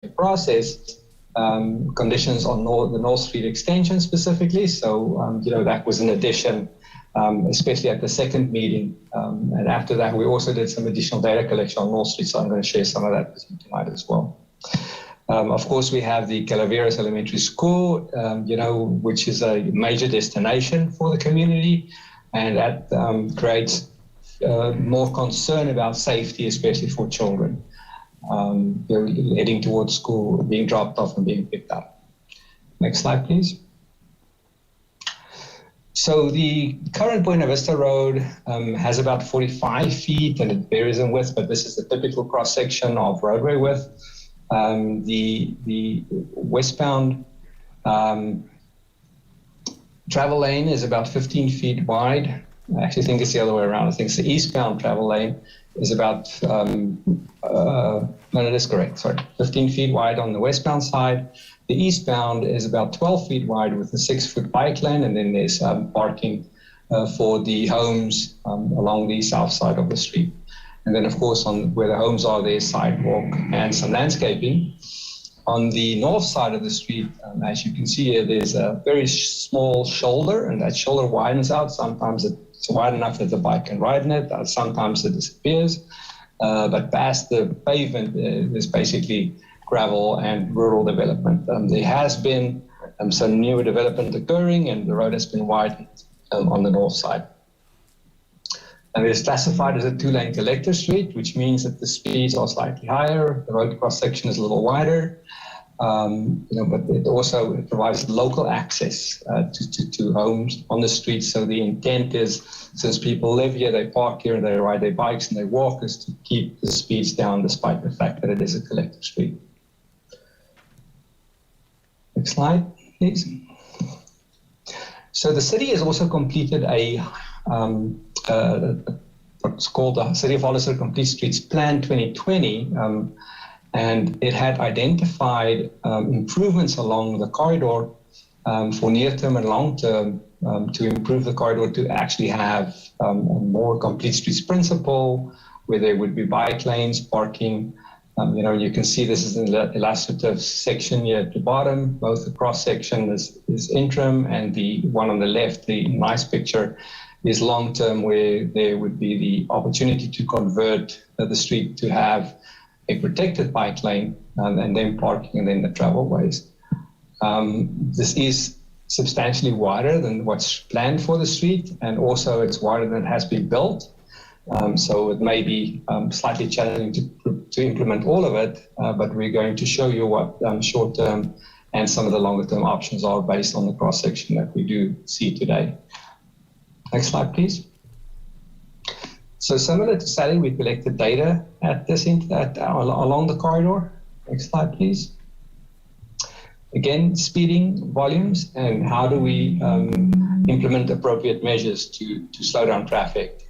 process conditions on the North Street extension specifically. So, that was an addition, especially at the second meeting. And after that, we also did some additional data collection on North Street. So I'm going to share some of that with you tonight as well. Of course, we have the Calaveras Elementary School, which is a major destination for the community. And that creates more concern about safety, especially for children. Heading towards school, being dropped off and being picked up. Next slide, please. So the current Buena Vista Road has about 45 feet, and it varies in width, but this is the typical cross-section of roadway width. The westbound travel lane is about 15 feet wide. I actually think it's the other way around. I think it's the eastbound travel lane is about, no, that is correct, sorry, 15 feet wide on the westbound side. The eastbound is about 12 feet wide with a 6-foot bike lane, and then there's parking for the homes along the south side of the street. And then, of course, on where the homes are, there's sidewalk and some landscaping. On the north side of the street, as you can see here, there's a very small shoulder, and that shoulder widens out. Sometimes it's wide enough that the bike can ride in it. Sometimes it disappears. But past the pavement is basically gravel and rural development. There has been some newer development occurring, and the road has been widened on the north side. And it is classified as a 2-lane collector street, which means that the speeds are slightly higher, the road cross-section is a little wider, but it provides local access to homes on the street. So the intent is, since people live here, they park here, they ride their bikes and they walk, is to keep the speeds down despite the fact that it is a collector street. Next slide, please. So the city has also completed what's called the City of Hollister Complete Streets Plan 2020, and it had identified improvements along the corridor for near-term and long-term to improve the corridor to actually have a more complete streets principle, where there would be bike lanes, parking. You can see this is an illustrative section here at the bottom. Both the cross-section is interim, and the one on the left, the nice picture, is long-term, where there would be the opportunity to convert the street to have a protected bike lane and then parking and then the travel ways. This is substantially wider than what's planned for the street, and also it's wider than it has been built. So it may be slightly challenging to implement all of it, but we're going to show you what short-term and some of the longer-term options are based on the cross-section that we do see today. Next slide, please. So similar to Sally, we collected data at this along the corridor. Next slide, please. Again, speeding volumes and how do we implement appropriate measures to slow down traffic.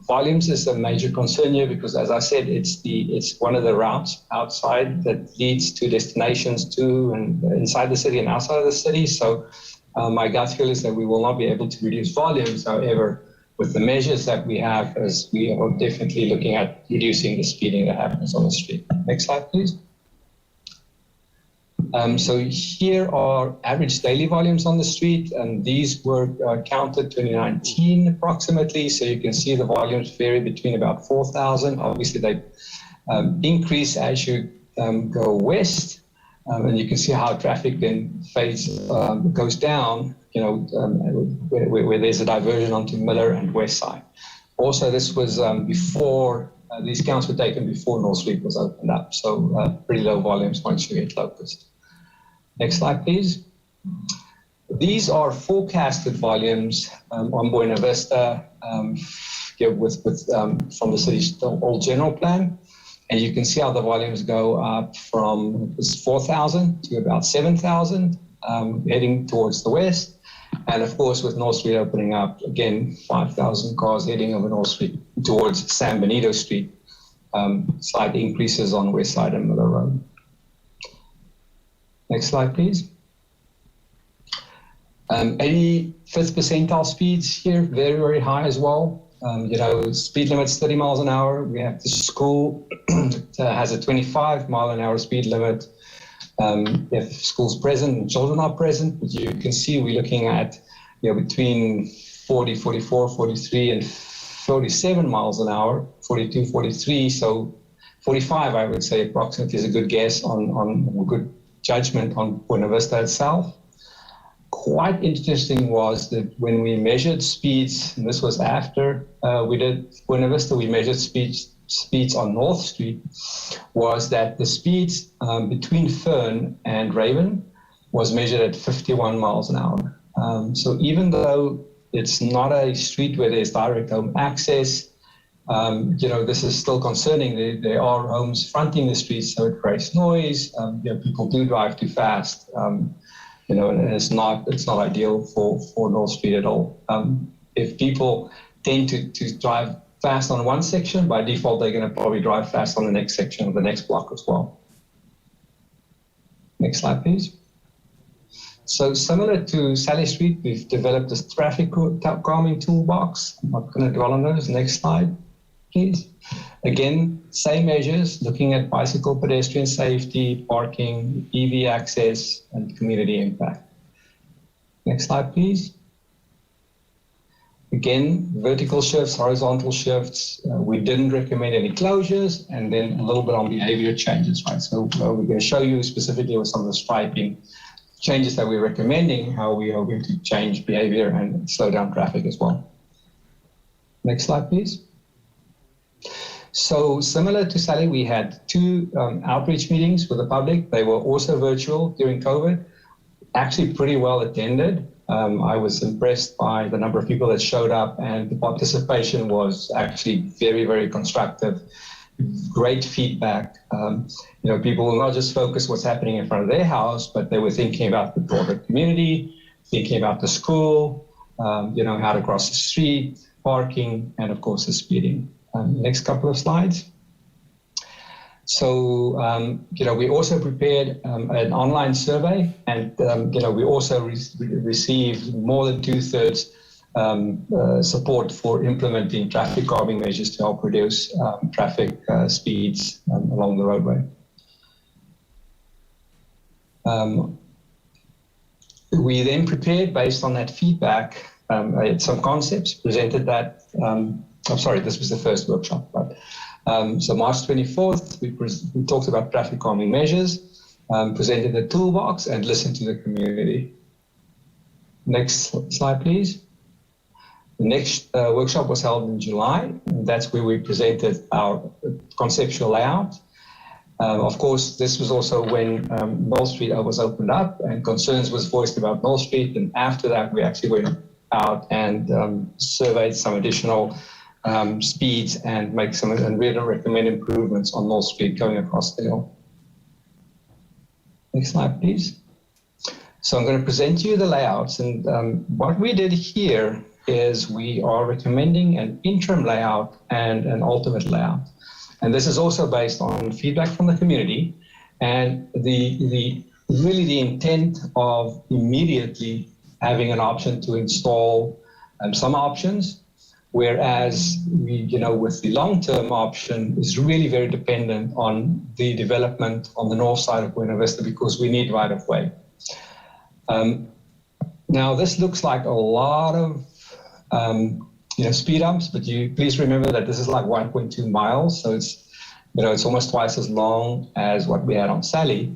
Volumes is a major concern here because, as I said, it's one of the routes outside that leads to destinations to and inside the city and outside of the city. So my gut feel is that we will not be able to reduce volumes. However, with the measures that we have, as we are definitely looking at reducing the speeding that happens on the street. Next slide, please. So here are average daily volumes on the street, and these were counted 2019 approximately. So you can see the volumes vary between about 4,000. Obviously, they increase as you go west. And you can see how traffic then goes down, where there's a diversion onto Miller and West Side. Also, this was before, these counts were taken before North Street was opened up. So pretty low volumes once you hit Locust. Next slide, please. These are forecasted volumes on Buena Vista from the city's old general plan. And you can see how the volumes go up from 4,000 to about 7,000, heading towards the west. And of course, with North Street opening up, again, 5,000 cars heading over North Street towards San Benito Street. Slight increases on West Side and Miller Road. Next slide, please. 85th percentile speeds here, very, very high as well. Speed limit's 30 miles an hour. We have the school has a 25-mile-an-hour speed limit. If school's present and children are present, but you can see we're looking at between 40, 44, 43, and 47 miles an hour, 42, 43. So 45, I would say, approximately is a good guess on a good judgment on Buena Vista itself. Quite interesting was that when we measured speeds, and this was after we did Buena Vista, we measured speeds on North Street, was that the speeds between Fern and Raven was measured at 51 miles an hour. So even though it's not a street where there's direct home access, this is still concerning. There are homes fronting the streets, so it creates noise. People do drive too fast. And it's not ideal for North Street at all. If people tend to drive fast on one section, by default, they're going to probably drive fast on the next section or the next block as well. Next slide, please. So similar to Sally Street, we've developed this traffic calming toolbox. I'm not going to dwell on those. Next slide, please. Again, same measures, looking at bicycle pedestrian safety, parking, EV access, and community impact. Next slide, please. Again, vertical shifts, horizontal shifts. We didn't recommend any closures, and then a little bit on behavior changes, right? So we're going to show you specifically with some of the striping changes that we're recommending, how we are going to change behavior and slow down traffic as well. Next slide, please. So similar to Sally, we had two outreach meetings with the public. They were also virtual during COVID, actually pretty well attended. I was impressed by the number of people that showed up, and the participation was actually very, very constructive. Great feedback. People will not just focus what's happening in front of their house, but they were thinking about the broader community, thinking about the school, how to cross the street, parking, and of course the speeding. Next couple of slides. So, we also prepared an online survey, and, we also received more than 2/3 support for implementing traffic calming measures to help reduce traffic speeds along the roadway. We then prepared, based on that feedback, some concepts, presented that. This was the first workshop, but so March 24th, we talked about traffic calming measures, presented the toolbox, and listened to the community. Next slide, please. The next workshop was held in July, and that's where we presented our conceptual layout. Of course, this was also when North Street was opened up and concerns was voiced about North Street, and after that we actually went out and surveyed some additional speeds and really recommend improvements on North Street going across the hill. Next slide, please. So I'm going to present to you the layouts, and what we did here is we are recommending an interim layout and an ultimate layout. And this is also based on feedback from the community, and the intent of immediately having an option to install some options, whereas with the long-term option is really very dependent on the development on the north side of Buena Vista, because we need right-of-way. Now this looks like a lot of speed ups, but please remember that this is like 1.2 miles, so it's almost twice as long as what we had on Sally,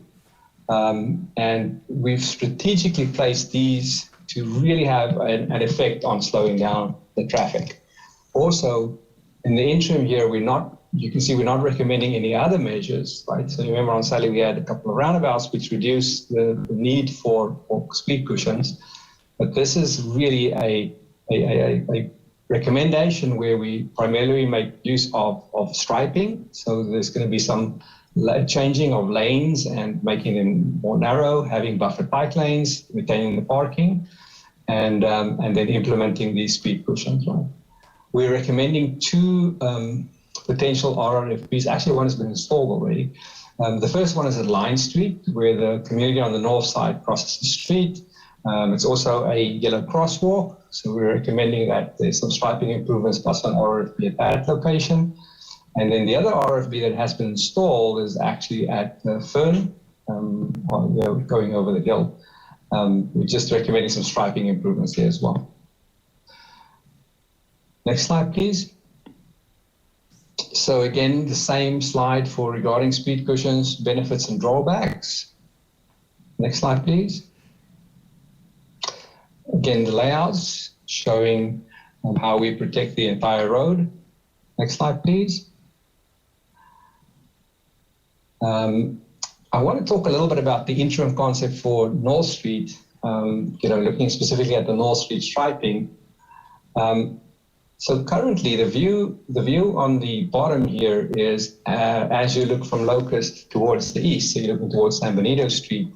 and we've strategically placed these to really have an effect on slowing down the traffic. Also, in the interim here, you can see we're not recommending any other measures, right? So remember on Sally we had a couple of roundabouts which reduced the need for speed cushions, but this is really a recommendation where we primarily make use of striping. So there's going to be some changing of lanes and making them more narrow, having buffered bike lanes, retaining the parking, and then implementing these speed cushions. Right? We're recommending two potential RRFPs. Actually, one has been installed already. The first one is at Line Street, where the community on the north side crosses the street. It's also a yellow crosswalk, so we're recommending that there's some striping improvements plus an RFB at that location. And then the other RFB that has been installed is actually at Fern, going over the hill. We're just recommending some striping improvements there as well. Next slide, please. So again, the same slide for regarding speed cushions, benefits and drawbacks. Next slide, please. Again, the layouts showing how we protect the entire road. Next slide, please. I want to talk a little bit about the interim concept for North Street, looking specifically at the North Street striping. So currently, the view on the bottom here is as you look from Locust towards the east, so you're looking towards San Benito Street.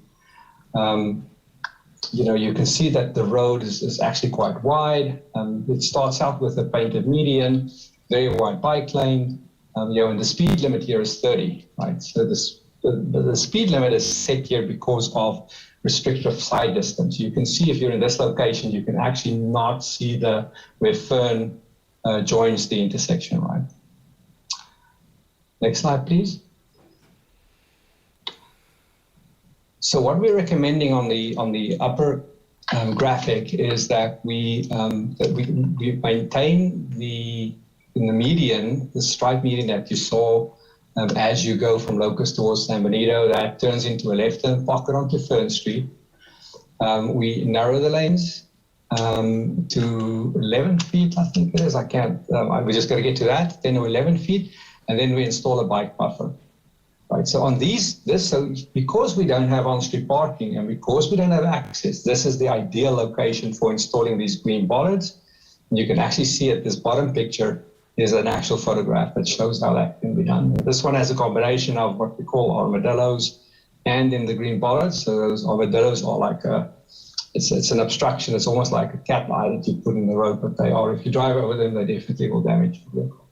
You can see that the road is actually quite wide. It starts out with a painted median, very wide bike lane, and the speed limit here is 30, right? So the speed limit is set here because of restrictive side distance. You can see if you're in this location, you can actually not see where Fern joins the intersection, right? Next slide, please. So what we're recommending on the upper graphic is that we maintain in the median, the stripe median that you saw as you go from Locust towards San Benito, that turns into a left-turn pocket onto Fern Street. We narrow the lanes to 11 feet, I think it is. We're just going to get to that, 10 or 11 feet, and then we install a bike buffer. Right, so on because we don't have on-street parking and because we don't have access, this is the ideal location for installing these green bollards. And you can actually see it. This bottom picture is an actual photograph that shows how that can be done. This one has a combination of what we call armadillos and in the green bollards. So those armadillos are like it's an obstruction. It's almost like a cat eye that you put in the road, but they are, if you drive over them, they definitely will damage the vehicle.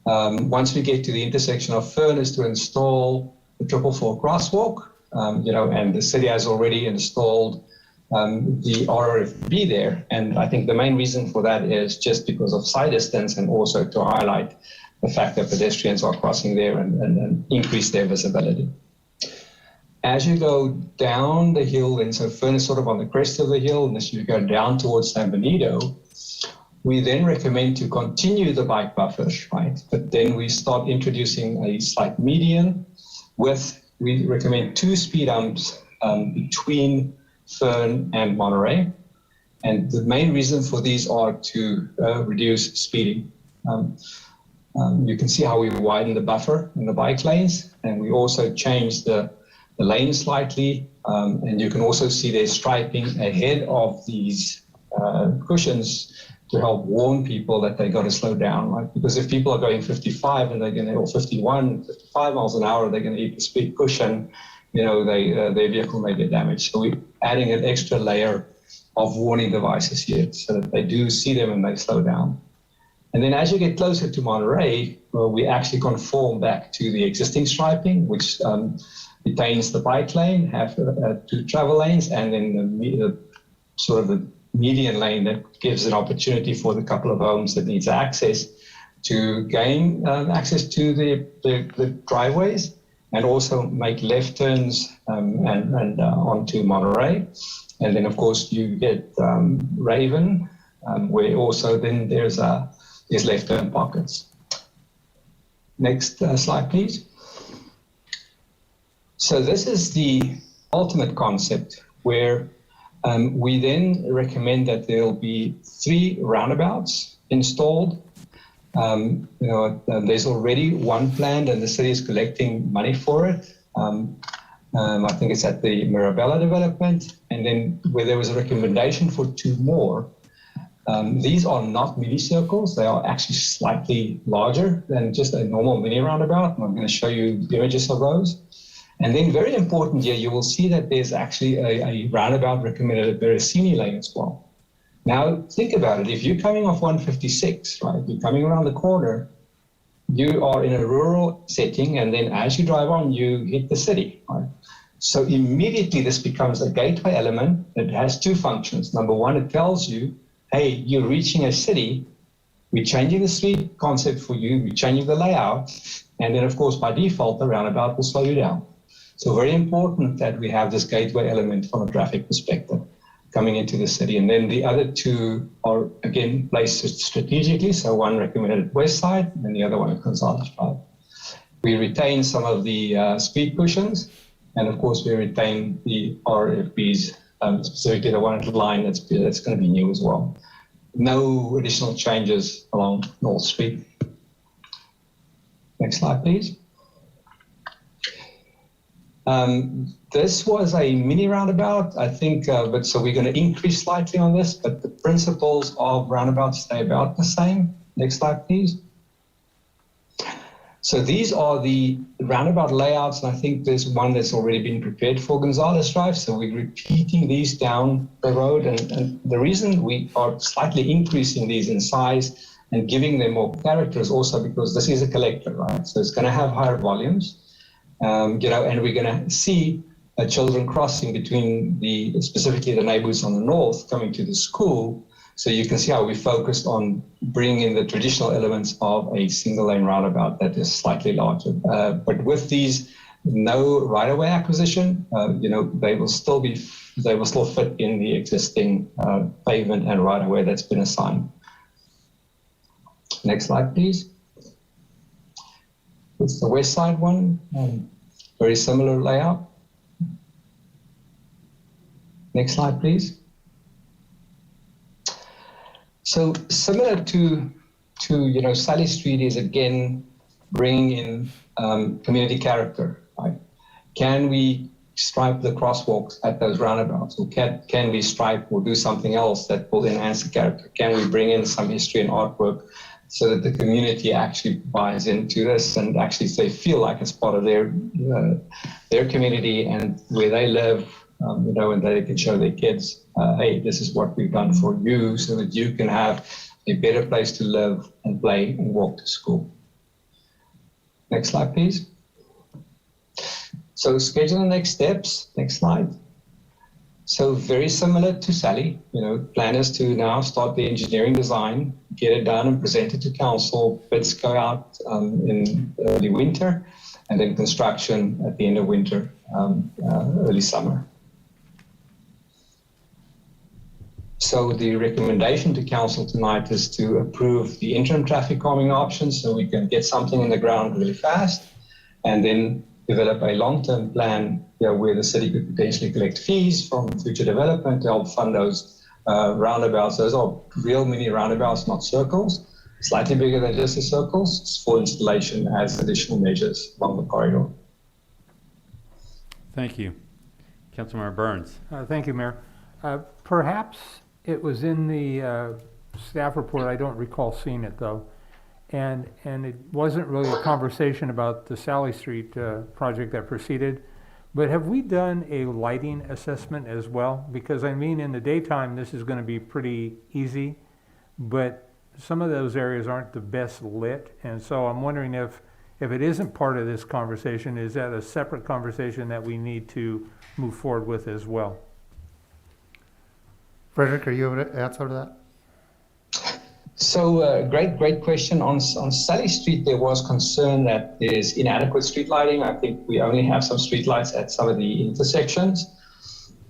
Once we get to the intersection of Fern is to install the 444 crosswalk, and the city has already installed the RFB there. And I think the main reason for that is just because of side distance and also to highlight the fact that pedestrians are crossing there and increase their visibility. As you go down the hill, and so Fern is sort of on the crest of the hill, and as you go down towards San Benito, we then recommend to continue the bike buffers, right? But then we start introducing a slight median we recommend 2 speed humps between Fern and Monterey. And the main reason for these are to reduce speeding. You can see how we widen the buffer in the bike lanes, and we also change the lane slightly. And you can also see there's striping ahead of these cushions to help warn people that they got to slow down, right? Because if people are going 55 and they're going to, or 51, 55 miles an hour, they're going to hit the speed cushion, their vehicle may get damaged. So we're adding an extra layer of warning devices here so that they do see them and they slow down. And then as you get closer to Monterey, we actually conform back to the existing striping, which retains the bike lane, have 2 travel lanes, and then the sort of the median lane that gives an opportunity for the couple of homes that needs access to gain access to the driveways and also make left turns and onto Monterey. And then, of course, you get Raven, where also then there's left turn pockets. Next slide, please. So this is the ultimate concept where we then recommend that there will be 3 roundabouts installed. There's already one planned and the city is collecting money for it. I think it's at the Mirabella development. And then where there was a recommendation for 2 more. These are not mini circles. They are actually slightly larger than just a normal mini roundabout. And I'm going to show you the images of those. And then very important here, you will see that there's actually a roundabout recommended at Veracini Lane as well. Now, think about it. If you're coming off 156, right, you're coming around the corner, you are in a rural setting, and then as you drive on, you hit the city, right? So immediately this becomes a gateway element. It has two functions. Number one, it tells you, hey, you're reaching a city. We're changing the street concept for you. We're changing the layout. And then, of course, by default, the roundabout will slow you down. So very important that we have this gateway element from a traffic perspective coming into the city. And then the other two are, again, placed strategically. So one recommended at West Side and the other one at Gonzales Drive. We retain some of the speed cushions. And of course, we retain the RFBs, specifically the one at the line that's going to be new as well. No additional changes along North Street. Next slide, please. This was a mini roundabout, I think, but so we're going to increase slightly on this, but the principles of roundabouts stay about the same. Next slide, please. So these are the roundabout layouts, and I think there's one that's already been prepared for Gonzales Drive, so we're repeating these down the road, and the reason we are slightly increasing these in size and giving them more character is also because this is a collector, right? So it's going to have higher volumes. And we're going to see children crossing between specifically the neighborhoods on the north coming to the school. So you can see how we focused on bringing in the traditional elements of a single lane roundabout that is slightly larger. But with these, no right-of-way acquisition, they will still fit in the existing pavement and right-of-way that's been assigned. Next slide, please. It's the west side one, very similar layout. Next slide, please. So similar to Sally Street is again bringing in community character, right? Can we stripe the crosswalks at those roundabouts? Or can we stripe or do something else that will enhance the character? Can we bring in some history and artwork so that the community actually buys into this and actually they feel like it's part of their community and where they live, and they can show their kids, hey, this is what we've done for you so that you can have a better place to live and play and walk to school. Next slide, please. So schedule the next steps. Next slide. So very similar to Sally, plan is to now start the engineering design, get it done and present it to council. Bids go out in early winter, and then construction at the end of winter, early summer. So the recommendation to council tonight is to approve the interim traffic calming options so we can get something in the ground really fast, and then develop a long-term plan where the city could potentially collect fees from future development to help fund those roundabouts. Those are real mini roundabouts, not circles, slightly bigger than just the circles, for installation as additional measures along the corridor. Thank you. Councilmember Burns. Thank you, Mayor. Perhaps it was in the staff report. I don't recall seeing it, though. And it wasn't really a conversation about the Sally Street project that preceded, but have we done a lighting assessment as well? Because in the daytime, this is going to be pretty easy, but some of those areas aren't the best lit. And so I'm wondering if it isn't part of this conversation, is that a separate conversation that we need to move forward with as well? Frederick, are you able to answer that? So great question. On Sally Street, there was concern that there's inadequate street lighting. I think we only have some street lights at some of the intersections.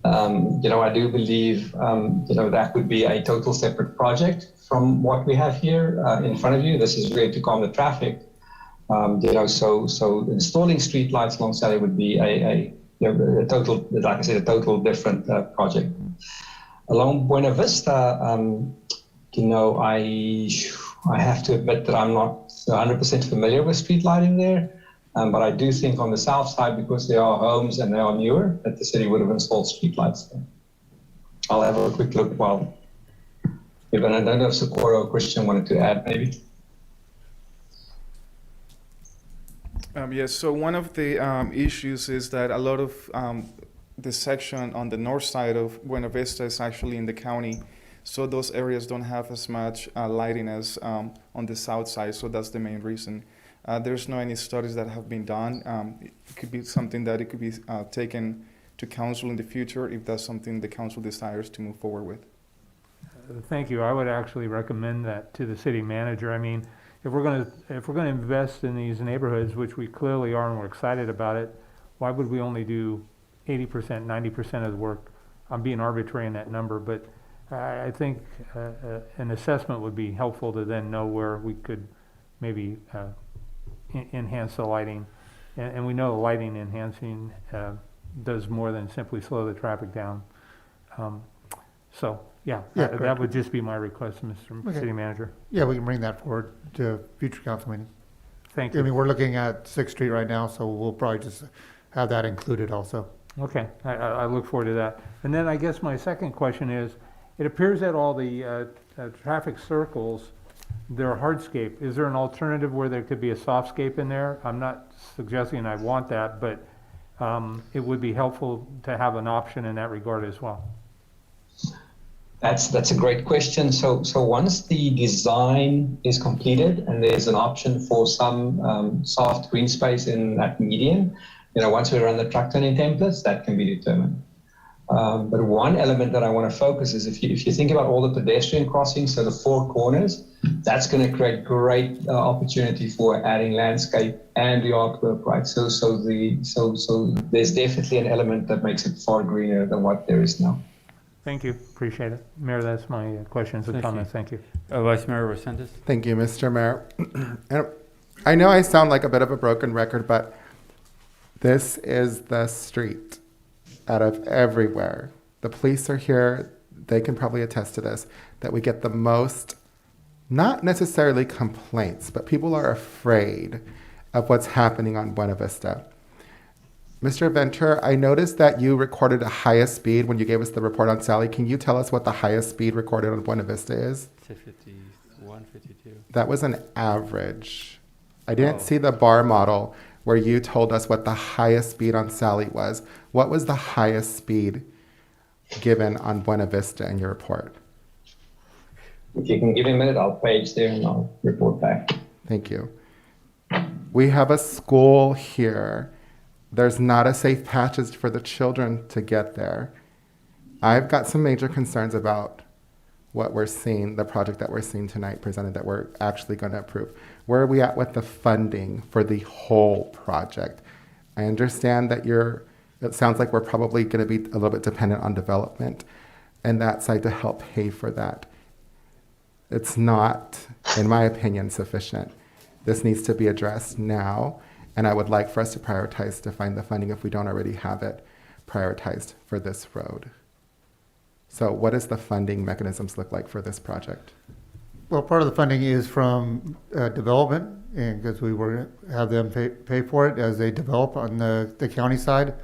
I do believe, that would be a total separate project from what we have here in front of you. This is really to calm the traffic. So installing street lights along Sally would be a total, like I said, a total different project. Along Buena Vista, I have to admit that I'm not 100% familiar with street lighting there, but I do think on the south side, because there are homes and they are newer, that the city would have installed street lights there. I'll have a quick look while, even I don't know if Socorro or Christian wanted to add maybe. Yes, so one of the issues is that a lot of the section on the north side of Buena Vista is actually in the county. So those areas don't have as much lighting as on the south side, so that's the main reason. There's no any studies that have been done. It could be something that it could be taken to council in the future if that's something the council desires to move forward with. Thank you. I would actually recommend that to the city manager. I mean, if we're gonna invest in these neighborhoods, which we clearly are and we're excited about it, why would we only do 80%, 90% of the work? I'm being arbitrary in that number, but I think an assessment would be helpful to then know where we could maybe enhance the lighting. And we know the lighting enhancing does more than simply slow the traffic down. So, yeah, that would just be my request, Mr. City Manager. Yeah, we can bring that forward to future council meeting. Thank I you. mean, we're looking at 6th Street right now, so we'll probably just have that included also. Okay, I look forward to that. And then I guess my second question is, it appears that all the traffic circles, they're hardscape. Is there an alternative where there could be a softscape in there? I'm not suggesting I want that, but it would be helpful to have an option in that regard as well. That's a great question. So once the design is completed and there's an option for some soft green space in that median, once we run the truck turning templates, that can be determined. But one element that I want to focus is if you think about all the pedestrian crossings, so the 4 corners, that's going to create great opportunity for adding landscape and the artwork, right? So there's definitely an element that makes it far greener than what there is now. Thank you, appreciate it. Mayor, that's my questions and Thank you. comments, thank you. Vice Mayor Resendez? Thank you, Mr. Mayor. And I know I sound like a bit of a broken record, but this is the street out of everywhere. The police are here. They can probably attest to this, that we get the most, not necessarily complaints, but people are afraid of what's happening on Buena Vista. Mr. Venter, I noticed that you recorded a highest speed when you gave us the report on Sally. Can you tell us what the highest speed recorded on Buena Vista is? 51, 52. That was an average. I didn't see the bar model where you told us what the highest speed on Sally was. What was the highest speed given on Buena Vista in your report? If you can give me a minute, I'll page there and I'll report back. Thank you. We have a school here. There's not a safe passage for the children to get there. I've got some major concerns about what we're seeing, the project that we're seeing tonight presented that we're actually going to approve. Where are we at with the funding for the whole project? I understand that it sounds like we're probably going to be a little bit dependent on development and that side to help pay for that. It's not, in my opinion, sufficient. This needs to be addressed now, and I would like for us to prioritize to find the funding if we don't already have it prioritized for this road. So what does the funding mechanisms look like for this project? Well, part of the funding is from development, and because we were going to have them pay for it as they develop on the county side.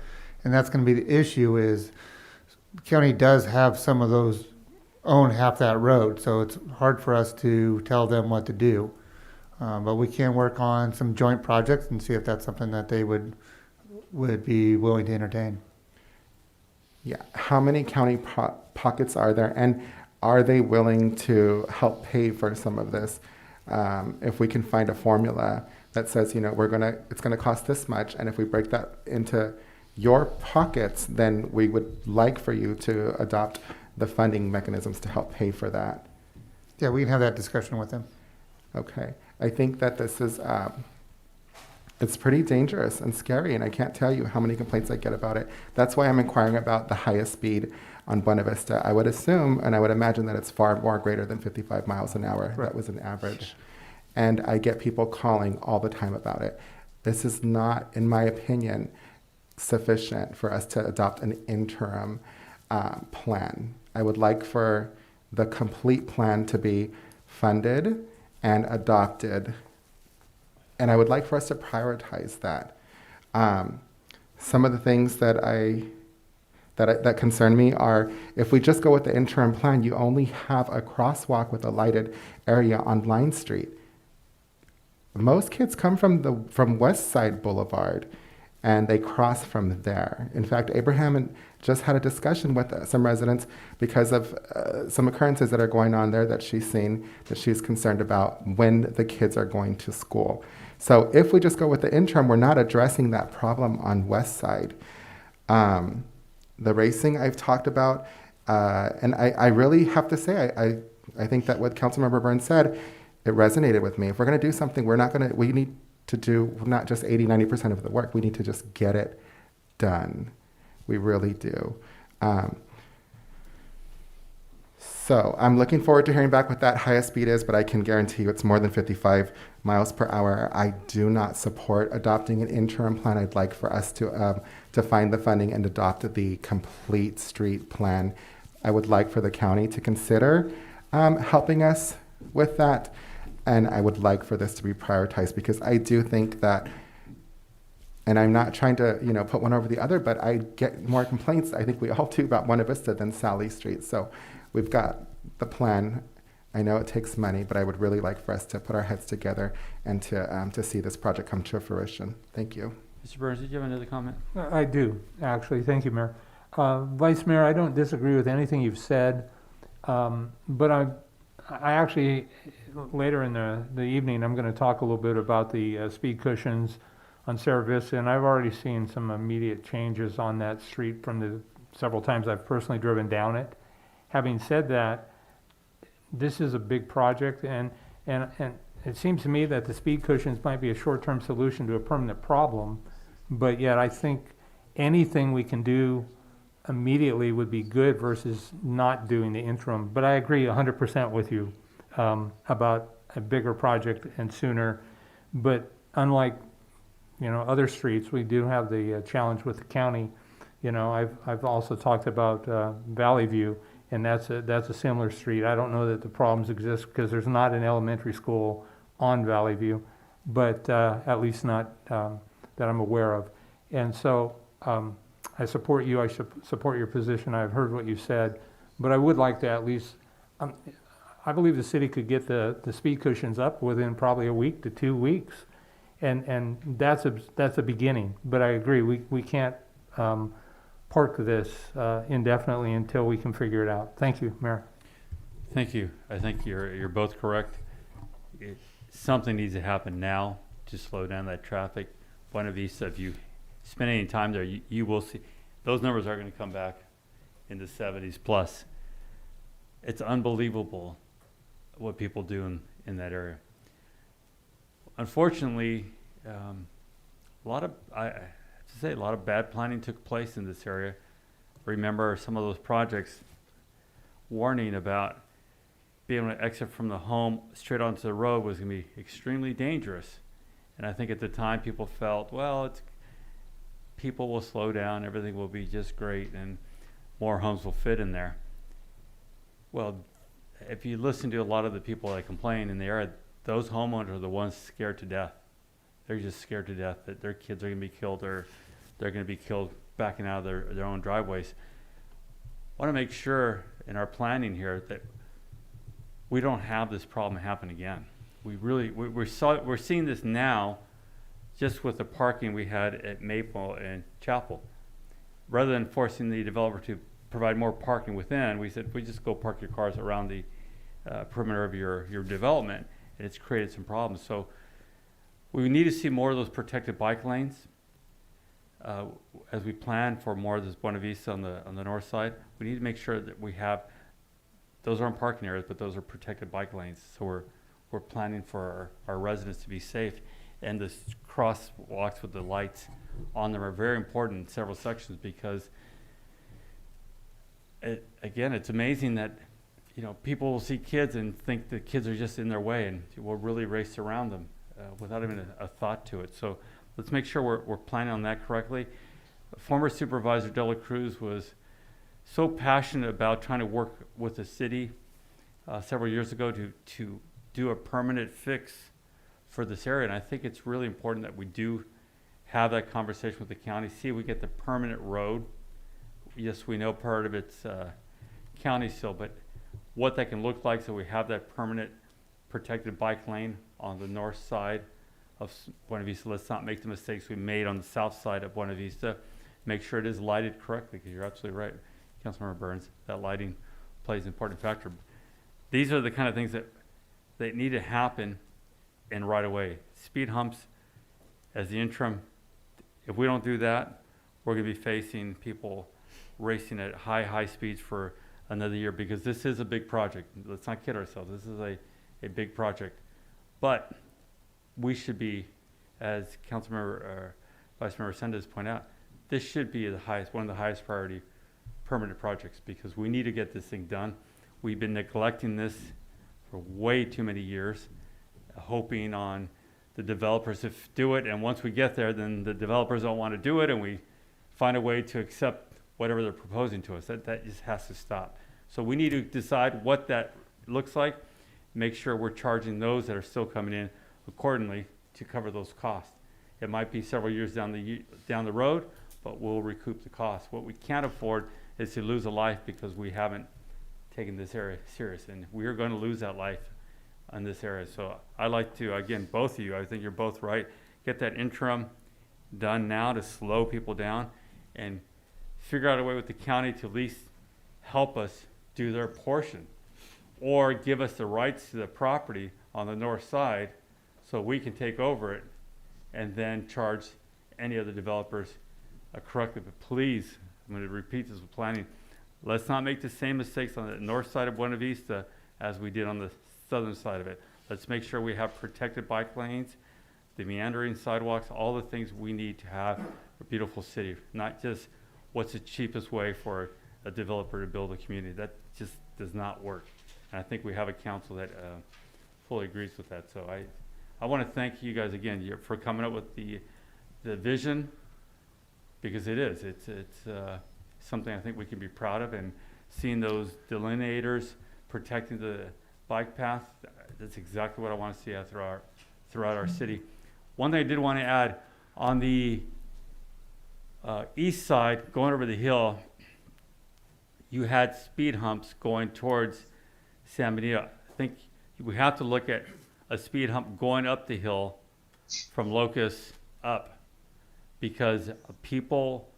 And that's going to be the issue is the county does have some of those own half that road, so it's hard for us to tell them what to do. But we can work on some joint projects and see if that's something that they would be willing to entertain. Yeah, how many county pockets are there, and are they willing to help pay for some of this? If we can find a formula that says, it's gonna cost this much, and if we break that into your pockets, then we would like for you to adopt the funding mechanisms to help pay for that. Yeah, we can have that discussion with them. Okay, I think that this is, it's pretty dangerous and scary, and I can't tell you how many complaints I get about it. That's why I'm inquiring about the highest speed on Buena Vista. I would assume, and I would imagine that it's far more greater than 55 miles an hour. Right. That was an average. And I get people calling all the time about it. This is not, in my opinion, sufficient for us to adopt an interim plan. I would like for the complete plan to be funded and adopted, and I would like for us to prioritize that. Some of the things that concern me are, if we just go with the interim plan, you only have a crosswalk with a lighted area on Line Street. Most kids come from West Side Boulevard, and they cross from there. In fact, Abraham just had a discussion with some residents because of some occurrences that are going on there that she's seen, that she's concerned about when the kids are going to school. So if we just go with the interim, we're not addressing that problem on West Side. The racing I've talked about, and I really have to say, I think that what Councilmember Burns said, it resonated with me. If we're going to do something, we need to do not just 80, 90% of the work. We need to just get it done. We really do. So I'm looking forward to hearing back what that highest speed is, but I can guarantee you it's more than 55 miles per hour. I do not support adopting an interim plan. I'd like for us to find the funding and adopt the complete street plan. I would like for the county to consider helping us with that. And I would like for this to be prioritized because I do think that, and I'm not trying to, put one over the other, but I get more complaints, I think we all do, about Buena Vista than Sally Street. So we've got the plan. I know it takes money, but I would really like for us to put our heads together and to see this project come to fruition. Thank you. Mr. Burns, did you have another comment? I do, actually. Thank you, Mayor. Vice Mayor, I don't disagree with anything you've said, but I actually, later in the evening, I'm going to talk a little bit about the speed cushions on Sierra Vista, and I've already seen some immediate changes on that street from the several times I've personally driven down it. Having said that, this is a big project, and it seems to me that the speed cushions might be a short-term solution to a permanent problem, but yet I think anything we can do immediately would be good versus not doing the interim. But I agree 100% with you about a bigger project and sooner. But unlike other streets, we do have the challenge with the county. I've also talked about Valley View, and that's a similar street. I don't know that the problems exist because there's not an elementary school on Valley View, but at least not that I'm aware of. And so I support you. I support your position. I've heard what you said, but I would like to at least. I believe the city could get the speed cushions up within probably a week to 2 weeks, and that's a beginning. But I agree, we can't park this indefinitely until we can figure it out. Thank you, Mayor. Thank you. I think you're both correct. Something needs to happen now to slow down that traffic. Buena Vista, if you spend any time there, you will see those numbers are going to come back in the 70s plus. It's unbelievable what people do in that area. Unfortunately, a lot of bad planning took place in this area. Remember some of those projects warning about being able to exit from the home straight onto the road was going to be extremely dangerous. And I think at the time people felt, well, people will slow down, everything will be just great, and more homes will fit in there. Well, if you listen to a lot of the people that complain in the area, those homeowners are the ones scared to death. They're just scared to death that their kids are going to be killed, or they're going to be killed backing out of their own driveways. I want to make sure in our planning here that we don't have this problem happen again. We're seeing this now just with the parking we had at Maple and Chapel. Rather than forcing the developer to provide more parking within, we said, we just go park your cars around the perimeter of your development, and it's created some problems. So we need to see more of those protected bike lanes as we plan for more of this Buena Vista on the north side. We need to make sure that we have, those aren't parking areas, but those are protected bike lanes. So we're planning for our residents to be safe. And the crosswalks with the lights on them are very important in several sections because, it's amazing that people will see kids and think the kids are just in their way and will really race around them without even a thought to it. So let's make sure we're planning on that correctly. Former Supervisor De La Cruz was so passionate about trying to work with the city several years ago to do a permanent fix for this area, and I think it's really important that we do have that conversation with the county, see if we get the permanent road. Yes, we know part of it's county still, but what that can look like so we have that permanent protected bike lane on the north side Buena Vista. Let's not make the mistakes we made on the south side of Buena Vista. Make sure it is lighted correctly, because you're absolutely right, Councilmember Burns, that lighting plays an important factor. These are the kind of things that need to happen and right away. Speed humps as the interim, if we don't do that, we're going to be facing people racing at high speeds for another year, because this is a big project. Let's not kid ourselves. This is a big project. But we should be, as Councilmember Vice Mayor Resendez pointed out, this should be one of the highest priority permanent projects, because we need to get this thing done. We've been neglecting this for way too many years, hoping on the developers to do it, and once we get there, then the developers don't want to do it, and we find a way to accept whatever they're proposing to us. That just has to stop. So we need to decide what that looks like, make sure we're charging those that are still coming in accordingly to cover those costs. It might be several years down the road, but we'll recoup the cost. What we can't afford is to lose a life because we haven't taken this area serious, and we are going to lose that life in this area. So I'd like to, again, both of you, I think you're both right, get that interim done now to slow people down and figure out a way with the county to at least help us do their portion, or give us the rights to the property on the north side so we can take over it and then charge any other developers correctly. But please, I'm going to repeat this with planning, let's not make the same mistakes on the north side of Buena Vista as we did on the southern side of it. Let's make sure we have protected bike lanes, the meandering sidewalks, all the things we need to have a beautiful city, not just what's the cheapest way for a developer to build a community. That just does not work. And I think we have a council that fully agrees with that. So I want to thank you guys again for coming up with the vision, because it's something I think we can be proud of, and seeing those delineators protecting the bike path, that's exactly what I want to see throughout our city. One thing I did want to add, on the east side, going over the hill, you had speed humps going towards San Benito. I think we have to look at a speed hump going up the hill from Locust up, because people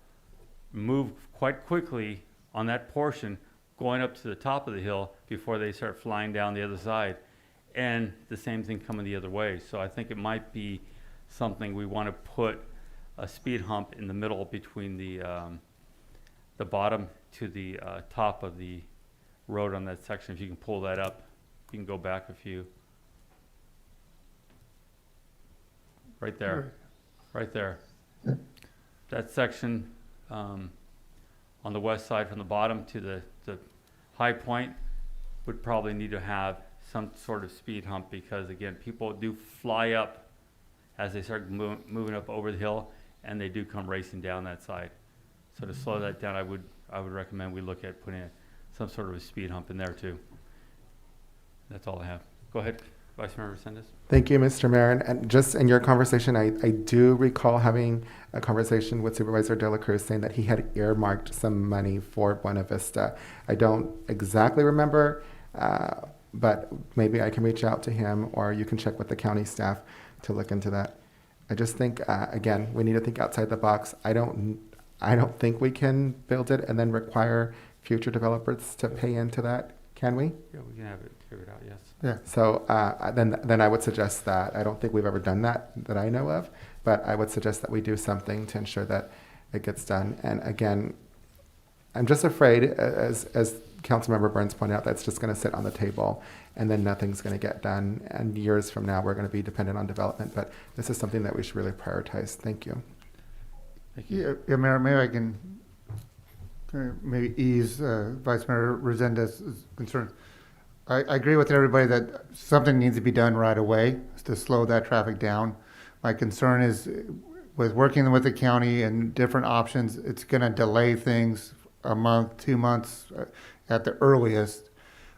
move quite quickly on that portion going up to the top of the hill before they start flying down the other side, and the same thing coming the other way. So I think it might be something we want to put a speed hump in the middle between the bottom to the top of the road on that section. If you can pull that up, you can go back a few. Right there, right there. That section on the west side from the bottom to the high point would probably need to have some sort of speed hump, because again, people do fly up as they start moving up over the hill, and they do come racing down that side. So to slow that down, I would recommend we look at putting some sort of a speed hump in there too. That's all I have. Go ahead, Vice Mayor Resendez. Thank you, Mr. Mayor. And just in your conversation, I do recall having a conversation with Supervisor De La Cruz saying that he had earmarked some money for Buena Vista. I don't exactly remember, but maybe I can reach out to him, or you can check with the county staff to look into that. I just think, again, we need to think outside the box. I don't think we can build it and then require future developers to pay into that. Can we? Yeah, we can have it figured out, yes. Yeah. So then I would suggest that. I don't think we've ever done that I know of, but I would suggest that we do something to ensure that it gets done. And again, I'm just afraid, as Councilmember Burns pointed out, that's just going to sit on the table, and then nothing's going to get done. And years from now, we're going to be dependent on development. But this is something that we should really prioritize. Thank you. Thank you. Yeah, Mayor, maybe I can maybe ease Vice Mayor Resendez's concern. I agree with everybody that something needs to be done right away to slow that traffic down. My concern is with working with the county and different options, it's going to delay things a month, 2 months at the earliest.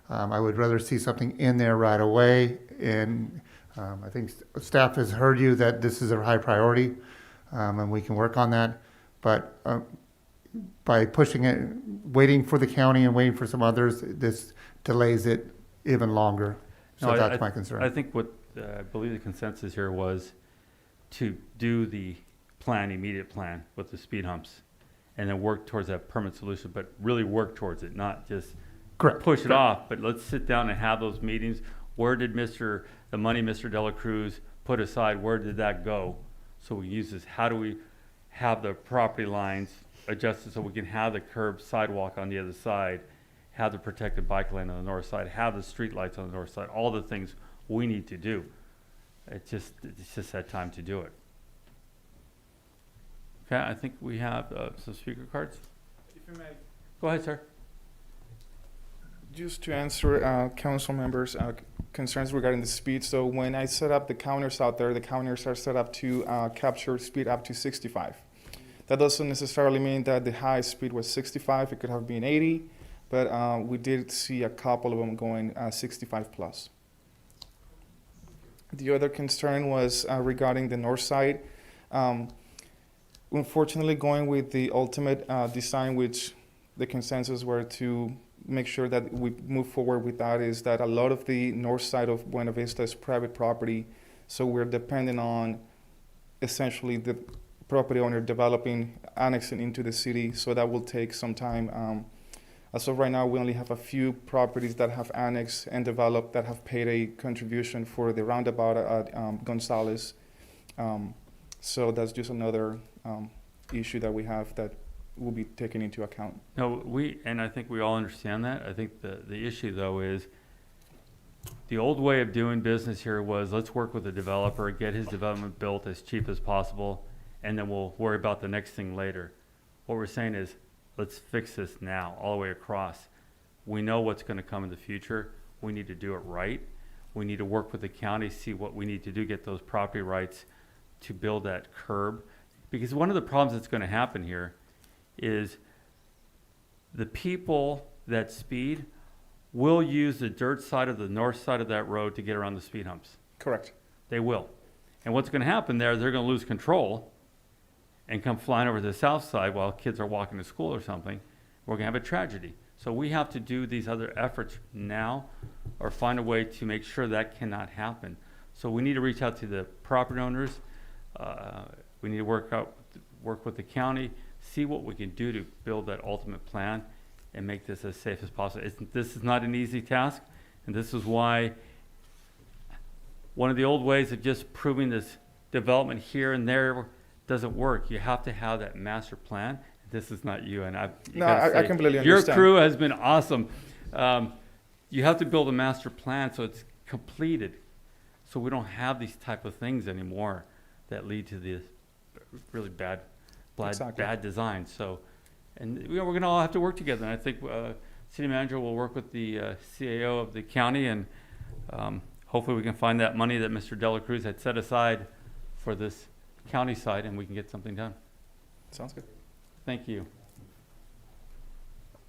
I would rather see something in there right away. And I think staff has heard you that this is a high priority, and we can work on that. But by pushing it, waiting for the county and waiting for some others, this delays it even longer. So No, that's my concern. I think what I believe the consensus here was to do the plan, immediate plan with the speed humps, and then work towards that permanent solution, but really work towards it, not just Correct. push it off, but let's sit down and have those meetings. Where did the money Mr. Dela Cruz put aside, where did that go? So we use this, how do we have the property lines adjusted so we can have the curb sidewalk on the other side, have the protected bike lane on the north side, have the street lights on the north side, all the things we need to do. It's just that time to do it. Okay, I think we have some speaker cards. If you may, Go ahead, sir. just to answer council members' concerns regarding the speed. So when I set up the counters out there, the counters are set up to capture speed up to 65. That doesn't necessarily mean that the high speed was 65. It could have been 80, but we did see a couple of them going 65 plus. The other concern was regarding the north side. Unfortunately, going with the ultimate design, which the consensus were to make sure that we move forward with that, is that a lot of the north side of Buena Vista is private property, so we're dependent on essentially the property owner developing, annexing into the city, so that will take some time. As of right now, we only have a few properties that have annexed and developed that have paid a contribution for the roundabout at Gonzales. So that's just another issue that we have that will be taken into account. No, and I think we all understand that. I think the issue though is the old way of doing business here was let's work with the developer, get his development built as cheap as possible, and then we'll worry about the next thing later. What we're saying is let's fix this now all the way across. We know what's going to come in the future. We need to do it right. We need to work with the county, see what we need to do, get those property rights to build that curb. Because one of the problems that's going to happen here is the people that speed will use the dirt side of the north side of that road to get around the speed humps. Correct. They will. And what's going to happen there, they're going to lose control and come flying over to the south side while kids are walking to school or something. We're going to have a tragedy. So we have to do these other efforts now or find a way to make sure that cannot happen. So we need to reach out to the property owners. We need to work with the county, see what we can do to build that ultimate plan and make this as safe as possible. This is not an easy task, and this is why one of the old ways of just proving this development here and there doesn't work. You have to have that master plan. This is not you, and I completely understand. Your crew has been awesome. You have to build a master plan so it's completed, so we don't have these type of things anymore that lead to this really bad design. So, and we're going to all have to work together. And I think city manager will work with the CAO of the county, and hopefully we can find that money that Mr. Dela Cruz had set aside for this county side, and we can get something done. Sounds good. Thank you.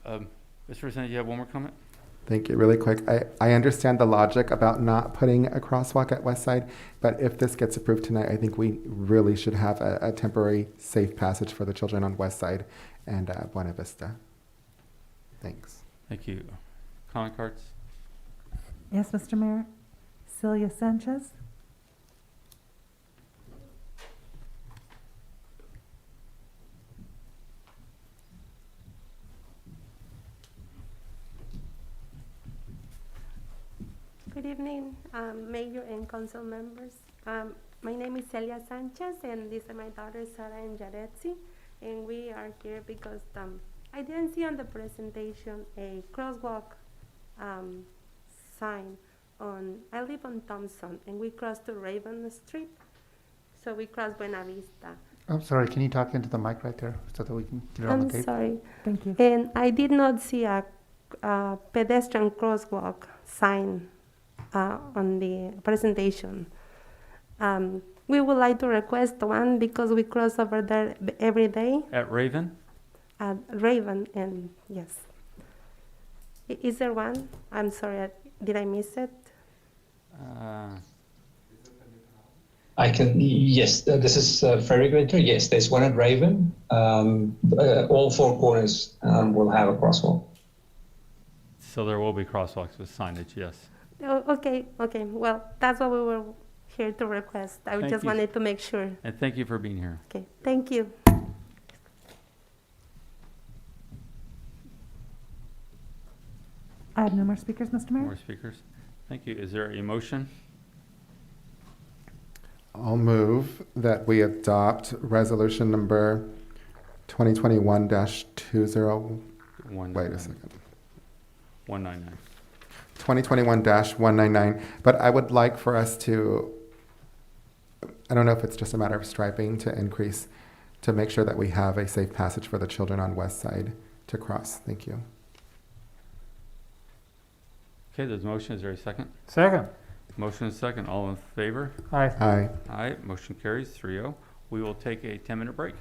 Mr. Representative, you have one more comment? Thank you. Really quick, I understand the logic about not putting a crosswalk at West Side, but if this gets approved tonight, I think we really should have a temporary safe passage for the children on West Side and Buena Vista. Thanks. Thank you. Comment cards? Yes, Mr. Mayor. Celia Sanchez. Good evening, Mayor and Council members. My name is Celia Sanchez, and this is my daughter Sara and Jaretsi, and we are here because I didn't see on the presentation a crosswalk sign on. I live on Thompson, and we cross to Raven Street, so we cross Buena Vista. I'm sorry, can you talk into the mic right there so that we can get it on the I'm tape? sorry, Thank you. and I did not see a pedestrian crosswalk sign on the presentation. We would like to request one because we cross over there every day At Raven? at Raven, and yes. Is there one? I'm sorry, did I miss it? Yes, this is Ferry Greater. Yes, there's one at Raven. All four corners will have a crosswalk. So there will be crosswalks with signage, yes. Oh, okay. Well, that's what we were here to request. I Thank just you. wanted to make sure. And thank you for being here. Okay, thank you. I have no more speakers, Mr. Mayor. More speakers? Thank you. Is there a motion? I'll move that we adopt resolution number 2021-20, wait a second. 199. 2021-199, but I would like for us to, I don't know if it's just a matter of striping to increase, to make sure that we have a safe passage for the children on West Side to cross. Thank you. Okay, there's a motion. Is there a second? Second. Motion is second. All in favor? Aye. Aye. Aye. Motion carries 3-0. We will take a 10-minute break.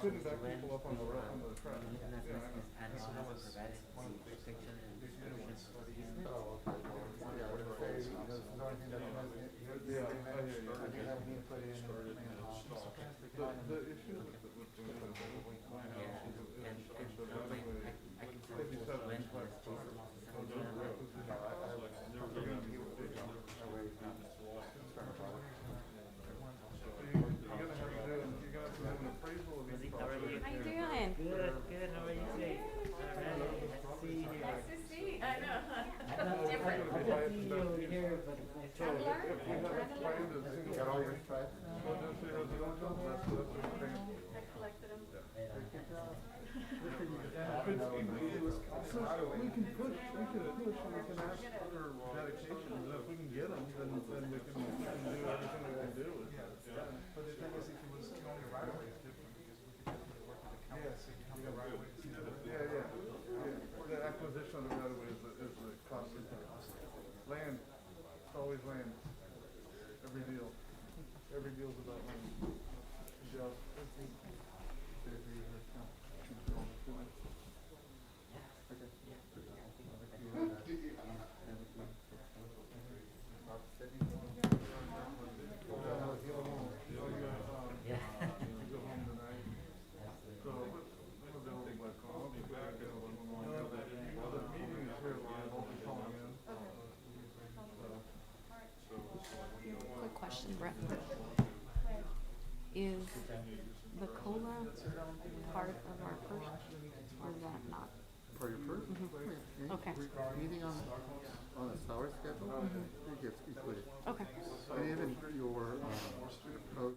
Couldn't back people up on the track. Land, it's always land. Every deal. Every deal's about land. Quick question, Brett. Is the COLA part of our first, or is that not? For your first, Okay. anything on the salary schedule, it gets included. Okay. And even your, post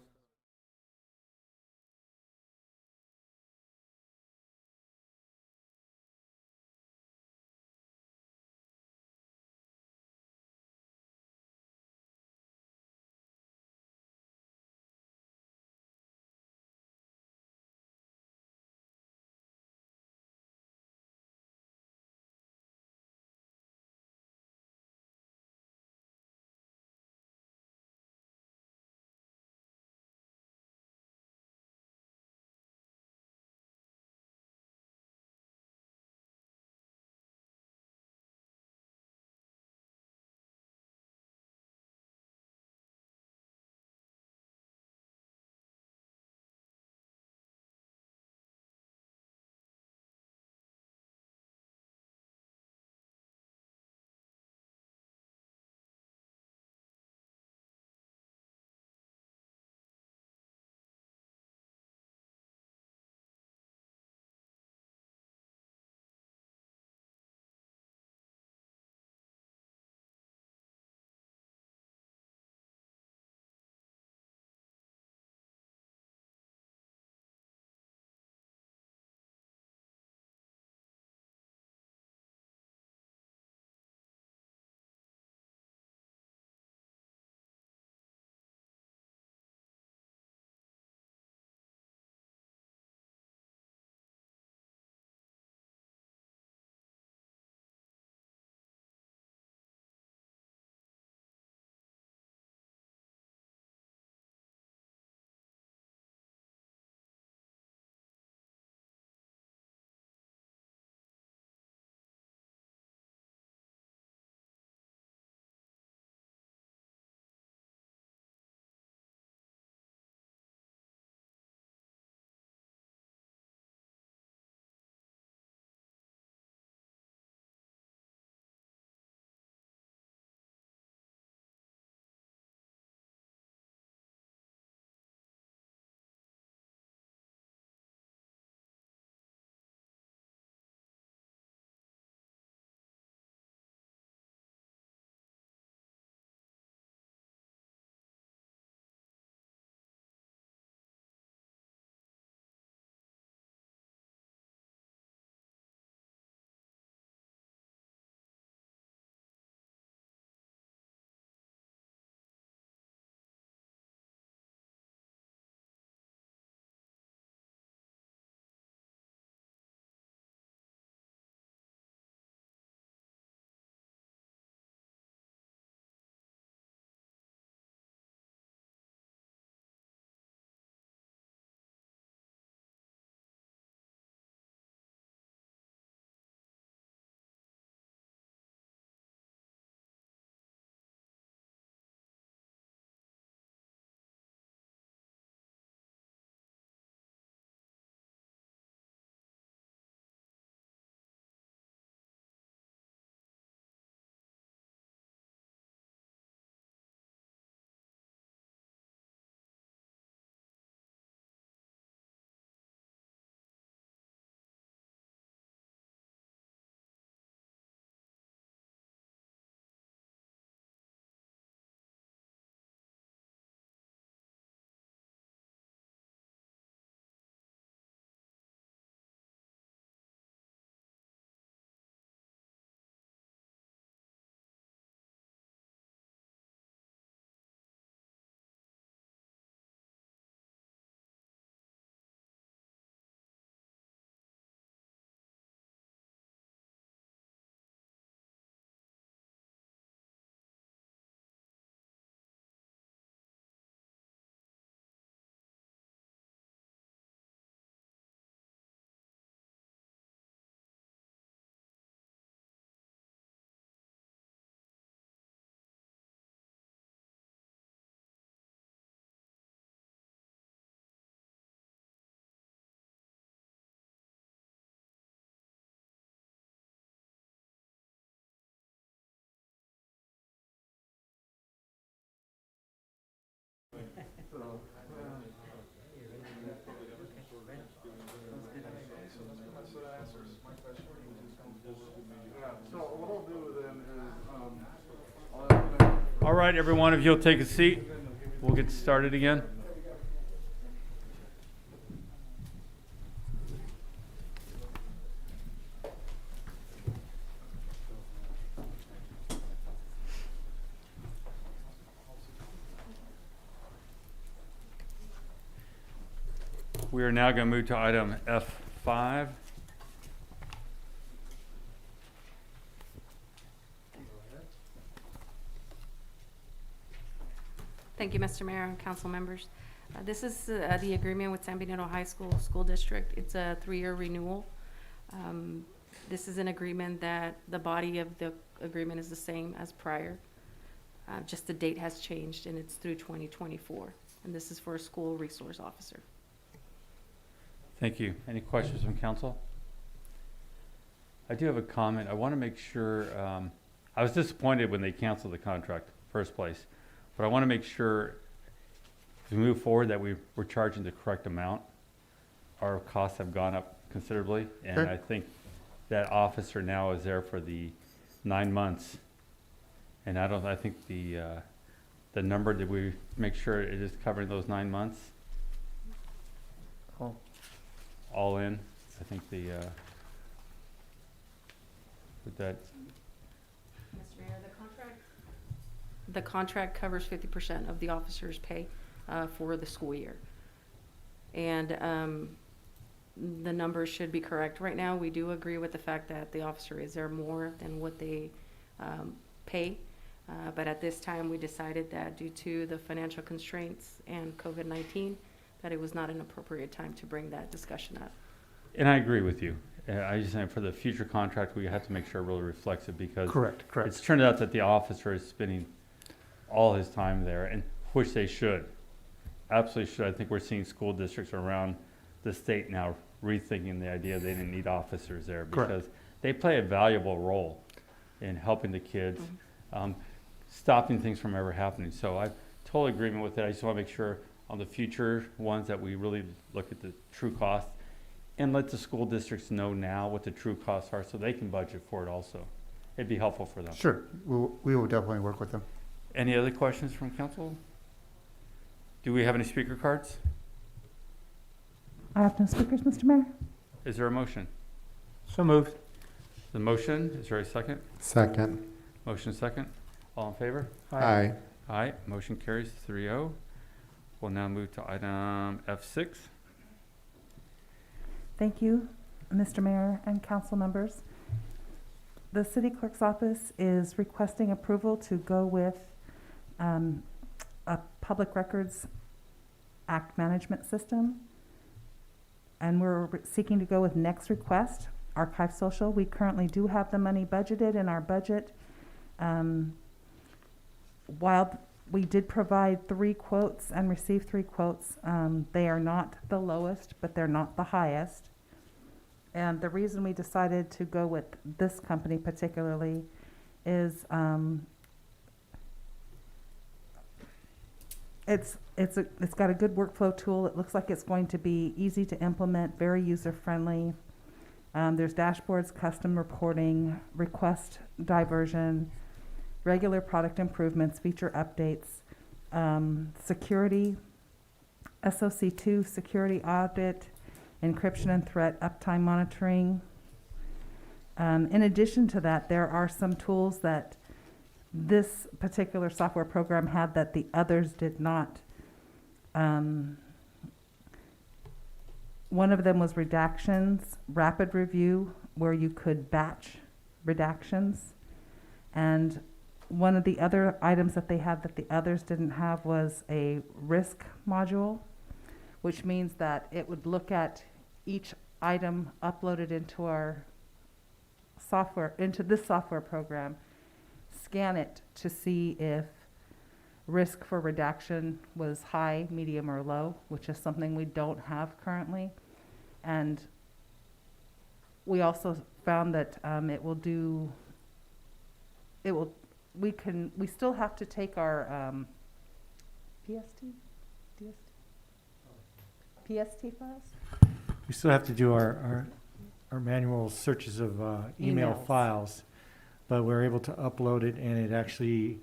right, everyone, if you'll take a seat, we'll get started again. We are now going to move to item F5. Thank you, Mr. Mayor and council members. This is the agreement with San Benito High School School District. It's a 3-year renewal. This is an agreement that the body of the agreement is the same as prior. Just the date has changed, and it's through 2024. And this is for a school resource officer. Thank you. Any questions from council? I do have a comment. I want to make sure, I was disappointed when they canceled the contract first place, but I want to make sure as we move forward that we're charging the correct amount. Our costs have gone up considerably, and Okay. I think that officer now is there for the 9 months. And I think the number, did we make sure it is covering those 9 months? Oh. All in, I think with that, Mr. Mayor, the contract covers 50% of the officer's pay for the school year. And the numbers should be correct. Right now, we do agree with the fact that the officer is there more than what they pay. But at this time, we decided that due to the financial constraints and COVID-19, that it was not an appropriate time to bring that discussion up. and I agree with you. I just think for the future contract, we have to make sure it really reflects it, because Correct. it's turned out that the officer is spending all his time there, and which they should. Absolutely should. I think we're seeing school districts around the state now rethinking the idea they didn't need officers there, because they play a valuable role in helping the kids, stopping things from ever happening. So I totally agreement with it. I just want to make sure on the future ones that we really look at the true cost and let the school districts know now what the true costs are so they can budget for it also. It'd be helpful for them. Sure, we will definitely work with them. Any other questions from council? Do we have any speaker cards? I have no speakers, Mr. Mayor. Is there a motion? So moved. The motion, is there a second? Second. Motion second. All in favor? Aye. Aye. Motion carries 3-0. We'll now move to item F6. Thank you, Mr. Mayor and council members. The city clerk's office is requesting approval to go with a Public Records Act management system. And we're seeking to go with next request, Archive Social. We currently do have the money budgeted in our budget. While we did provide 3 quotes and received 3 quotes, they are not the lowest, but they're not the highest. And the reason we decided to go with this company particularly is it's got a good workflow tool. It looks like it's going to be easy to implement, very user-friendly. There's dashboards, custom reporting, request diversion, regular product improvements, feature updates, security, SOC2 security audit, encryption and threat uptime monitoring. In addition to that, there are some tools that this particular software program had that the others did not. One of them was redactions, rapid review, where you could batch redactions. And one of the other items that they had that the others didn't have was a risk module, which means that it would look at each item uploaded into our software, into this software program, scan it to see if risk for redaction was high, medium, or low, which is something we don't have currently. And we also found that we still have to take our PST files? We still have to do our manual searches of email Emails. files, but we're able to upload it, and it actually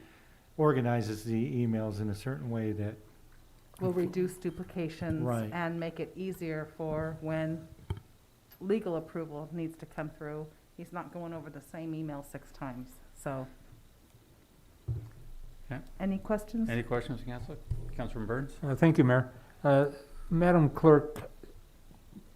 organizes the emails in a certain way that, Will reduce duplications Right. and make it easier for when legal approval needs to come through. He's not going over the same email 6 times, so. Okay. Any questions? Any questions, Councilor? Councilman Burns? Thank you, Mayor. Madam Clerk,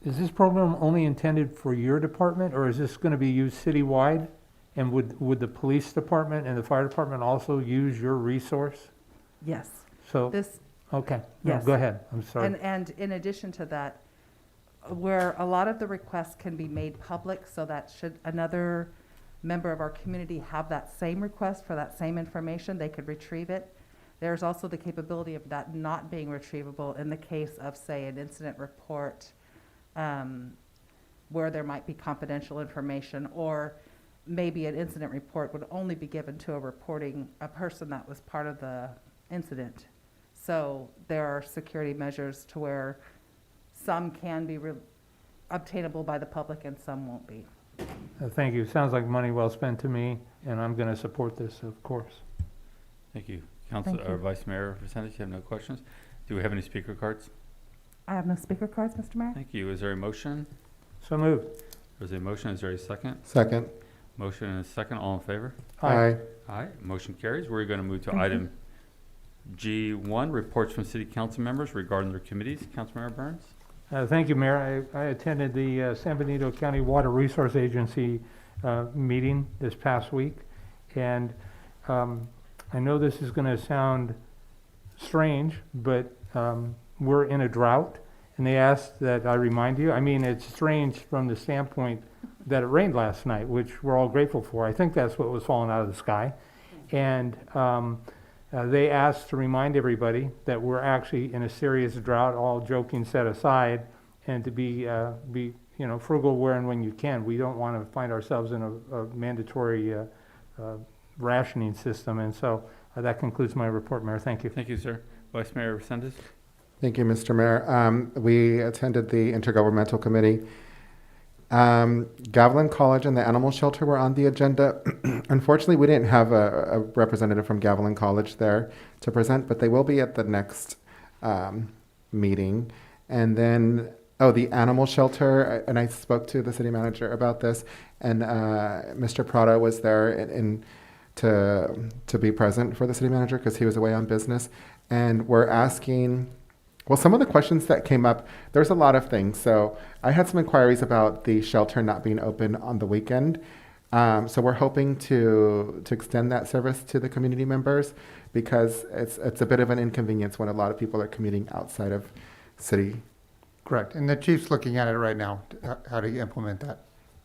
is this program only intended for your department, or is this going to be used citywide? And would the police department and the fire department also use your resource? Yes. So, This, okay, no, Yes. go ahead, I'm sorry. and in addition to that, where a lot of the requests can be made public, so that should another member of our community have that same request for that same information, they could retrieve it. There's also the capability of that not being retrievable in the case of, say, an incident report where there might be confidential information, or maybe an incident report would only be given to a person that was part of the incident. So there are security measures to where some can be obtainable by the public and some won't be. Thank you. Sounds like money well spent to me, and I'm going to support this, of course. Thank you. Council, Thank you. Vice Mayor Vicente, you have no questions? Do we have any speaker cards? I have no speaker cards, Mr. Mayor. Thank you. Is there a motion? So moved. There's a motion. Is there a second? Second. Motion and a second. All in favor? Aye. Aye. Motion carries. We're going to move to Thank you. item G1, reports from city council members regarding their committees. Councilmember Burns? Thank you, Mayor. I attended the San Benito County Water Resource Agency meeting this past week, and I know this is going to sound strange, but we're in a drought, and they asked that I remind you. I mean, it's strange from the standpoint that it rained last night, which we're all grateful for. I think that's what was falling out of the sky, and they asked to remind everybody that we're actually in a serious drought, all joking set aside, and to be frugal where and when you can. We don't want to find ourselves in a mandatory rationing system, and so that concludes my report, Mayor. Thank you. Thank you, sir. Vice Mayor Resendez? Thank you, Mr. Mayor. We attended the Intergovernmental Committee. Gavilan College and the animal shelter were on the agenda. Unfortunately, we didn't have a representative from Gavilan College there to present, but they will be at the next meeting. And then, the animal shelter, and I spoke to the city manager about this, and Mr. Prado was there to be present for the city manager because he was away on business. And we're asking, well, some of the questions that came up, there's a lot of things. So I had some inquiries about the shelter not being open on the weekend. So we're hoping to extend that service to the community members because it's a bit of an inconvenience when a lot of people are commuting outside of city. Correct. And the chief's looking at it right now, how to implement that.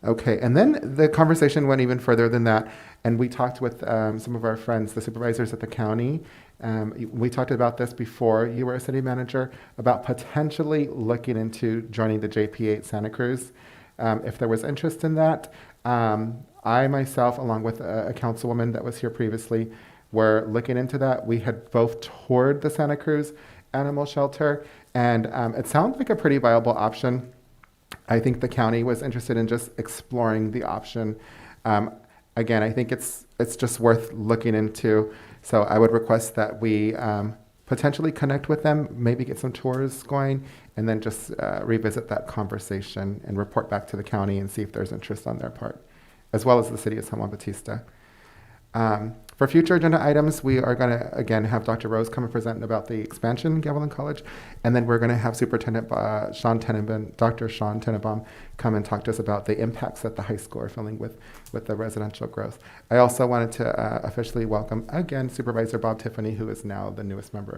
Okay, and then the conversation went even further than that, and we talked with some of our friends, the supervisors at the county. We talked about this before you were a city manager, about potentially looking into joining the JP8 Santa Cruz, if there was interest in that. I myself, along with a councilwoman that was here previously, were looking into that. We had both toured the Santa Cruz animal shelter, and it sounds like a pretty viable option. I think the county was interested in just exploring the option. Again, I think it's just worth looking into. So I would request that we potentially connect with them, maybe get some tours going, and then just revisit that conversation and report back to the county and see if there's interest on their part, as well as the city of San Juan Bautista. For future agenda items, we are going to, again, have Dr. Rose come and present about the expansion in Gavilan College, and then we're going to have Superintendent Dr. Sean Tenenbaum come and talk to us about the impacts that the high school are feeling with the residential growth. I also wanted to officially welcome, again, Supervisor Bob Tiffany, who is now the newest member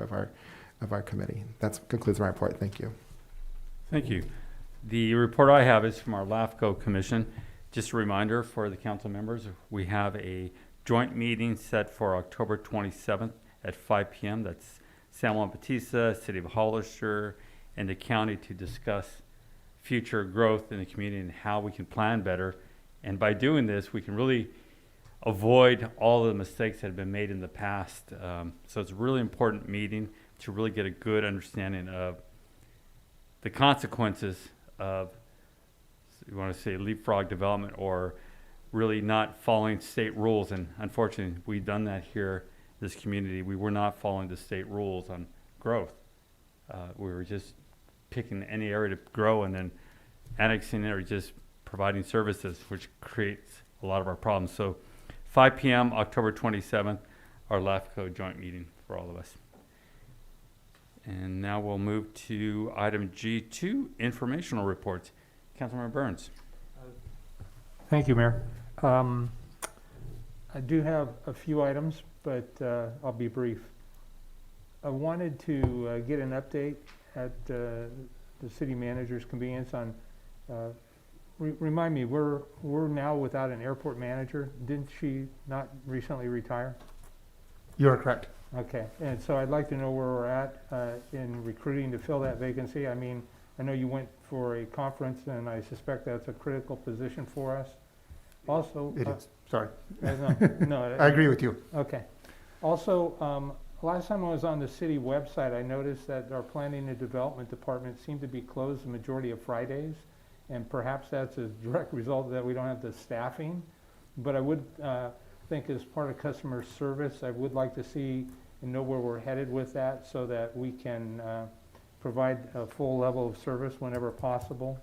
of our committee. That concludes my report. Thank you. Thank you. The report I have is from our LAFCO Commission. Just a reminder for the council members, we have a joint meeting set for October 27th at 5 p.m. That's San Juan Bautista, City of Hollister, and the county to discuss future growth in the community and how we can plan better. And by doing this, we can really avoid all the mistakes that have been made in the past. So it's a really important meeting to really get a good understanding of the consequences of, you want to say, leapfrog development or really not following state rules. And unfortunately, we've done that here this community. We were not following the state rules on growth. We were just picking any area to grow and then annexing it or just providing services, which creates a lot of our problems. So 5 p.m., October 27th, our LAFCO joint meeting for all of us. And now we'll move to item G2, informational reports. Councilmember Burns. Thank you, Mayor. I do have a few items, but I'll be brief. I wanted to get an update at the city manager's convenience on, remind me, we're now without an airport manager. Didn't she not recently retire? You are correct. Okay, and so I'd like to know where we're at in recruiting to fill that vacancy. I mean, I know you went for a conference, and I suspect that's a critical position for us. Also, It is. Sorry. no, I agree with you. Okay. Also, last time I was on the city website, I noticed that our planning and development department seemed to be closed the majority of Fridays, and perhaps that's a direct result that we don't have the staffing. But I would think as part of customer service, I would like to see and know where we're headed with that so that we can provide a full level of service whenever possible.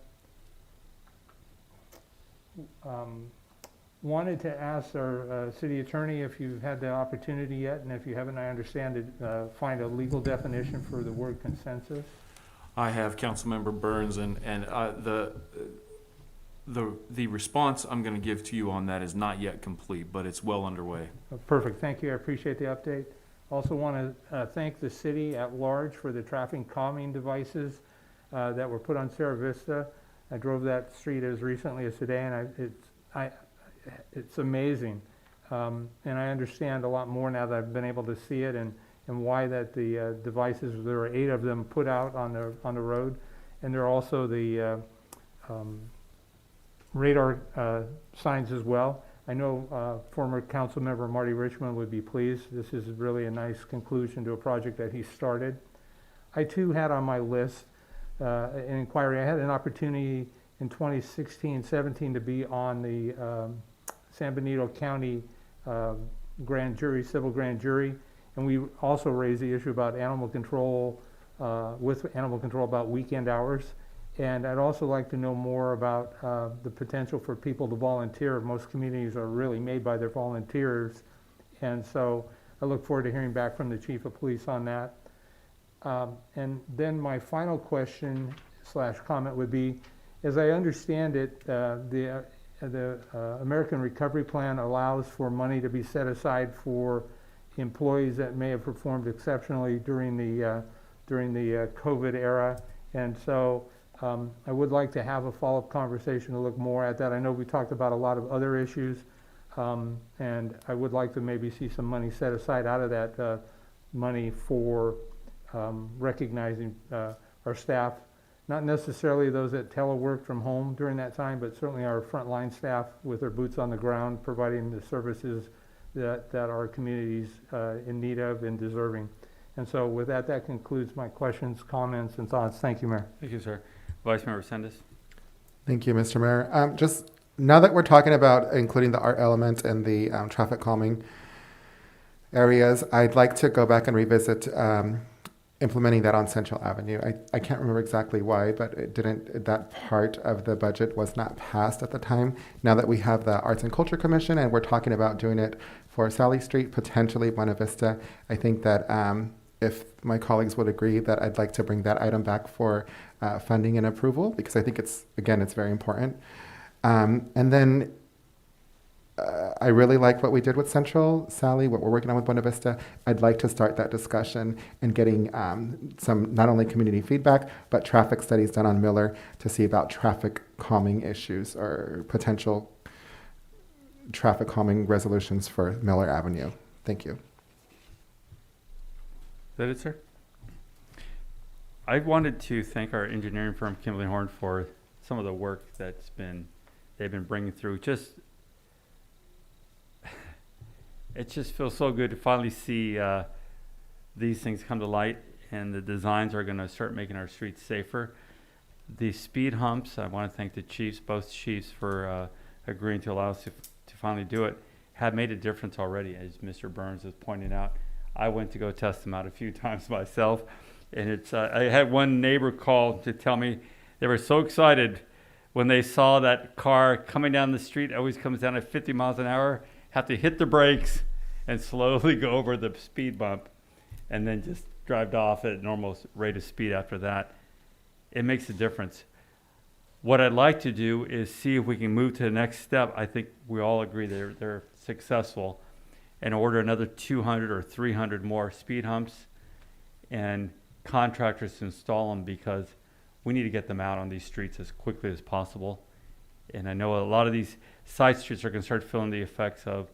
Wanted to ask our city attorney if you've had the opportunity yet, and if you haven't, I understand to find a legal definition for the word consensus. I have, Councilmember Burns, and the response I'm going to give to you on that is not yet complete, but it's well underway. Perfect, thank you, I appreciate the update. Also want to thank the city at large for the traffic calming devices that were put on Sierra Vista. I drove that street as recently as today, and it's amazing. And I understand a lot more now that I've been able to see it and why that the devices, there were 8 of them put out on the road. And there are also the radar signs as well. I know former council member Marty Richmond would be pleased. This is really a nice conclusion to a project that he started. I too had on my list an inquiry. I had an opportunity in 2016-17 to be on the San Benito County grand jury, civil grand jury, and we also raised the issue about animal control, about weekend hours. And I'd also like to know more about the potential for people to volunteer. Most communities are really made by their volunteers, and so I look forward to hearing back from the chief of police on that. And then my final question / comment would be, as I understand it, the American Recovery Plan allows for money to be set aside for employees that may have performed exceptionally during the COVID era, and so I would like to have a follow-up conversation to look more at that. I know we talked about a lot of other issues, and I would like to maybe see some money set aside out of that money for recognizing our staff, not necessarily those that telework from home during that time, but certainly our frontline staff with their boots on the ground, providing the services that our communities in need of and deserving. And so with that, that concludes my questions, comments, and thoughts. Thank you, Mayor. Thank you, sir. Vice Mayor Resendez. Thank you, Mr. Mayor. Just now that we're talking about including the art element and the traffic calming areas, I'd like to go back and revisit implementing that on Central Avenue. I can't remember exactly why, but that part of the budget was not passed at the time. Now that we have the Arts and Culture Commission and we're talking about doing it for Sally Street, potentially Buena Vista, I think that if my colleagues would agree, that I'd like to bring that item back for funding and approval, because I think it's very important. And then I really like what we did with Central, Sally, what we're working on with Buena Vista. I'd like to start that discussion and getting some not only community feedback, but traffic studies done on Miller to see about traffic calming issues or potential traffic calming resolutions for Miller Avenue. Thank you. Is that it, sir? I wanted to thank our engineering firm, Kimberly Horn, for some of the work they've been bringing through. It just feels so good to finally see these things come to light, and the designs are going to start making our streets safer. The speed humps, I want to thank the chiefs, both chiefs, for agreeing to allow us to finally do it. have made a difference already, as Mr. Burns is pointing out. I went to go test them out a few times myself, and it's. I had one neighbor call to tell me they were so excited when they saw that car coming down the street. It always comes down at 50 miles an hour. Have to hit the brakes and slowly go over the speed bump, and then just drive off at normal rate of speed after that. It makes a difference. What I'd like to do is see if we can move to the next step. I think we all agree they're successful, and order another 200 or 300 more speed humps and contractors to install them, because we need to get them out on these streets as quickly as possible. And I know a lot of these side streets are going to start feeling the effects of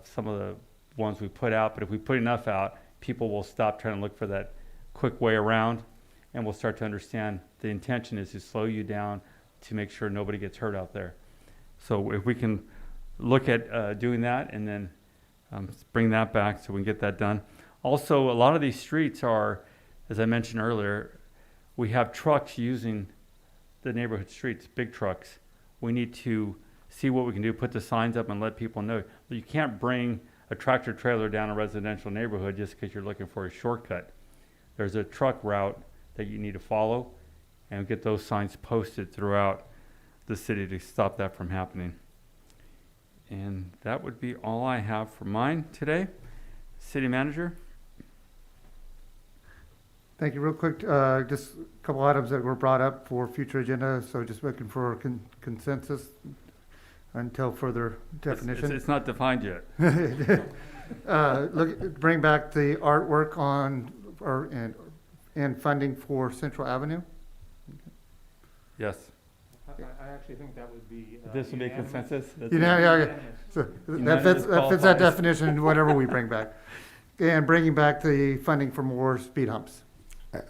some of the ones we put out, but if we put enough out, people will stop trying to look for that quick way around, and we'll start to understand the intention is to slow you down to make sure nobody gets hurt out there. So if we can look at doing that, and then bring that back so we can get that done. Also, a lot of these streets are, as I mentioned earlier, we have trucks using the neighborhood streets, big trucks. We need to see what we can do, put the signs up and let people know. But you can't bring a tractor trailer down a residential neighborhood just because you're looking for a shortcut. There's a truck route that you need to follow, and get those signs posted throughout the city to stop that from happening. And that would be all I have for mine today. City Manager? Thank you. Real quick, just a couple items that were brought up for future agenda, so just looking for consensus until further definition. It's not defined yet. Bring back the artwork on, and funding for Central Avenue. Yes. I actually think that would be. This would be consensus? Yeah. So that fits that definition, whatever we bring back. And bringing back the funding for more speed humps.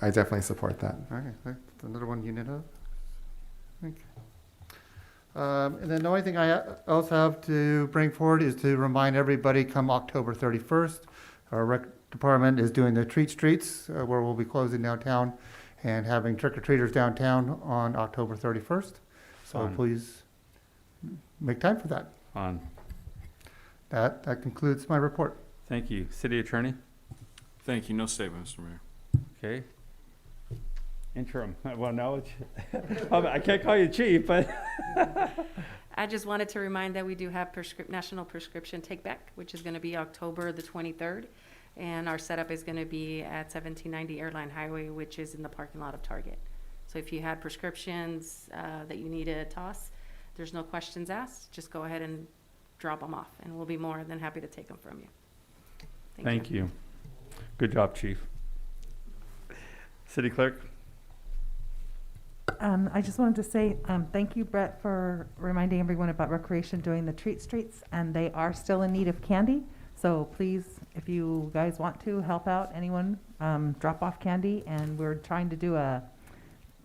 I definitely support that. Okay, that's another one you need to. And then the only thing I else have to bring forward is to remind everybody, come October 31st, our rec department is doing the treat streets, where we'll be closing downtown and having trick-or-treaters downtown on October 31st. So please make time for that. That concludes my report. Thank you. City Attorney? Thank you. No statement, Mr. Mayor. Okay. Interim. Well, no, it's I can't call you chief, but I just wanted to remind that we do have National Prescription Take Back, which is going to be October the 23rd. And our setup is going to be at 1790 Airline Highway, which is in the parking lot of Target. So if you had prescriptions that you need to toss, there's no questions asked. Just go ahead and drop them off, and we'll be more than happy to take them from you. Thank you. Good job, Chief. City Clerk? I just wanted to say thank you, Brett, for reminding everyone about recreation doing the treat streets, and they are still in need of candy. So please, if you guys want to help out anyone, drop off candy. And we're trying to do a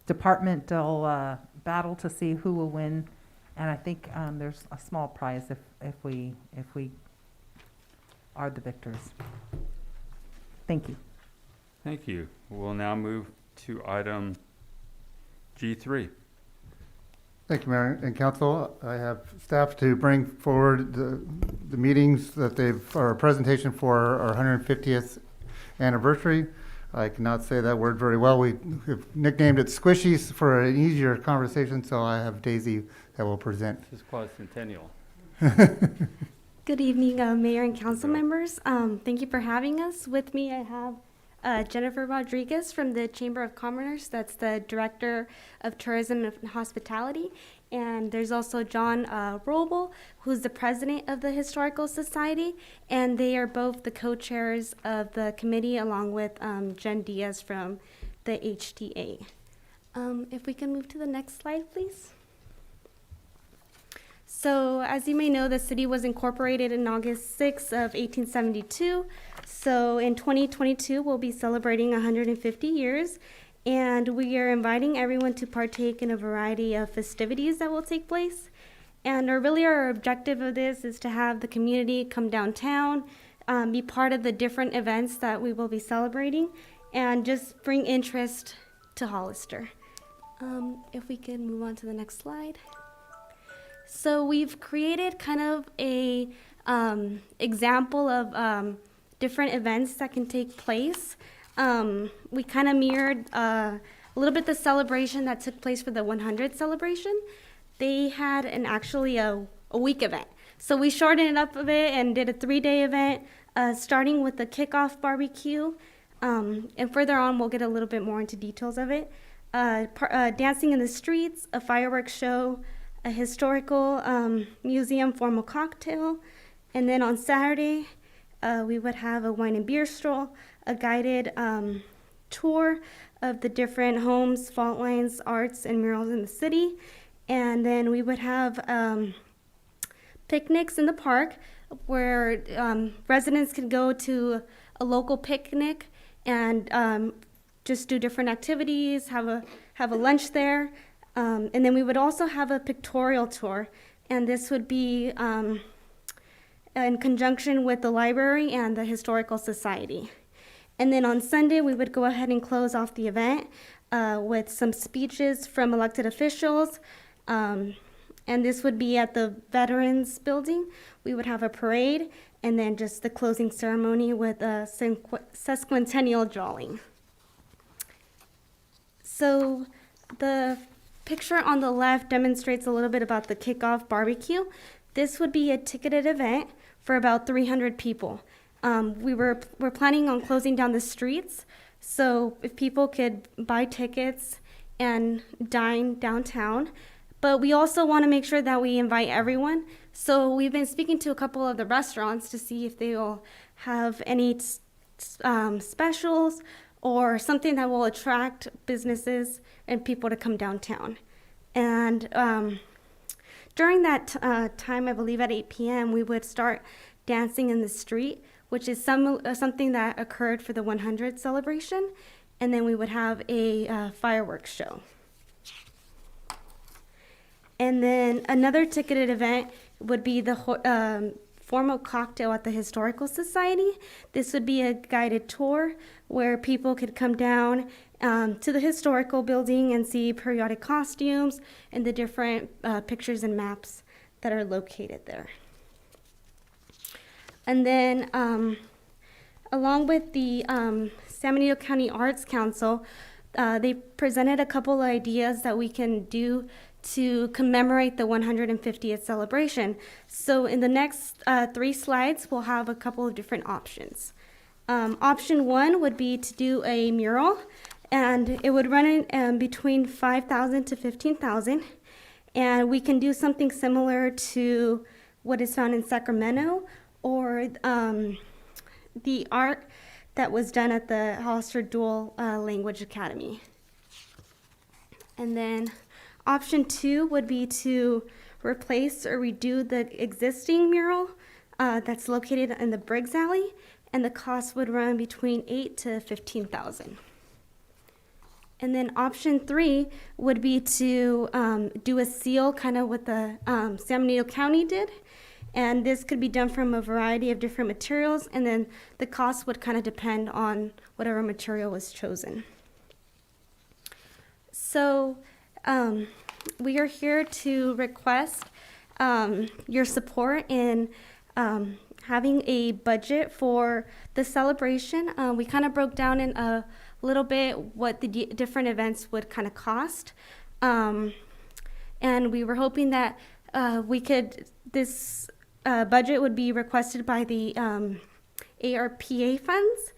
departmental battle to see who will win. And I think there's a small prize if we are the victors. Thank you. Thank you. We'll now move to item G3. Thank you, Mayor and Council. I have staff to bring forward the meetings that or a presentation for our 150th anniversary. I cannot say that word very well. We have nicknamed it Squishies for an easier conversation, so I have Daisy that will present. This is quadcentennial. Good evening, Mayor and Council members. Thank you for having us. With me, I have Jennifer Rodriguez from the Chamber of Commerce. That's the Director of Tourism and Hospitality. And there's also John Roble, who's the President of the Historical Society. And they are both the co-chairs of the committee, along with Jen Diaz from the HTA. If we can move to the next slide, please. So, as you may know, the city was incorporated in August 6th of 1872. So in 2022, we'll be celebrating 150 years, and we are inviting everyone to partake in a variety of festivities that will take place. And our objective of this is to have the community come downtown, be part of the different events that we will be celebrating, and just bring interest to Hollister. If we can move on to the next slide. So we've created kind of a example of different events that can take place. We kind of mirrored a little bit the celebration that took place for the 100 celebration. They had actually a week event. So we shortened it up a bit and did a 3-day event, starting with the kickoff barbecue. And further on, we'll get a little bit more into details of it. Dancing in the streets, a fireworks show, a historical museum formal cocktail. And then on Saturday, we would have a wine and beer stroll, a guided tour of the different homes, fault lines, arts, and murals in the city. And then we would have picnics in the park where residents could go to a local picnic and just do different activities, have a lunch there. And then we would also have a pictorial tour, and this would be in conjunction with the library and the Historical Society. And then on Sunday, we would go ahead and close off the event with some speeches from elected officials. And this would be at the Veterans Building. We would have a parade and then just the closing ceremony with a sesquicentennial drawing. So the picture on the left demonstrates a little bit about the kickoff barbecue. This would be a ticketed event for about 300 people. We're planning on closing down the streets, so if people could buy tickets and dine downtown. But we also want to make sure that we invite everyone. So we've been speaking to a couple of the restaurants to see if they will have any specials or something that will attract businesses and people to come downtown. And during that time, I believe at 8 p.m., we would start dancing in the street, which is something that occurred for the 100 celebration. And then we would have a fireworks show. And then another ticketed event would be the formal cocktail at the Historical Society. This would be a guided tour where people could come down to the historical building and see periodic costumes and the different pictures and maps that are located there. And then along with the San Benito County Arts Council, they presented a couple of ideas that we can do to commemorate the 150th celebration. So in the next 3 slides, we'll have a couple of different options. Option 1 would be to do a mural, and it would run in between $5,000 to $15,000. And we can do something similar to what is found in Sacramento, or the art that was done at the Hollister Dual Language Academy. And then option 2 would be to replace or redo the existing mural that's located in the Briggs Alley, and the cost would run between $8,000 to $15,000. And then option 3 would be to do a seal, kind of what the San Benito County did. And this could be done from a variety of different materials, and then the cost would kind of depend on whatever material was chosen. So we are here to request your support in having a budget for the celebration. We kind of broke down in a little bit what the different events would kind of cost. And we were hoping that this budget would be requested by the ARPA funds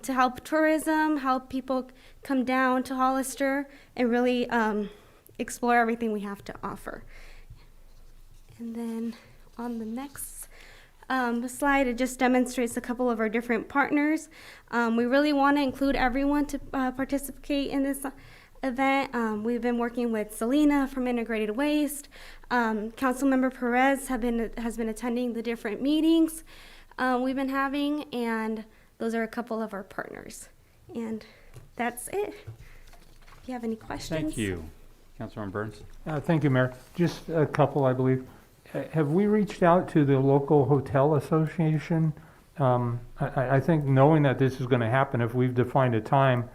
to help tourism, help people come down to Hollister and really explore everything we have to offer. And then on the next slide, it just demonstrates a couple of our different partners. We really want to include everyone to participate in this event. We've been working with Selena from Integrated Waste. Councilmember Perez has been attending the different meetings we've been having, and those are a couple of our partners. And that's it. If you have any questions. Thank you. Councilmember Burns. Thank you, Mayor. Just a couple, I believe. Have we reached out to the local hotel association? I think knowing that this is going to happen, if we've defined a time,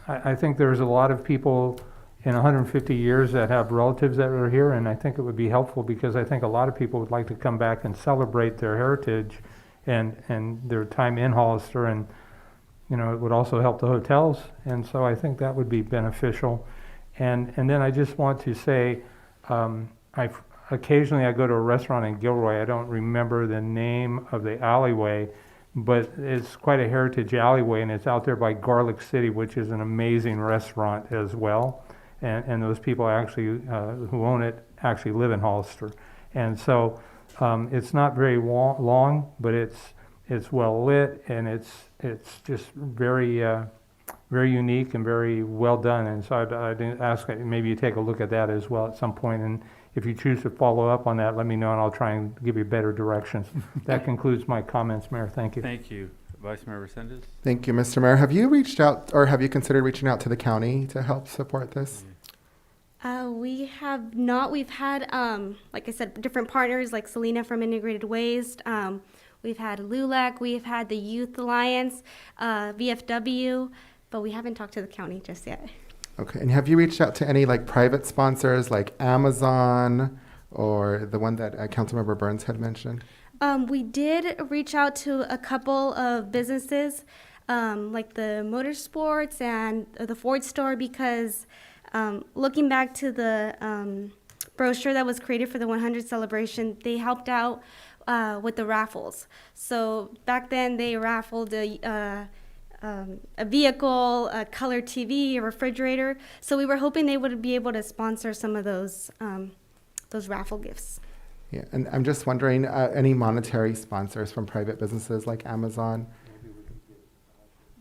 I think there's a lot of people in 150 years that have relatives that are here, and I think it would be helpful because I think a lot of people would like to come back and celebrate their heritage and their time in Hollister, and it would also help the hotels, and so I think that would be beneficial. And then I just want to say, occasionally I go to a restaurant in Gilroy. I don't remember the name of the alleyway, but it's quite a heritage alleyway, and it's out there by Garlic City, which is an amazing restaurant as well. And those people actually who own it actually live in Hollister. And so it's not very long, but it's well lit, and it's just very very unique and very well done. And so I'd ask that maybe you take a look at that as well at some point. And if you choose to follow up on that, let me know, and I'll try and give you better directions. That concludes my comments, Mayor. Thank you. Thank you. Vice Mayor Resendez? Thank you, Mr. Mayor. Have you reached out, or have you considered reaching out to the county to help support this? We have not. We've had, like I said, different partners like Selena from Integrated Waste. We've had LULAC. We've had the Youth Alliance, VFW, but we haven't talked to the county just yet. Okay, and have you reached out to any private sponsors like Amazon or the one that Councilmember Burns had mentioned? We did reach out to a couple of businesses, like the Motorsports and the Ford store, because looking back to the brochure that was created for the 100 celebration, they helped out with the raffles. So back then they raffled a vehicle, a color TV, a refrigerator. So we were hoping they would be able to sponsor some of those raffle gifts. Yeah, and I'm just wondering, any monetary sponsors from private businesses like Amazon?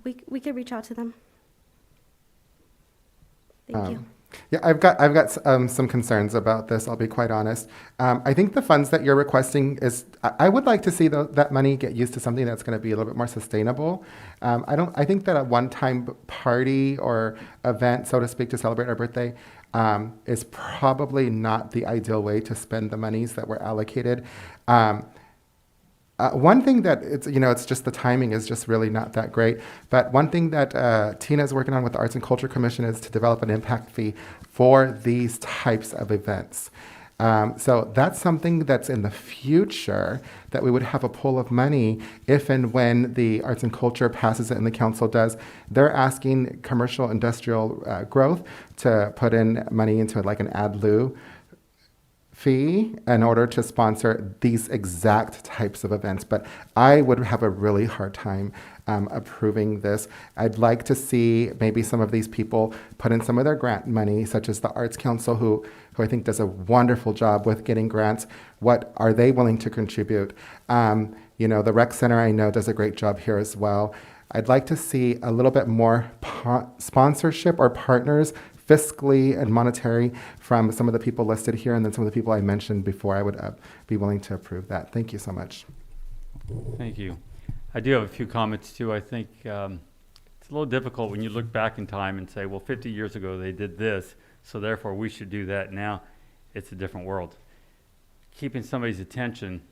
We could reach out to them. Thank you. Yeah, I've got some concerns about this. I'll be quite honest. I think the funds that you're requesting I would like to see that money get used to something that's going to be a little bit more sustainable. I think that a one-time party or event, so to speak, to celebrate our birthday is probably not the ideal way to spend the monies that were allocated. One thing that it's just the timing is just really not that great. But one thing that Tina is working on with the Arts and Culture Commission is to develop an impact fee for these types of events. So that's something that's in the future that we would have a pool of money if and when the Arts and Culture passes it and the council does. They're asking commercial industrial growth to put in money into an ad lieu fee in order to sponsor these exact types of events. But I would have a really hard time approving this. I'd like to see maybe some of these people put in some of their grant money, such as the Arts Council, who I think does a wonderful job with getting grants. What are they willing to contribute? The Rec Center, I know, does a great job here as well. I'd like to see a little bit more sponsorship or partners, fiscally and monetary, from some of the people listed here, and then some of the people I mentioned before. I would be willing to approve that. Thank you so much. Thank you. I do have a few comments too. I think it's a little difficult when you look back in time and say, well, 50 years ago they did this, so therefore we should do that now. It's a different world. Keeping somebody's attention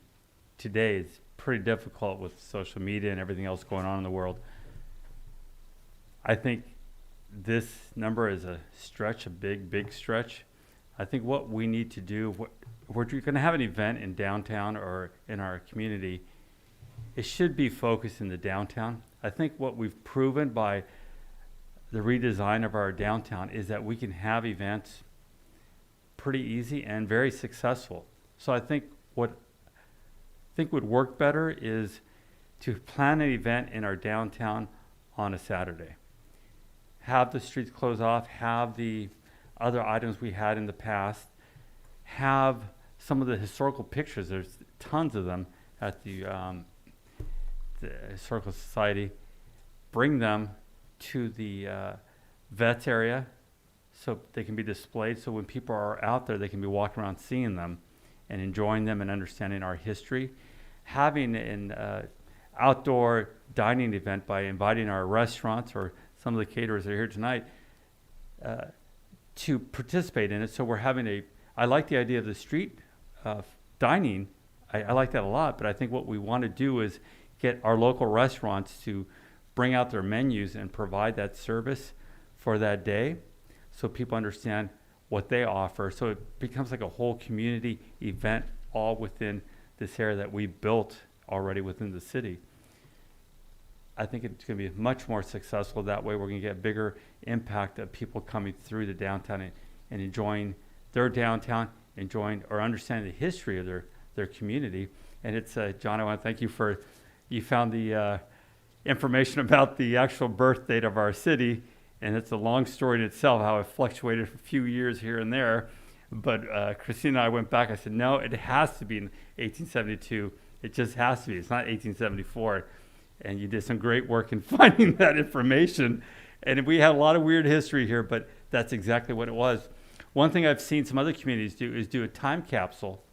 today is pretty difficult with social media and everything else going on in the world. I think this number is a stretch, a big stretch. I think what we need to do, if we're going to have an event in downtown or in our community, it should be focused in the downtown. I think what we've proven by the redesign of our downtown is that we can have events pretty easy and very successful. So I think what would work better is to plan an event in our downtown on a Saturday. Have the streets close off, have the other items we had in the past, have some of the historical pictures, there's tons of them at the Historical Society, bring them to the vets area so they can be displayed, so when people are out there they can be walking around seeing them and enjoying them and understanding our history. Having an outdoor dining event by inviting our restaurants or some of the caterers that are here tonight to participate in it. So we're having I like the idea of the street dining. I like that a lot, but I think what we want to do is get our local restaurants to bring out their menus and provide that service for that day. so people understand what they offer. So it becomes like a whole community event all within this area that we built already within the city. I think it's going to be much more successful that way. We're going to get a bigger impact of people coming through the downtown and enjoying their downtown, enjoying or understanding the history of their community. And it's, John, I want to thank you for, you found the information about the actual birth date of our city. And it's a long story in itself, how it fluctuated for a few years here and there. But Christina and I went back. I said, no, it has to be in 1872. It just has to be. It's not 1874. And you did some great work in finding that information. And we had a lot of weird history here, but that's exactly what it was. One thing I've seen some other communities do is do a time capsule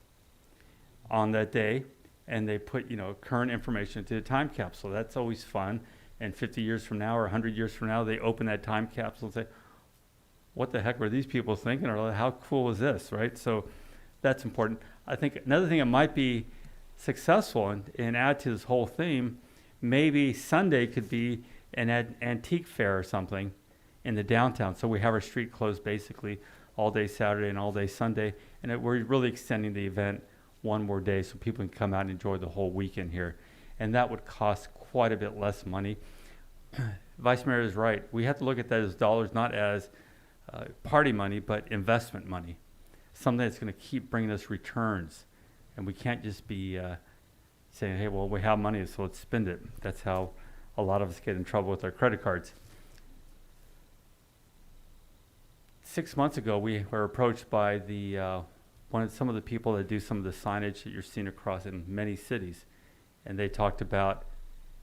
on that day, and they put, current information into the time capsule. That's always fun. And 50 years from now or 100 years from now, they open that time capsule and say, what the heck were these people thinking? Or how cool is this, right? So that's important. I think another thing that might be successful and add to this whole theme, maybe Sunday could be an antique fair or something in the downtown. So we have our street closed basically all day Saturday and all day Sunday. And we're really extending the event one more day so people can come out and enjoy the whole weekend here. And that would cost quite a bit less money. Vice Mayor is right. We have to look at that as dollars, not as party money, but investment money. Something that's going to keep bringing us returns. And we can't just be saying, hey, well, we have money, so let's spend it. That's how a lot of us get in trouble with our credit cards. 6 months ago, we were approached by some of the people that do some of the signage that you're seeing across in many cities. And they talked about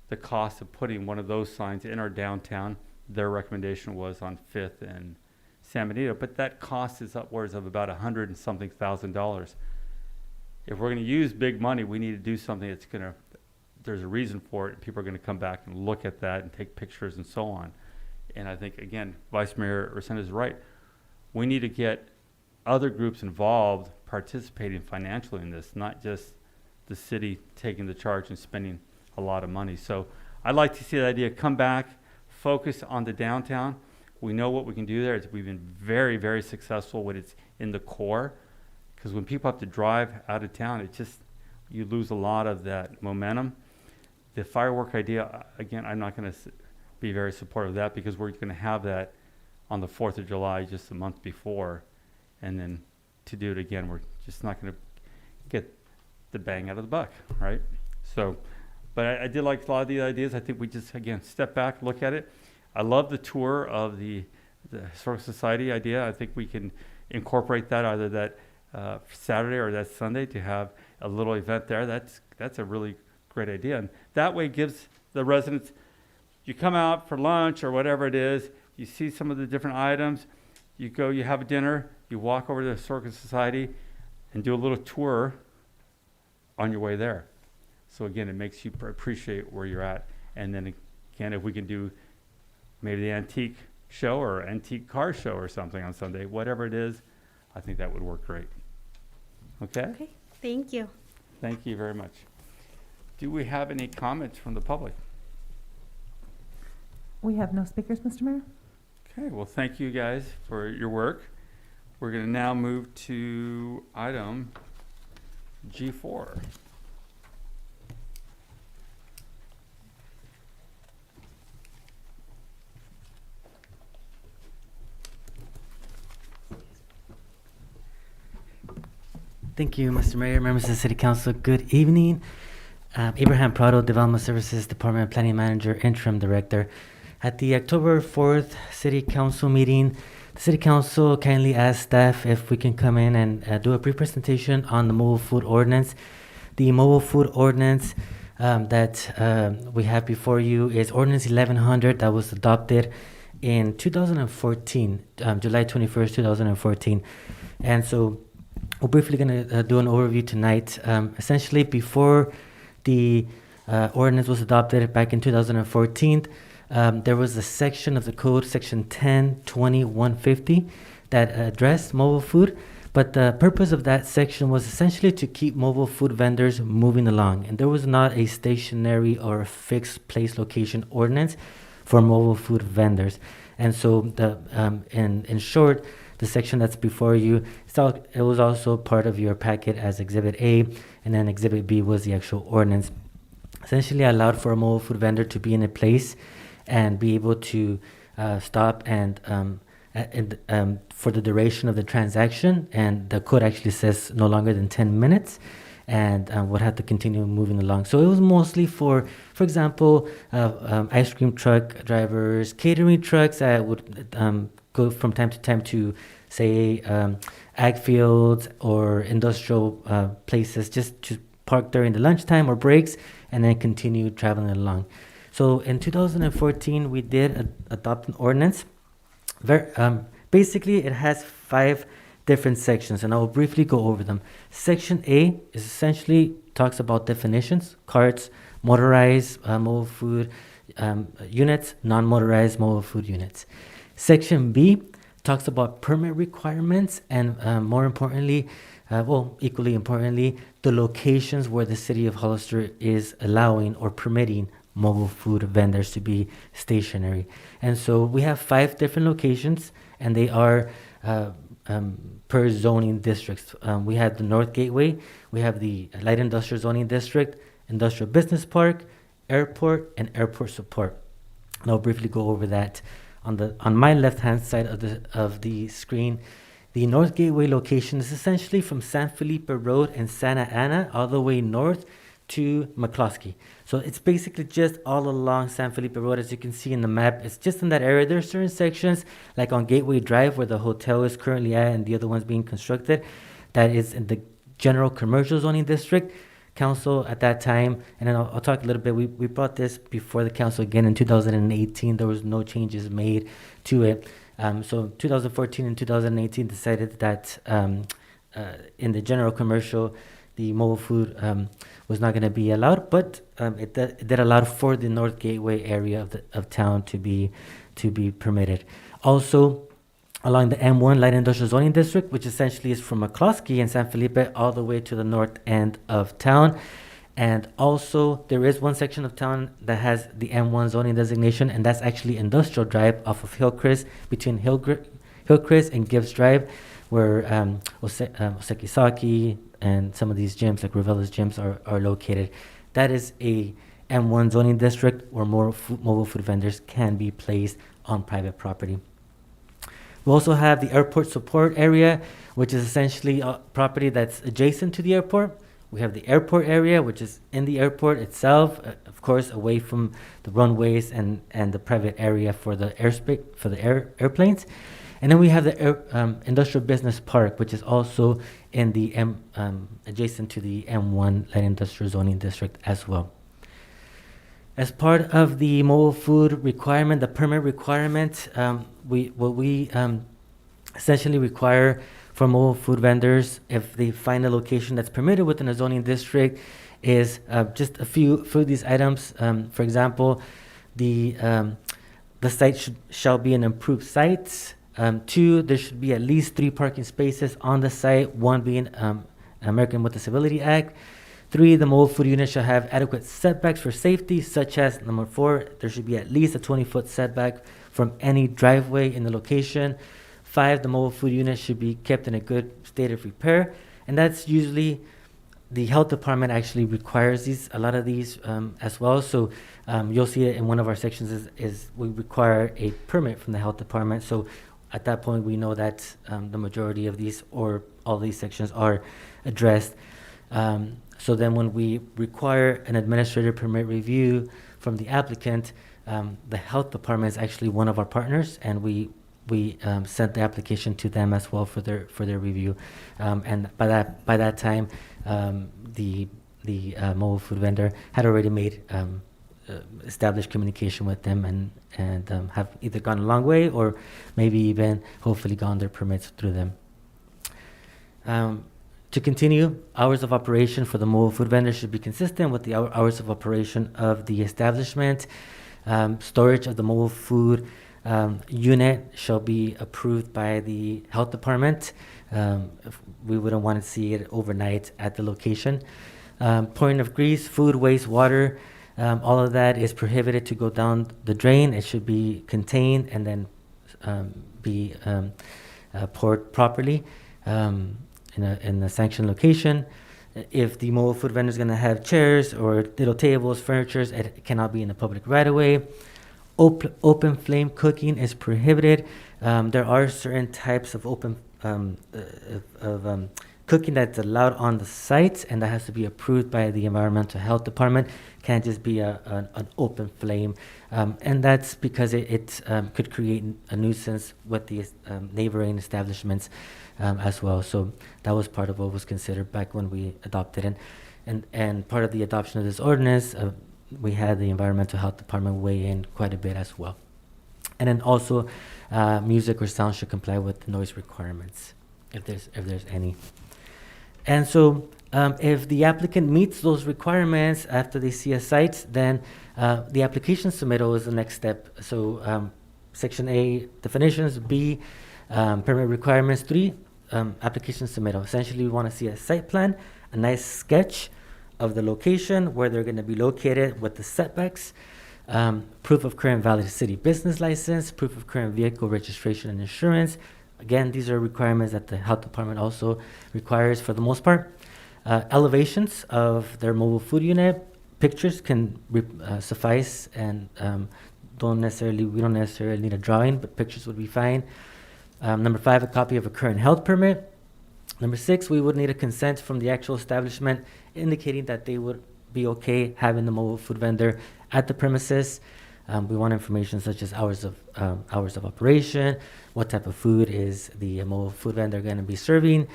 the cost of putting one of those signs in our downtown. Their recommendation was on 5th and San Benito, but that cost is upwards of about $100 and something thousand. If we're going to use big money, we need to do something that's going to, there's a reason for it. People are going to come back and look at that and take pictures and so on. And I think, again, Vice Mayor Resendez is right. We need to get other groups involved participating financially in this, not just the city taking the charge and spending a lot of money. So I'd like to see that idea come back, focus on the downtown. We know what we can do there. We've been very, very successful when it's in the core. Because when people have to drive out of town, you lose a lot of that momentum. The firework idea, again, I'm not going to be very supportive of that because we're going to have that on the 4th of July just a month before. And then to do it again, we're just not going to get the bang out of the buck, right? So, but I did like a lot of the ideas. I think we just, again, step back, look at it. I love the tour of the Historical Society idea. I think we can incorporate that, either that Saturday or that Sunday, to have a little event there. That's a really great idea. And that way gives the residents, you come out for lunch or whatever it is, you see some of the different items, you go, you have a dinner, you walk over to the Historical Society and do a little tour on your way there. So again, it makes you appreciate where you're at. And then again, if we can do maybe the antique show or antique car show or something on Sunday, whatever it is, I think that would work great. Okay? Okay, thank you. Thank you very much. Do we have any comments from the public? We have no speakers, Mr. Mayor. Okay, well, thank you guys for your work. We're going to now move to item G4. Thank you, Mr. Mayor, members of the City Council. Good evening. Abraham Prado, Development Services Department Planning Manager, Interim Director. At the October 4th City Council meeting, the City Council kindly asked staff if we can come in and do a brief presentation on the mobile food ordinance. The mobile food ordinance that we have before you is Ordinance 1100 that was adopted in 2014, July 21st, 2014. And so we're briefly going to do an overview tonight. Essentially, before the ordinance was adopted back in 2014, there was a section of the code, section 10-20-150, that addressed mobile food. But the purpose of that section was essentially to keep mobile food vendors moving along. And there was not a stationary or a fixed place location ordinance for mobile food vendors. And so in short, the section that's before you, it was also part of your packet as Exhibit A, and then Exhibit B was the actual ordinance. Essentially allowed for a mobile food vendor to be in a place and be able to stop and for the duration of the transaction, and the code actually says no longer than 10 minutes, and would have to continue moving along. So it was mostly for example, ice cream truck drivers, catering trucks that would go from time to time to, say, ag fields or industrial places, just to park during the lunchtime or breaks, and then continue traveling along. So in 2014, we did adopt an ordinance. Basically, it has 5 different sections, and I will briefly go over them. Section A is essentially talks about definitions: carts, motorized mobile food units, non-motorized mobile food units. Section B talks about permit requirements and more importantly, equally importantly, the locations where the city of Hollister is allowing or permitting mobile food vendors to be stationary. And so we have 5 different locations, and they are per zoning districts. We have the North Gateway, we have the Light Industrial Zoning District, Industrial Business Park, Airport, and Airport Support. And I'll briefly go over that. On my left-hand side of the screen, the North Gateway location is essentially from San Felipe Road and Santa Ana all the way north to McCloskey. So it's basically just all along San Felipe Road, as you can see in the map. It's just in that area. There are certain sections, like on Gateway Drive, where the hotel is currently at and the other one's being constructed, that is in the general commercial zoning district. Council at that time, and then I'll talk a little bit, we brought this before the council again in 2018. There was no changes made to it. So 2014 and 2018 decided that in the general commercial, the mobile food was not going to be allowed, but it did allow for the North Gateway area of town to be permitted. Also, along the M1 Light Industrial Zoning District, which essentially is from McCloskey and San Felipe all the way to the north end of town. And also, there is one section of town that has the M1 zoning designation, and that's actually Industrial Drive off of Hillcrest, between Hillcrest and Gibbs Drive, where Osekisaki and some of these gyms, like Ravella's gyms, are located. That is a M1 zoning district where more mobile food vendors can be placed on private property. We also have the airport support area, which is essentially a property that's adjacent to the airport. We have the airport area, which is in the airport itself, of course, away from the runways and the private area for the airspace for the airplanes. And then we have the industrial business park, which is also in the adjacent to the M1 Light Industrial Zoning District as well. As part of the mobile food requirement, the permit requirement, we essentially require for mobile food vendors, if they find a location that's permitted within a zoning district, is just a few of these items. For example, the site shall be an improved site. 2, there should be at least 3 parking spaces on the site, 1 being American with Disability Act. 3, the mobile food unit shall have adequate setbacks for safety, such as number 4, there should be at least a 20-foot setback from any driveway in the location. 5, the mobile food unit should be kept in a good state of repair, and that's usually the health department actually requires a lot of these as well. So you'll see it in one of our sections is we require a permit from the health department. So at that point, we know that the majority of these or all these sections are addressed. So then when we require an administrative permit review from the applicant, the health department is actually one of our partners, and we sent the application to them as well for their review. And by that time, the mobile food vendor had already made established communication with them and have either gone a long way or maybe even hopefully gotten their permits through them. To continue, hours of operation for the mobile food vendor should be consistent with the hours of operation of the establishment. Storage of the mobile food unit shall be approved by the health department. We wouldn't want to see it overnight at the location. Pouring of grease, food, waste, water, all of that is prohibited to go down the drain. It should be contained and then be poured properly in a sanctioned location. If the mobile food vendor is going to have chairs or little tables, furniture, it cannot be in the public right of way. Open flame cooking is prohibited. There are certain types of cooking that's allowed on the site, and that has to be approved by the Environmental Health Department. Can't just be an open flame, and that's because it could create a nuisance with the neighboring establishments as well. So that was part of what was considered back when we adopted it, and part of the adoption of this ordinance, we had the Environmental Health Department weigh in quite a bit as well. And then also, music or sound should comply with the noise requirements, if there's any. And so, if the applicant meets those requirements after they see a site, then the application submittal is the next step. So, Section A, definitions; B, permit requirements; 3, application submittal. Essentially, we want to see a site plan, a nice sketch of the location where they're going to be located with the setbacks, proof of current valid city business license, proof of current vehicle registration and insurance. Again, these are requirements that the health department also requires for the most part. Elevations of their mobile food unit, pictures can suffice, and we don't necessarily need a drawing, but pictures would be fine. Number 5, a copy of a current health permit. Number 6, we would need a consent from the actual establishment indicating that they would be okay having the mobile food vendor at the premises. We want information such as hours of operation, what type of food is the mobile food vendor going to be serving,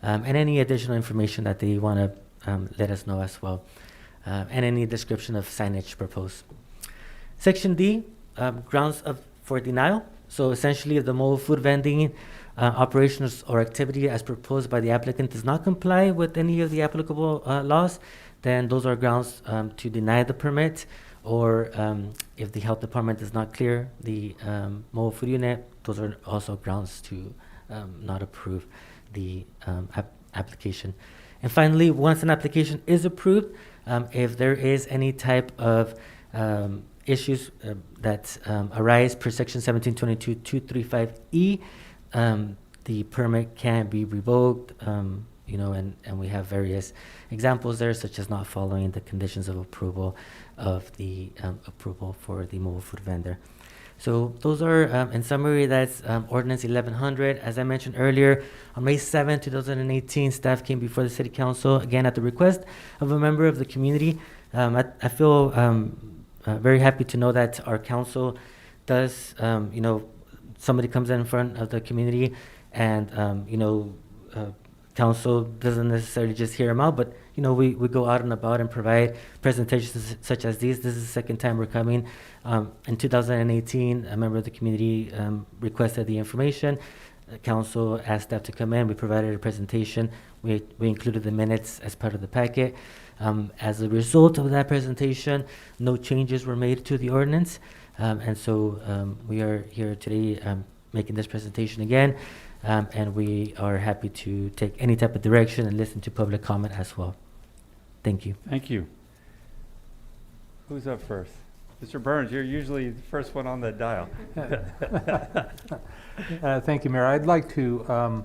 and any additional information that they want to let us know as well, and any description of signage proposed. Section D, grounds for denial. So essentially, if the mobile food vending operations or activity as proposed by the applicant does not comply with any of the applicable laws, then those are grounds to deny the permit. Or if the health department does not clear the mobile food unit, those are also grounds to not approve the application. And finally, once an application is approved, if there is any type of issues that arise per section 1722-235E, the permit can be revoked, and we have various examples there, such as not following the conditions of approval of the approval for the mobile food vendor. So those are, in summary, that's Ordinance 1100. As I mentioned earlier, on May 7, 2018, staff came before the City Council, again at the request of a member of the community. I feel very happy to know that our council does, somebody comes in front of the community and, council doesn't necessarily just hear them out, but we go out and about and provide presentations such as these. This is the second time we're coming. In 2018, a member of the community requested the information. The council asked staff to come in. We provided a presentation. We included the minutes as part of the packet. As a result of that presentation, no changes were made to the ordinance, and so we are here today making this presentation again. And we are happy to take any type of direction and listen to public comment as well. Thank you. Thank you. Who's up first? Mr. Burns, you're usually the first one on the dial. Thank you, Mayor. I'd like to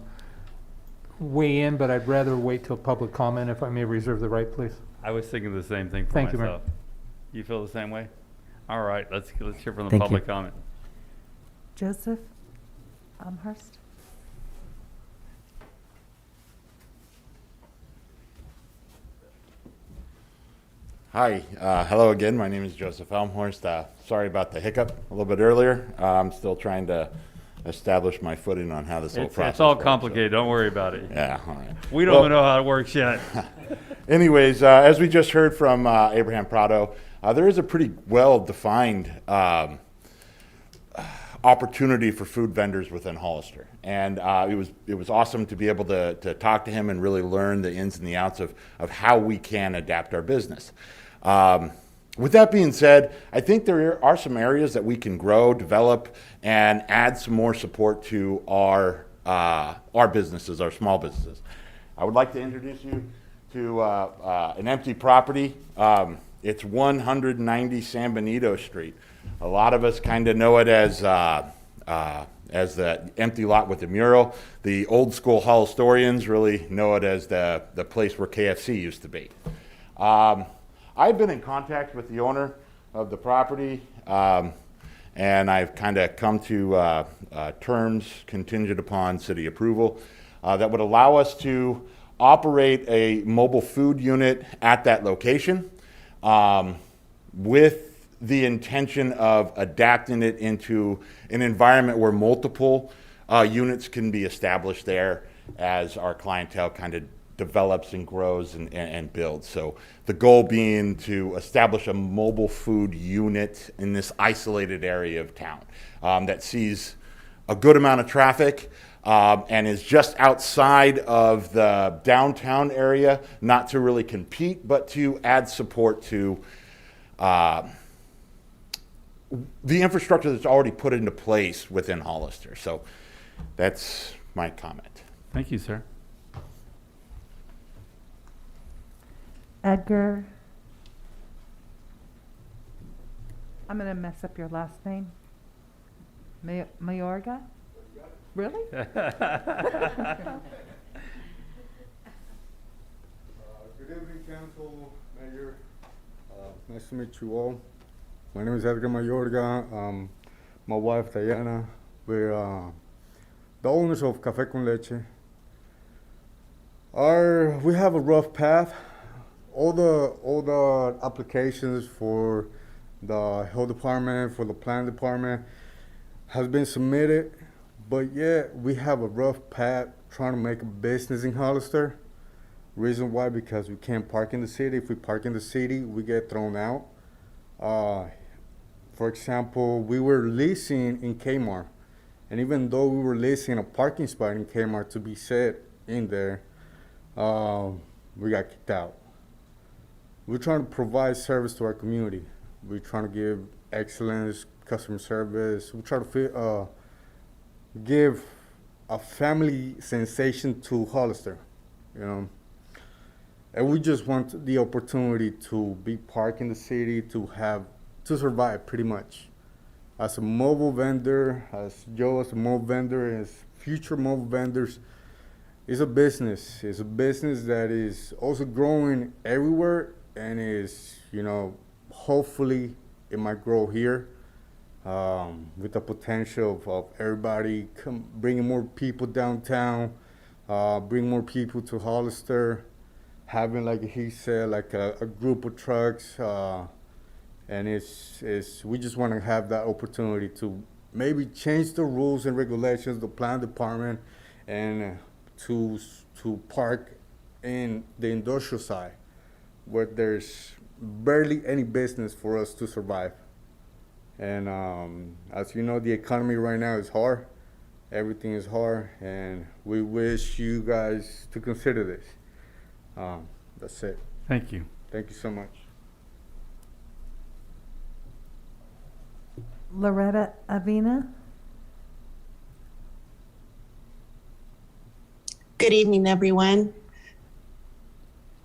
weigh in, but I'd rather wait till public comment, if I may reserve the right, please. I was thinking the same thing for Thank myself. You, You feel the same way? All right, let's hear from the Thank public you. comment. Joseph Hurst. Hi, hello again. My name is Joseph Elmhorst. Sorry about the hiccup a little bit earlier. I'm still trying to establish my footing on how this whole process It's all works, complicated. Don't worry about it. Yeah, all right. We don't know how it works yet. Anyways, as we just heard from Abraham Prado, there is a pretty well-defined opportunity for food vendors within Hollister. And it was awesome to be able to talk to him and really learn the ins and the outs of how we can adapt our business. With that being said, I think there are some areas that we can grow, develop, and add some more support to our businesses, our small businesses. I would like to introduce you to an empty property. It's 190 San Benito Street. A lot of us kind of know it as as the empty lot with the mural. The old school Hollistorians really know it as the place where KFC used to be. I've been in contact with the owner of the property, and I've kind of come to terms contingent upon city approval that would allow us to operate a mobile food unit at that location with the intention of adapting it into an environment where multiple units can be established there as our clientele kind of develops and grows and builds. So the goal being to establish a mobile food unit in this isolated area of town that sees a good amount of traffic and is just outside of the downtown area, not to really compete, but to add support to the infrastructure that's already put into place within Hollister. So that's my comment. Thank you, sir. Edgar, I'm going to mess up your last name. Mayorga? Really? Good evening, Council, Mayor. Nice to meet you all. My name is Edgar Mayorga. My wife, Diana. We're the owners of Café con Leche. We have a rough path. All the applications for the health department, for the plan department, has been submitted, but yet we have a rough path trying to make a business in Hollister. Reason why? Because we can't park in the city. If we park in the city, we get thrown out. For example, we were leasing in Kmart, and even though we were leasing a parking spot in Kmart to be set in there, we got kicked out. We're trying to provide service to our community. We're trying to give excellence, customer service. We try to give a family sensation to Hollister, you know. And we just want the opportunity to be parked in the city, to survive pretty much. As a mobile vendor, as Joe as a mobile vendor, as future mobile vendors, it's a business. It's a business that is also growing everywhere and is, you know, hopefully it might grow here with the potential of everybody bringing more people downtown, bring more people to Hollister, having, like he said, like a group of trucks, and we just want to have that opportunity to maybe change the rules and regulations, the plan department, and to park in the industrial side, where there's barely any business for us to survive. And as you know, the economy right now is hard. Everything is hard, and we wish you guys to consider this. That's it. Thank you. Thank you so much. Loretta Avina? Good evening, everyone.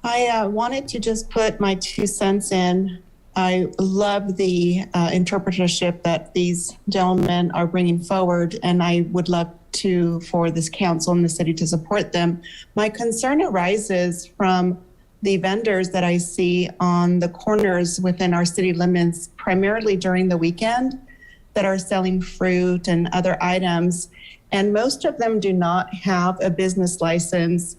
I wanted to just put my 2 cents in. I love the interpretership that these gentlemen are bringing forward, and I would love for this council and the city to support them. My concern arises from the vendors that I see on the corners within our city limits, primarily during the weekend, that are selling fruit and other items. And most of them do not have a business license.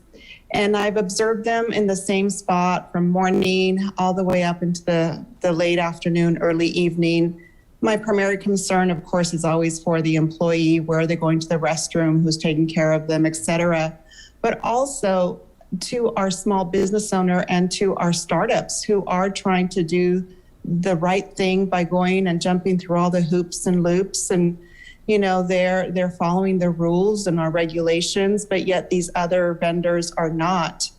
And I've observed them in the same spot from morning all the way up into the late afternoon, early evening. My primary concern, of course, is always for the employee. Where are they going to the restroom? Who's taking care of them, et cetera. But also to our small business owner and to our startups who are trying to do the right thing by going and jumping through all the hoops and loops. And, you know, they're following the rules and our regulations, but yet these other vendors are not.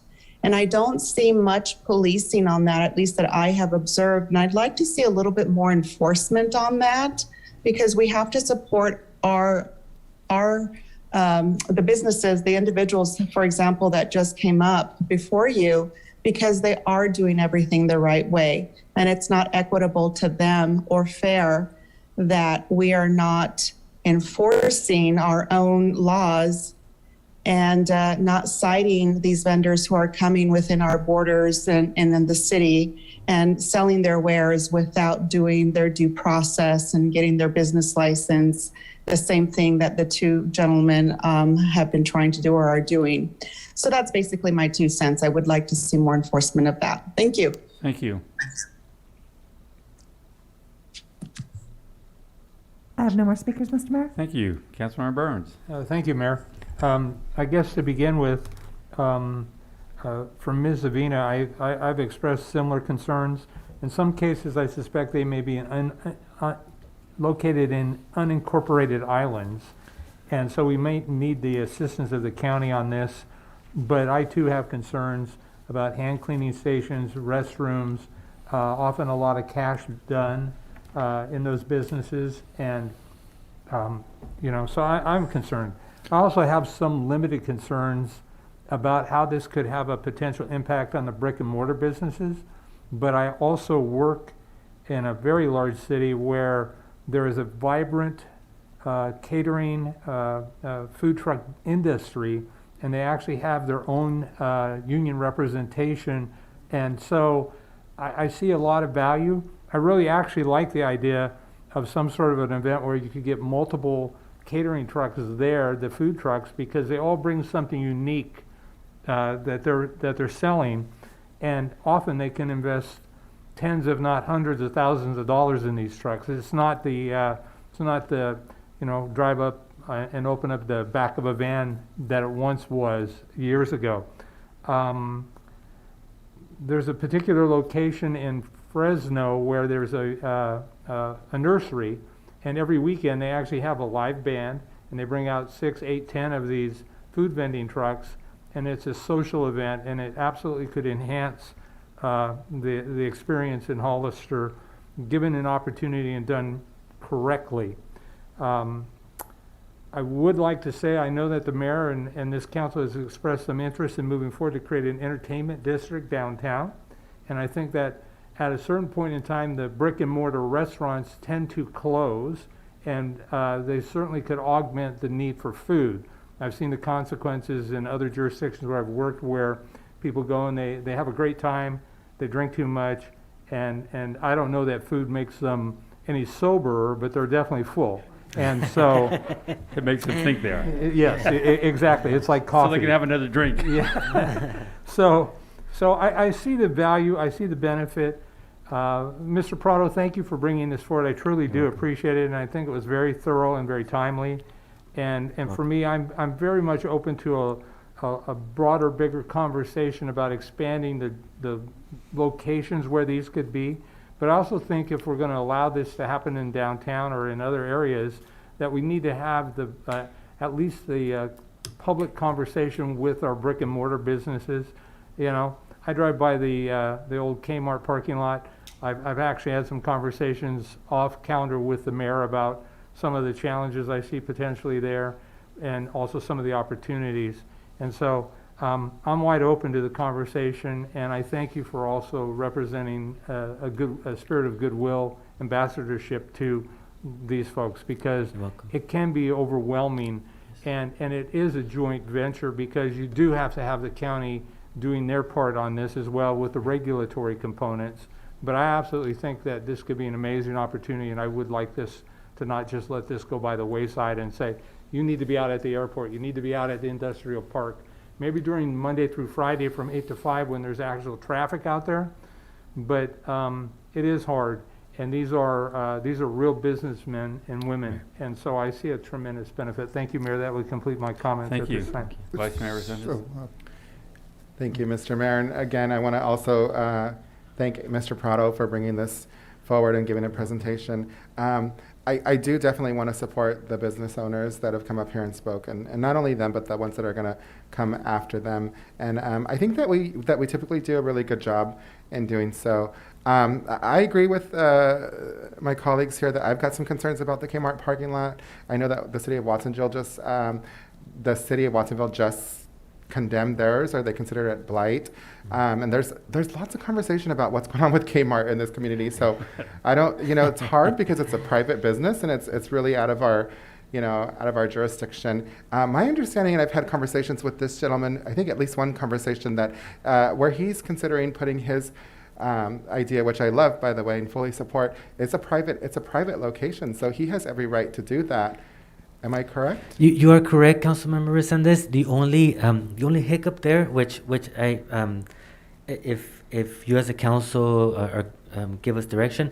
And I don't see much policing on that, at least that I have observed. And I'd like to see a little bit more enforcement on that, because we have to support the businesses, the individuals, for example, that just came up before you, because they are doing everything the right way. And it's not equitable to them or fair that we are not enforcing our own laws and not citing these vendors who are coming within our borders and in the city and selling their wares without doing their due process and getting their business license, the same thing that the two gentlemen have been trying to do or are doing. So that's basically my 2 cents. I would like to see more enforcement of that. Thank you. Thank you. I have no more speakers, Mr. Mayor. Thank you. Councilmember Burns. Thank you, Mayor. I guess to begin with, from Ms. Zavina, I've expressed similar concerns. In some cases, I suspect they may be located in unincorporated islands, and so we may need the assistance of the county on this. But I too have concerns about hand cleaning stations, restrooms, often a lot of cash done in those businesses, and so I'm concerned. I also have some limited concerns about how this could have a potential impact on the brick and mortar businesses, but I also work in a very large city where there is a vibrant catering food truck industry, and they actually have their own union representation, and so I see a lot of value. I really actually like the idea of some sort of an event where you could get multiple catering trucks there, the food trucks, because they all bring something unique that they're selling, and often they can invest tens, if not hundreds of thousands of dollars in these trucks. It's not the drive up and open up the back of a van that it once was years ago. There's a particular location in Fresno where there's a nursery, and every weekend they actually have a live band, and they bring out 6, 8, 10 of these food vending trucks, and it's a social event, and it absolutely could enhance the experience in Hollister, given an opportunity and done correctly. I would like to say, I know that the mayor and this council has expressed some interest in moving forward to create an entertainment district downtown, and I think that at a certain point in time, the brick and mortar restaurants tend to close, and they certainly could augment the need for food. I've seen the consequences in other jurisdictions where I've worked, where people go and they have a great time, they drink too much, and I don't know that food makes them any soberer, but they're definitely full. And so it makes them think they are. Yes, exactly. It's like coffee. So they can have another drink. Yeah. So I see the value, I see the benefit. Mr. Prado, thank you for bringing this forward. I truly do appreciate it, and I think it was very thorough and very timely. And for me, I'm very much open to a broader, bigger conversation about expanding the locations where these could be. But I also think if we're going to allow this to happen in downtown or in other areas, that we need to have at least the public conversation with our brick and mortar businesses. I drive by the old Kmart parking lot. I've actually had some conversations off calendar with the mayor about some of the challenges I see potentially there, and also some of the opportunities. And so I'm wide open to the conversation, and I thank you for also representing a spirit of goodwill, ambassadorship to these folks, because it can be overwhelming, and it is a joint venture, because you do have to have the county doing their part on this as well with the regulatory components. But I absolutely think that this could be an amazing opportunity, and I would like this to not just let this go by the wayside and say, you need to be out at the airport, you need to be out at the industrial park. Maybe during Monday through Friday from 8 to 5 when there's actual traffic out there. But it is hard, and these are real businessmen and women, and so I see a tremendous benefit. Thank you, Mayor. That would complete my comments at this time. Vice Mayor Resendez. Thank you, Mr. Mayor. And again, I want to also thank Mr. Prado for bringing this forward and giving a presentation. I do definitely want to support the business owners that have come up here and spoken, and not only them, but the ones that are going to come after them. And I think that we typically do a really good job in doing so. I agree with my colleagues here that I've got some concerns about the Kmart parking lot. I know that the city of Watsonville just condemned theirs, or they consider it blight. And there's lots of conversation about what's going on with Kmart in this community. So I don't, it's hard because it's a private business, and it's really out of our out of our jurisdiction. My understanding, and I've had conversations with this gentleman, I think at least one conversation that where he's considering putting his idea, which I love, by the way, and fully support. It's a private location, so he has every right to do that. Am I correct? You are correct, Councilmember Resendez. The only hiccup there, which I if you as a council give us direction,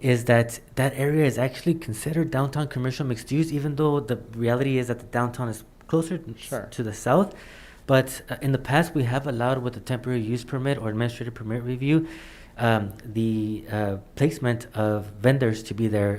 is that area is actually considered downtown commercial mixed use, even though the reality is that the downtown is closer to the south. But in the past, we have allowed with a temporary use permit or administrative permit review, the placement of vendors to be there.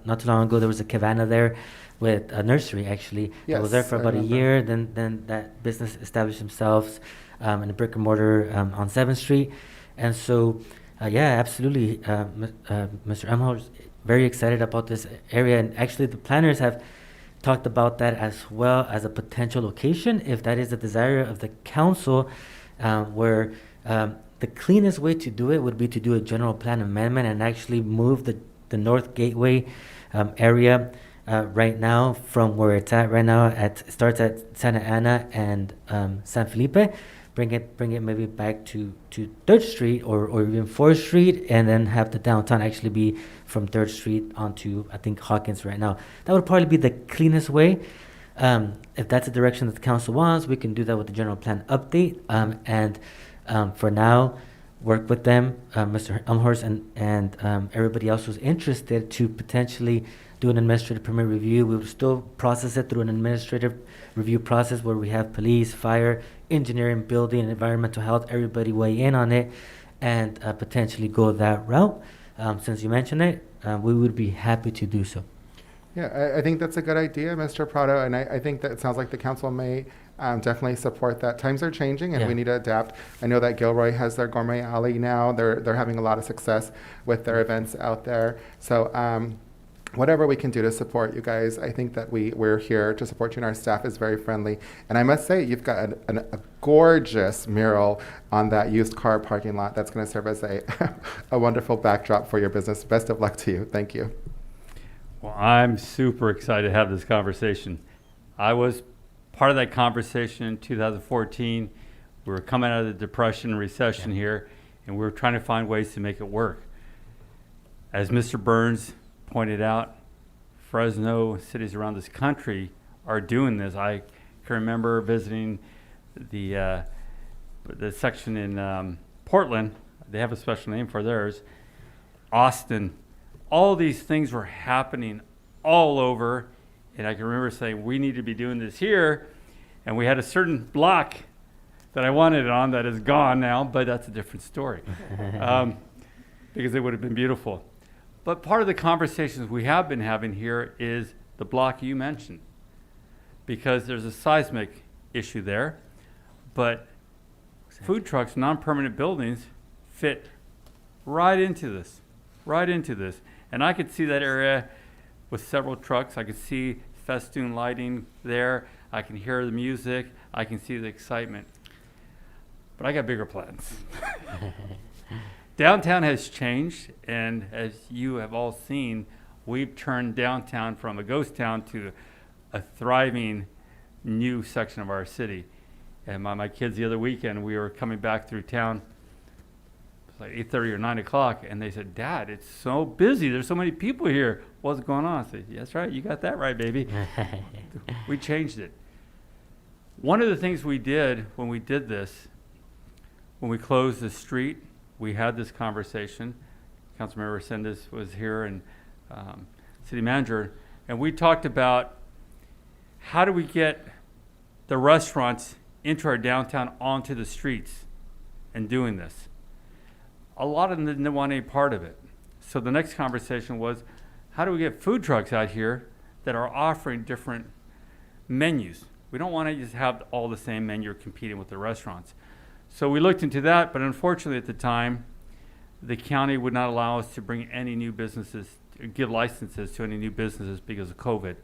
Not too long ago, there was a cabana there with a nursery, actually. Yes, I was there for about a year. Then that business established themselves in a brick and mortar on 7th Street. And so, yeah, absolutely, Mr. Emhoff is very excited about this area. And actually, the planners have talked about that as well as a potential location, if that is the desire of the council, where the cleanest way to do it would be to do a general plan amendment and actually move the North Gateway area right now from where it's at right now. It starts at Santa Ana and San Felipe. Bring it maybe back to 3rd Street or even 4th Street, and then have the downtown actually be from 3rd Street onto, I think, Hawkins right now. That would probably be the cleanest way. If that's the direction that the council wants, we can do that with the general plan update. And for now, work with them, Mr. Elmhorst and everybody else who's interested to potentially do an administrative permit review. We will still process it through an administrative review process where we have police, fire, engineering, building, and environmental health, everybody weigh in on it and potentially go that route. Since you mentioned it, we would be happy to do so. Yeah, I think that's a good idea, Mr. Prado, and I think that it sounds like the council may definitely support that. Times are changing, and we need to adapt. I know that Gilroy has their Gourmet Alley now. They're having a lot of success with their events out there. So whatever we can do to support you guys, I think that we're here to support you, and our staff is very friendly. And I must say, you've got a gorgeous mural on that used car parking lot that's going to serve as a wonderful backdrop for your business. Best of luck to you. Thank you. Well, I'm super excited to have this conversation. I was part of that conversation in 2014. We were coming out of the Depression and recession here, and we were trying to find ways to make it work. As Mr. Burns pointed out, Fresno, cities around this country are doing this. I can remember visiting the section in Portland. They have a special name for theirs. Austin. All these things were happening all over, and I can remember saying, we need to be doing this here, and we had a certain block that I wanted it on that is gone now, but that's a different story, because it would have been beautiful. But part of the conversations we have been having here is the block you mentioned, because there's a seismic issue there, but food trucks, non-permanent buildings fit right into this. And I could see that area with several trucks. I could see festoon lighting there. I can hear the music. I can see the excitement. But I got bigger plans. Downtown has changed, and as you have all seen, we've turned downtown from a ghost town to a thriving new section of our city. And my kids the other weekend, we were coming back through town, like 8:30 or 9 o'clock, and they said, Dad, it's so busy. There's so many people here. What's going on? I said, that's right. You got that right, baby. We changed it. One of the things we did when we did this, when we closed the street, we had this conversation. Councilmember Resendez was here, and city manager, and we talked about how do we get the restaurants into our downtown onto the streets and doing this. A lot of them didn't want any part of it. So the next conversation was, how do we get food trucks out here that are offering different menus? We don't want to just have all the same menu competing with the restaurants. So we looked into that, but unfortunately at the time, the county would not allow us to bring any new businesses, give licenses to any new businesses because of COVID.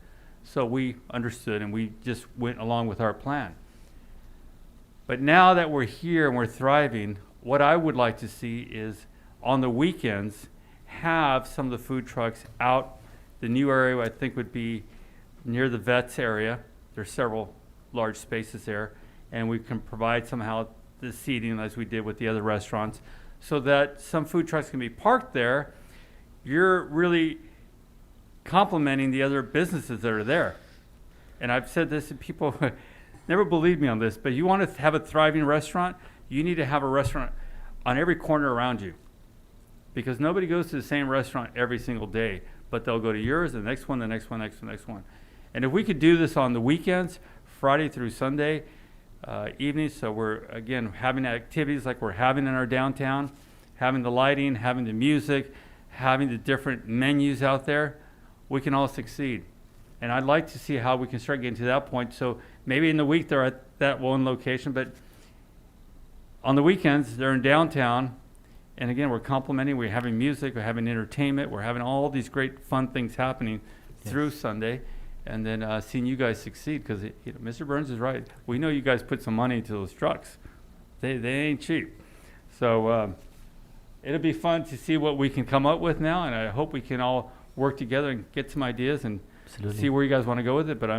So we understood, and we just went along with our plan. But now that we're here and we're thriving, what I would like to see is on the weekends, have some of the food trucks out. The new area I think would be near the vets area. There's several large spaces there, and we can provide somehow the seating as we did with the other restaurants, so that some food trucks can be parked there. You're really complementing the other businesses that are there. And I've said this, and people never believe me on this, but you want to have a thriving restaurant, you need to have a restaurant on every corner around you. Because nobody goes to the same restaurant every single day, but they'll go to yours, the next one, the next one, next one, next one. And if we could do this on the weekends, Friday through Sunday evenings, so we're, again, having activities like we're having in our downtown, having the lighting, having the music, having the different menus out there, we can all succeed. And I'd like to see how we can start getting to that point. So maybe in the week they're at that one location, but on the weekends they're in downtown. And again, we're complimenting, we're having music, we're having entertainment, we're having all these great fun things happening through Sunday. And then seeing you guys succeed, because Mr. Burns is right. We know you guys put some money into those trucks. They ain't cheap. So it'll be fun to see what we can come up with now, and I hope we can all work together and get some ideas and see where you guys want to go with it. But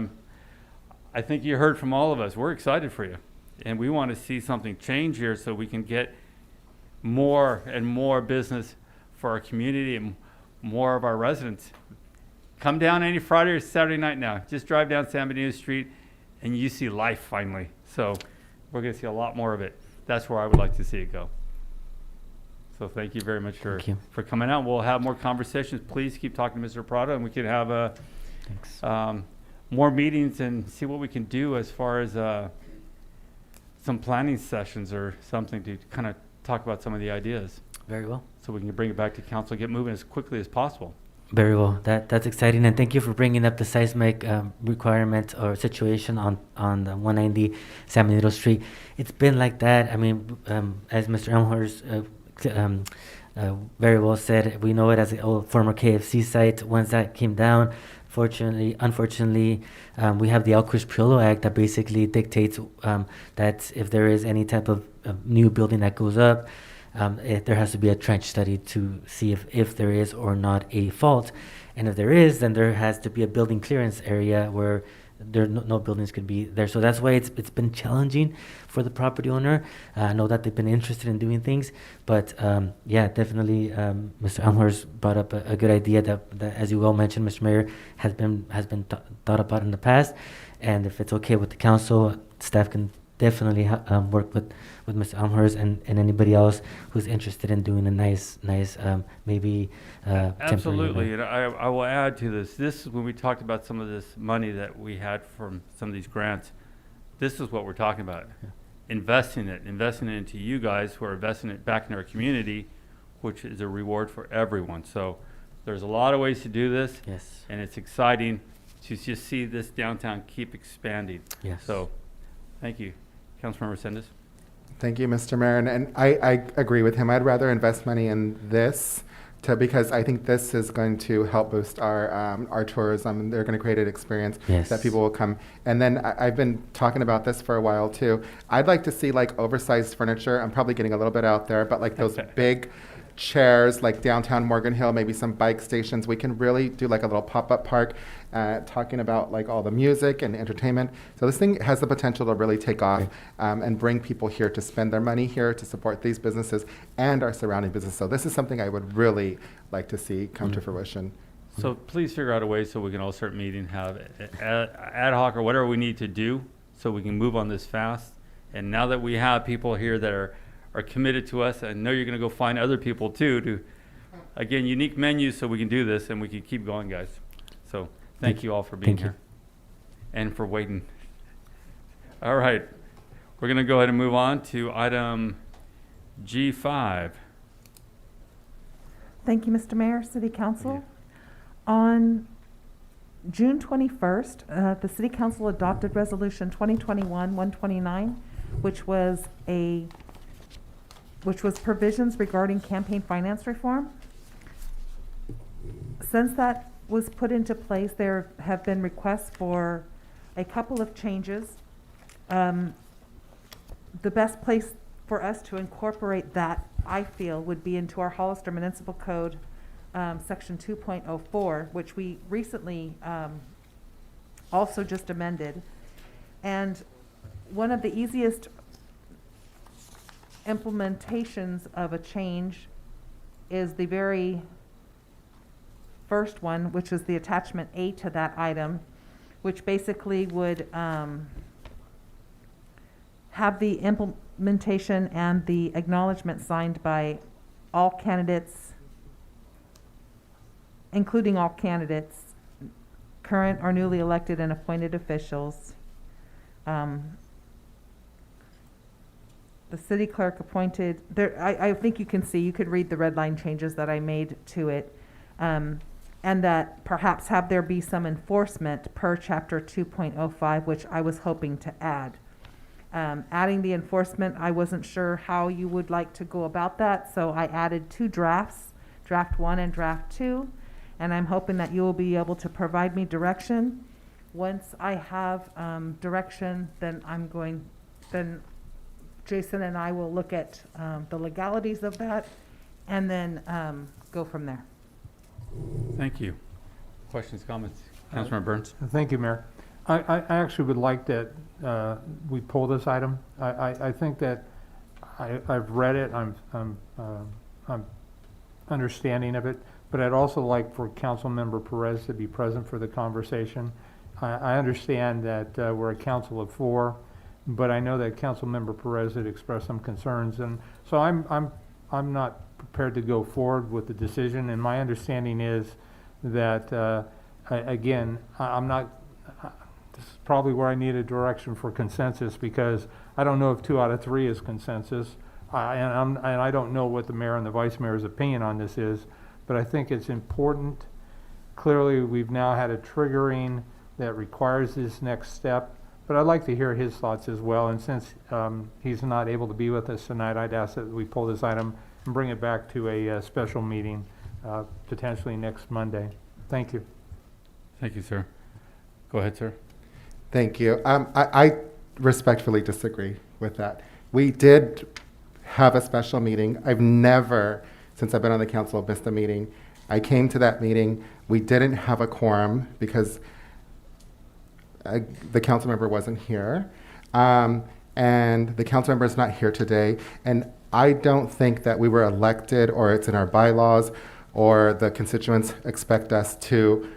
I think you heard from all of us. We're excited for you, and we want to see something change here so we can get more and more business for our community and more of our residents. Come down any Friday or Saturday night now. Just drive down San Benito Street and you see life finally. So we're going to see a lot more of it. That's where I would like to see it go. So thank you very much for coming out. We'll have more conversations. Please keep talking to Mr. Prado, and we can have more meetings and see what we can do as far as some planning sessions or something to kind of talk about some of the ideas. Very well. So we can bring it back to council, get moving as quickly as possible. Very well. That's exciting, and thank you for bringing up the seismic requirement or situation on the 190 San Benito Street. It's been like that. I mean, as Mr. Elmhorst very well said, we know it as the old former KFC site. Once that came down, unfortunately, we have the Alquist-Priolo Act that basically dictates that if there is any type of new building that goes up, there has to be a trench study to see if there is or not a fault. And if there is, then there has to be a building clearance area where no buildings could be there. So that's why it's been challenging for the property owner. I know that they've been interested in doing things, but yeah, definitely Mr. Elmhorst brought up a good idea that, as you well mentioned, Mr. Mayor, has been thought about in the past. And if it's okay with the council, staff can definitely work with Mr. Elmhorst and anybody else who's interested in doing a nice maybe absolutely. And I will add to this. This is when we talked about some of this money that we had from some of these grants. This is what we're talking about. Yeah. Investing it into you guys who are investing it back in our community, which is a reward for everyone. So there's a lot of ways to do this. Yes. And it's exciting to just see this downtown keep expanding. Yes. So thank you. Councilmember Sendes. Thank you, Mr. Mayor. And I agree with him. I'd rather invest money in this because I think this is going to help boost our tourism. They're going to create an experience that people will come. And then I've been talking about this for a while too. I'd like to see like oversized furniture. I'm probably getting a little bit out there, but like those big chairs like downtown Morgan Hill, maybe some bike stations. We can really do like a little pop-up park talking about like all the music and entertainment. So this thing has the potential to really take off and bring people here to spend their money here to support these businesses and our surrounding businesses. So this is something I would really like to see come to fruition. So please figure out a way so we can all start meeting, have ad hoc or whatever we need to do so we can move on this fast. And now that we have people here that are committed to us, I know you're going to go find other people too to, again, unique menus so we can do this and we can keep going, guys. So thank you all for being here and for waiting. All right. We're going to go ahead and move on to item G5. Thank you, Mr. Mayor, City Council. On June 21st, the City Council adopted Resolution 2021-129, which was provisions regarding campaign finance reform. Since that was put into place, there have been requests for a couple of changes. The best place for us to incorporate that, I feel, would be into our Hollister Municipal Code, Section 2.04, which we recently also just amended. And one of the easiest implementations of a change is the very first one, which is the attachment A to that item, which basically would have the implementation and the acknowledgement signed by all candidates, including all candidates, current or newly elected and appointed officials. The city clerk appointed, there, I think you can see, you could read the red line changes that I made to it. And that perhaps have there be some enforcement per chapter 2.05, which I was hoping to add. Adding the enforcement, I wasn't sure how you would like to go about that, so I added 2 drafts, draft 1 and draft 2, and I'm hoping that you will be able to provide me direction. Once I have direction, then Jason and I will look at the legalities of that and then go from there. Thank you. Questions, comments? Councilmember Burns? Thank you, Mayor. I actually would like that we pull this item. I think that I've read it, I'm understanding of it, but I'd also like for Councilmember Perez to be present for the conversation. I understand that we're a council of 4, but I know that Councilmember Perez had expressed some concerns, and so I'm not prepared to go forward with the decision. And my understanding is that again, I'm not. This is probably where I need a direction for consensus, because I don't know if 2 out of 3 is consensus, and I don't know what the mayor and the vice mayor's opinion on this is, but I think it's important. Clearly, we've now had a triggering that requires this next step, but I'd like to hear his thoughts as well. And since he's not able to be with us tonight, I'd ask that we pull this item and bring it back to a special meeting, potentially next Monday. Thank you. Thank you, sir. Go ahead, sir. Thank you. I respectfully disagree with that. We did have a special meeting. I've never, since I've been on the council, missed a meeting. I came to that meeting. We didn't have a quorum because the council member wasn't here. And the council member is not here today. And I don't think that we were elected, or it's in our bylaws, or the constituents expect us to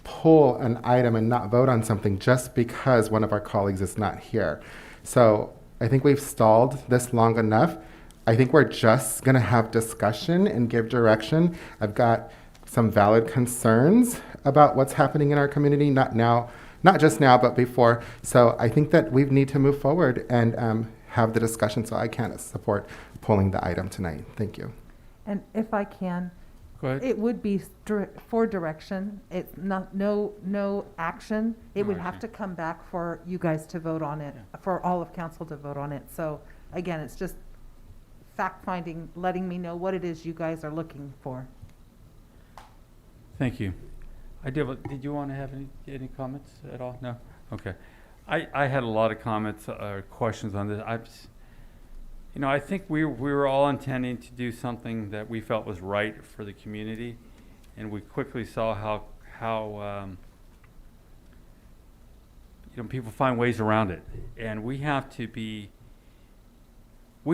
pull an item and not vote on something just because one of our colleagues is not here. So I think we've stalled this long enough. I think we're just going to have discussion and give direction. I've got some valid concerns about what's happening in our community, not just now, but before. So I think that we need to move forward and have the discussion. So I can't support pulling the item tonight. Thank you. And if I can, Go ahead. it would be for direction. It's not no action. It would have to come back for you guys to vote on it, for all of council to vote on it. So again, it's just fact finding, letting me know what it is you guys are looking for. Thank you. Did you want to have any comments at all? No? Okay. I had a lot of comments or questions on this. I think we were all intending to do something that we felt was right for the community, and we quickly saw how people find ways around it, and we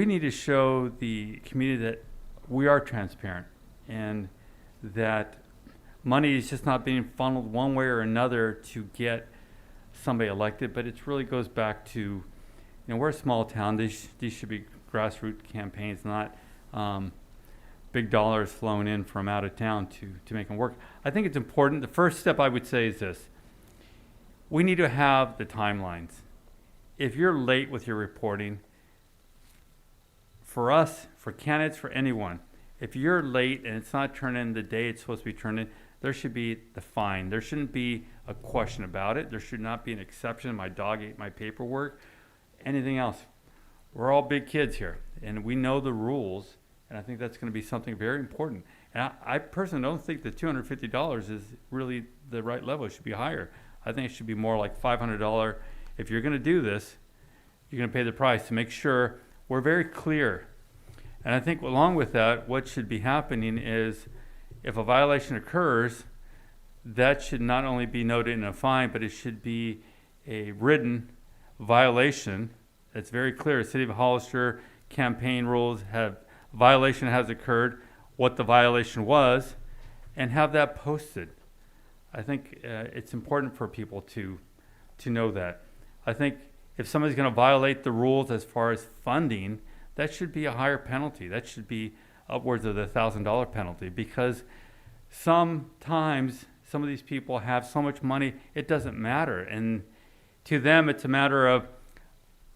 need to show the community that we are transparent and that money is just not being funneled one way or another to get somebody elected, but it really goes back to, we're a small town. These should be grassroots campaigns, not big dollars flowing in from out of town to make them work. I think it's important. The first step I would say is this. We need to have the timelines. If you're late with your reporting, for us, for candidates, for anyone, if you're late and it's not turned in the day it's supposed to be turned in, there should be the fine. There shouldn't be a question about it. There should not be an exception. My dog ate my paperwork. Anything else. We're all big kids here, and we know the rules, and I think that's going to be something very important. And I personally don't think that $250 is really the right level. It should be higher. I think it should be more like $500. If you're going to do this, you're going to pay the price to make sure we're very clear. And I think along with that, what should be happening is if a violation occurs, that should not only be noted in a fine, but it should be a written violation. It's very clear. City of Hollister campaign rules have violation has occurred, what the violation was, and have that posted. I think it's important for people to know that. I think if somebody's going to violate the rules as far as funding, that should be a higher penalty. That should be upwards of the $1,000 penalty, because sometimes some of these people have so much money it doesn't matter, and to them it's a matter of,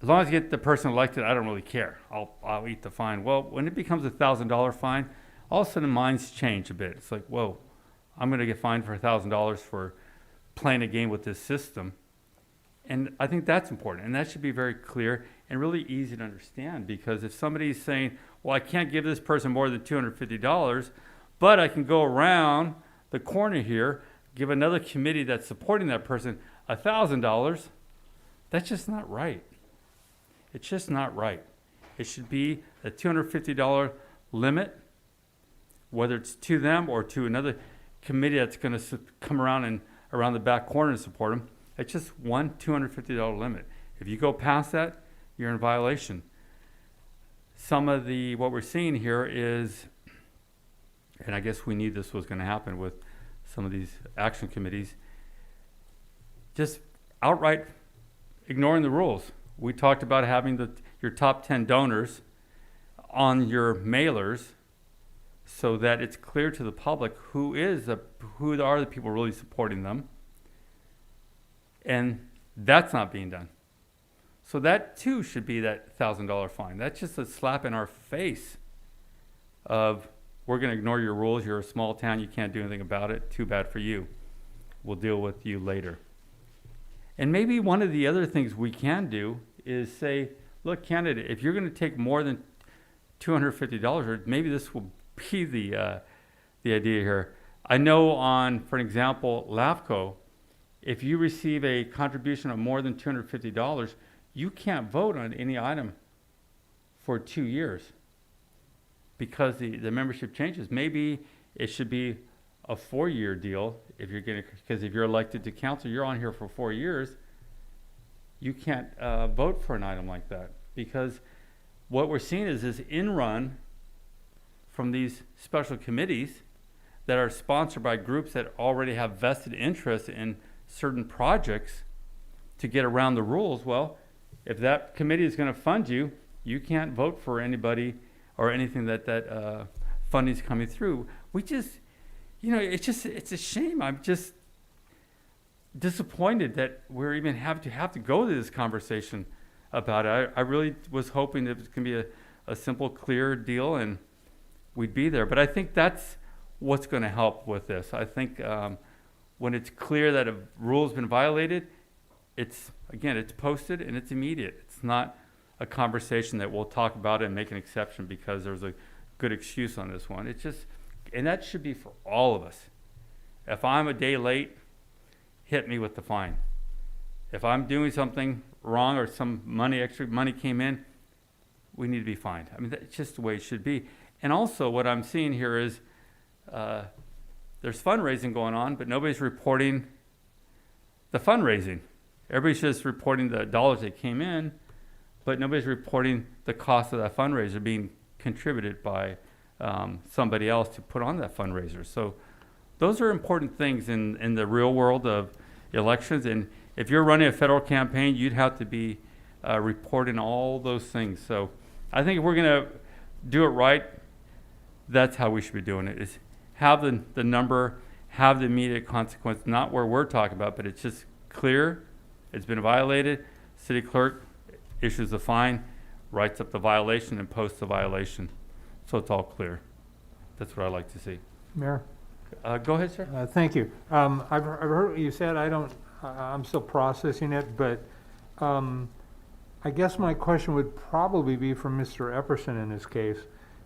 as long as you get the person elected, I don't really care. I'll eat the fine. Well, when it becomes a $1,000 fine, all of a sudden minds change a bit. It's like, whoa, I'm going to get fined for $1,000 for playing a game with this system. And I think that's important, and that should be very clear and really easy to understand, because if somebody's saying, well, I can't give this person more than $250, but I can go around the corner here, give another committee that's supporting that person $1,000, that's just not right. It's just not right. It should be a $250 limit, whether it's to them or to another committee that's going to come around and around the back corner and support them. It's just one $250 limit. If you go past that, you're in violation. Some of what we're seeing here is, and I guess we knew this was going to happen with some of these action committees, just outright ignoring the rules. We talked about having your top 10 donors on your mailers so that it's clear to the public who are the people really supporting them. And that's not being done. So that too should be that $1,000 fine. That's just a slap in our face of, we're going to ignore your rules. You're a small town. You can't do anything about it. Too bad for you. We'll deal with you later. And maybe one of the other things we can do is say, look, candidate, if you're going to take more than $250, or maybe this will be the idea here. I know for an example, LAFCO, if you receive a contribution of more than $250, you can't vote on any item for 2 years because the membership changes. Maybe it should be a 4-year deal because if you're elected to council, you're on here for 4 years. You can't vote for an item like that, because what we're seeing is this in-run from these special committees that are sponsored by groups that already have vested interest in certain projects to get around the rules. Well, if that committee is going to fund you, you can't vote for anybody or anything that funding is coming through. We just, it's a shame. I'm just disappointed that we're even have to go to this conversation about it. I really was hoping that it was going to be a simple, clear deal and we'd be there. But I think that's what's going to help with this. I think when it's clear that a rule has been violated, it's posted and it's immediate. It's not a conversation that we'll talk about it and make an exception because there's a good excuse on this one. And that should be for all of us. If I'm a day late, hit me with the fine. If I'm doing something wrong or some extra money came in, we need to be fined. I mean, that's just the way it should be. And also what I'm seeing here is there's fundraising going on, but nobody's reporting the fundraising. Everybody's just reporting the dollars that came in, but nobody's reporting the cost of that fundraiser being contributed by somebody else to put on that fundraiser. So those are important things in the real world of elections. And if you're running a federal campaign, you'd have to be reporting all those things. So I think if we're going to do it right, that's how we should be doing it, is have the number, have the immediate consequence, not where we're talking about, but it's just clear, it's been violated, city clerk issues the fine, writes up the violation and posts the violation. So it's all clear. That's what I like to see. Mayor? Go ahead, sir. Thank you. I've heard what you said. I'm still processing it, but I guess my question would probably be for Mr. Epperson in this case,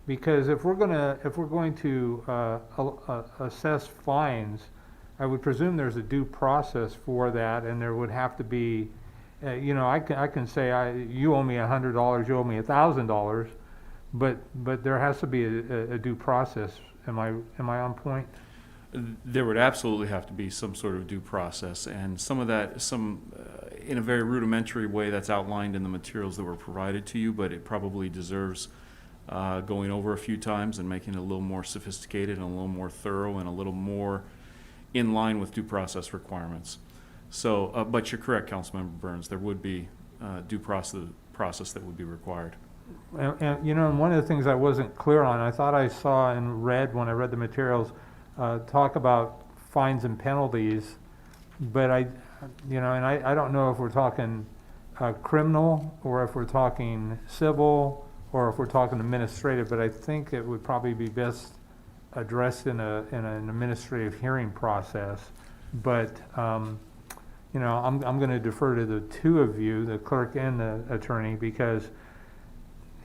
because if we're going to assess fines, I would presume there's a due process for that, and there would have to be, I can say you owe me $100, you owe me $1,000, but there has to be a due process. Am I on point? There would absolutely have to be some sort of due process, and some of that, in a very rudimentary way that's outlined in the materials that were provided to you, but it probably deserves going over a few times and making it a little more sophisticated and a little more thorough and a little more in line with due process requirements. So, but you're correct, Councilmember Burns, there would be due process that would be required. And, you know, and one of the things I wasn't clear on, I thought I saw and read when I read the materials, talk about fines and penalties, but I don't know if we're talking criminal or if we're talking civil or if we're talking administrative, but I think it would probably be best addressed in an administrative hearing process. But, you know, I'm going to defer to the two of you, the clerk and the attorney, because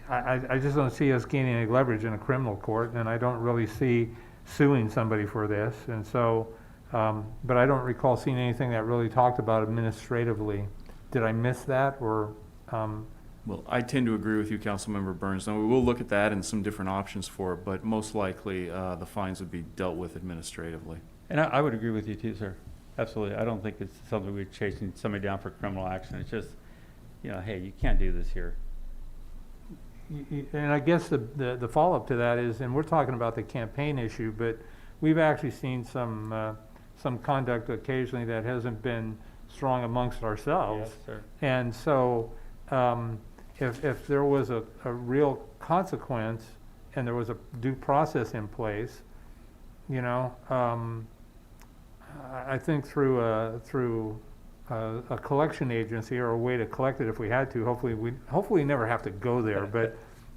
I just don't see us gaining any leverage in a criminal court, and I don't really see suing somebody for this. And so, but I don't recall seeing anything that really talked about administratively. Did I miss that, or? Well, I tend to agree with you, Councilmember Burns. Now, we will look at that and some different options for it, but most likely the fines would be dealt with administratively. And I would agree with you too, sir. Absolutely. I don't think it's something we're chasing somebody down for criminal action. It's just, you know, hey, you can't do this here. And I guess the follow-up to that is, and we're talking about the campaign issue, but we've actually seen some conduct occasionally that hasn't been strong amongst ourselves. Yes, sir. And so if there was a real consequence and there was a due process in place, you know, I think through a collection agency or a way to collect it if we had to. Hopefully we never have to go there.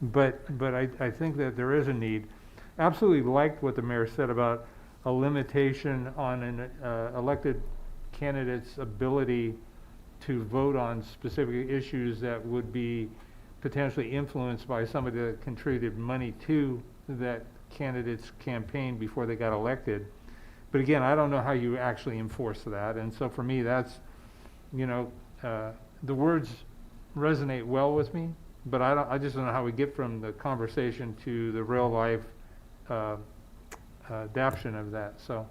But I think that there is a need. Absolutely liked what the mayor said about a limitation on an elected candidate's ability to vote on specific issues that would be potentially influenced by somebody that contributed money to that candidate's campaign before they got elected. But again, I don't know how you actually enforce that. And so for me, that's, you know, the words resonate well with me, but I just don't know how we get from the conversation to the real life adaption of that. So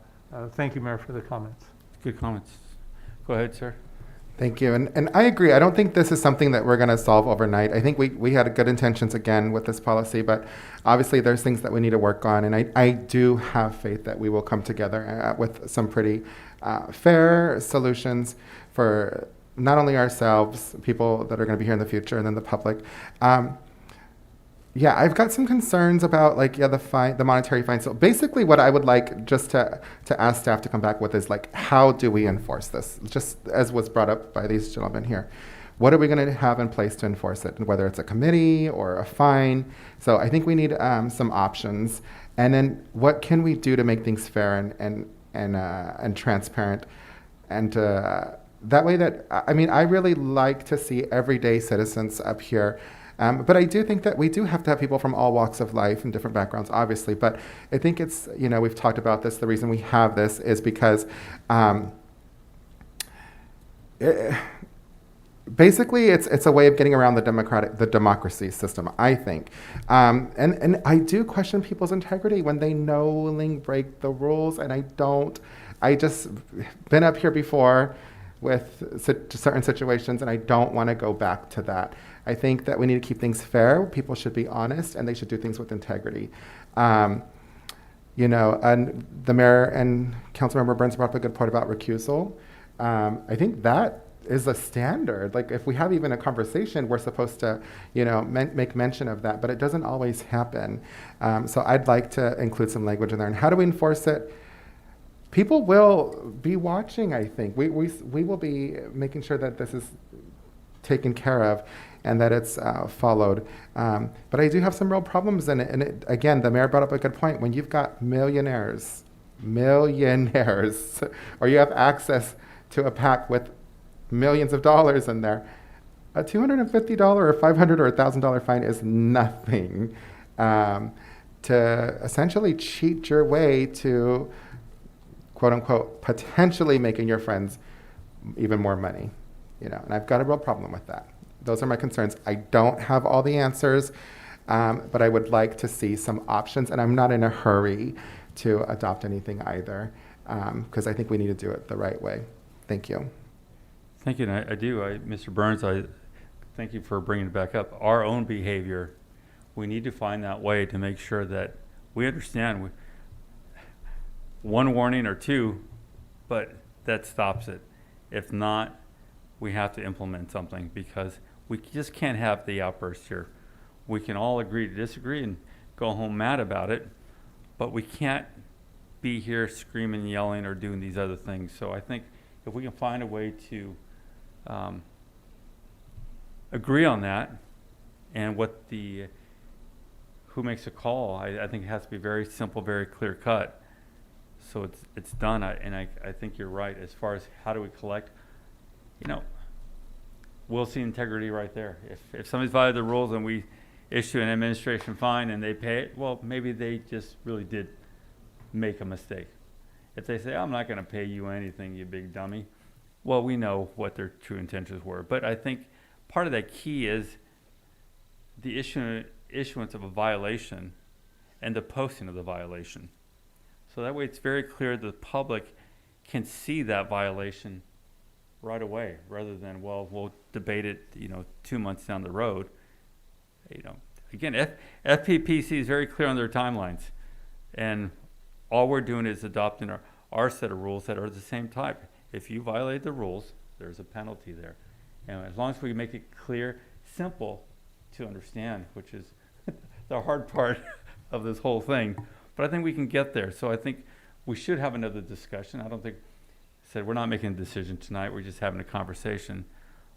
thank you, Mayor, for the comments. Good comments. Go ahead, sir. Thank you. And I agree. I don't think this is something that we're going to solve overnight. I think we had good intentions again with this policy, but obviously there's things that we need to work on. And I do have faith that we will come together with some pretty fair solutions for not only ourselves, people that are going to be here in the future, and then the public. Yeah, I've got some concerns about the monetary fine. So basically what I would like just to ask staff to come back with is how do we enforce this? Just as was brought up by these gentlemen here. What are we going to have in place to enforce it? And whether it's a committee or a fine. So I think we need some options. And then what can we do to make things fair and transparent? And that way I really like to see everyday citizens up here. But I do think that we do have to have people from all walks of life and different backgrounds, obviously. But I think it's, we've talked about this. The reason we have this is because basically it's a way of getting around the democracy system, I think. And I do question people's integrity when they knowingly break the rules. And I just been up here before with certain situations, and I don't want to go back to that. I think that we need to keep things fair. People should be honest, and they should do things with integrity. And the mayor and Councilmember Burns brought up a good point about recusal. I think that is a standard. If we have even a conversation, we're supposed to, make mention of that, but it doesn't always happen. So I'd like to include some language in there. And how do we enforce it? People will be watching, I think. We will be making sure that this is taken care of and that it's followed. But I do have some real problems in it. And again, the mayor brought up a good point. When you've got millionaires, or you have access to a PAC with millions of dollars in there, a $250 or $500 or $1,000 fine is nothing to essentially cheat your way to, quote unquote, potentially making your friends even more money. And I've got a real problem with that. Those are my concerns. I don't have all the answers, but I would like to see some options, and I'm not in a hurry to adopt anything either, because I think we need to do it the right way. Thank you. Thank you, and I do. Mr. Burns, I thank you for bringing it back up. Our own behavior, we need to find that way to make sure that we understand one warning or two, but that stops it. If not, we have to implement something, because we just can't have the outburst here. We can all agree to disagree and go home mad about it, but we can't be here screaming, yelling, or doing these other things. So I think if we can find a way to agree on that, and who makes a call, I think it has to be very simple, very clear cut. So it's done. I think you're right as far as how do we collect. We'll see integrity right there. If somebody's violated the rules and we issue an administration fine and they pay it, well, maybe they just really did make a mistake. If they say, I'm not going to pay you anything, you big dummy, well, we know what their true intentions were. But I think part of that key is the issuance of a violation and the posting of the violation. So that way it's very clear the public can see that violation right away, rather than, well, we'll debate it, 2 months down the road. Again, FPPC is very clear on their timelines, and all we're doing is adopting our set of rules that are the same type. If you violate the rules, there's a penalty there. And as long as we make it clear, simple to understand, which is the hard part of this whole thing, but I think we can get there. So I think we should have another discussion. I don't think, we're not making a decision tonight, we're just having a conversation.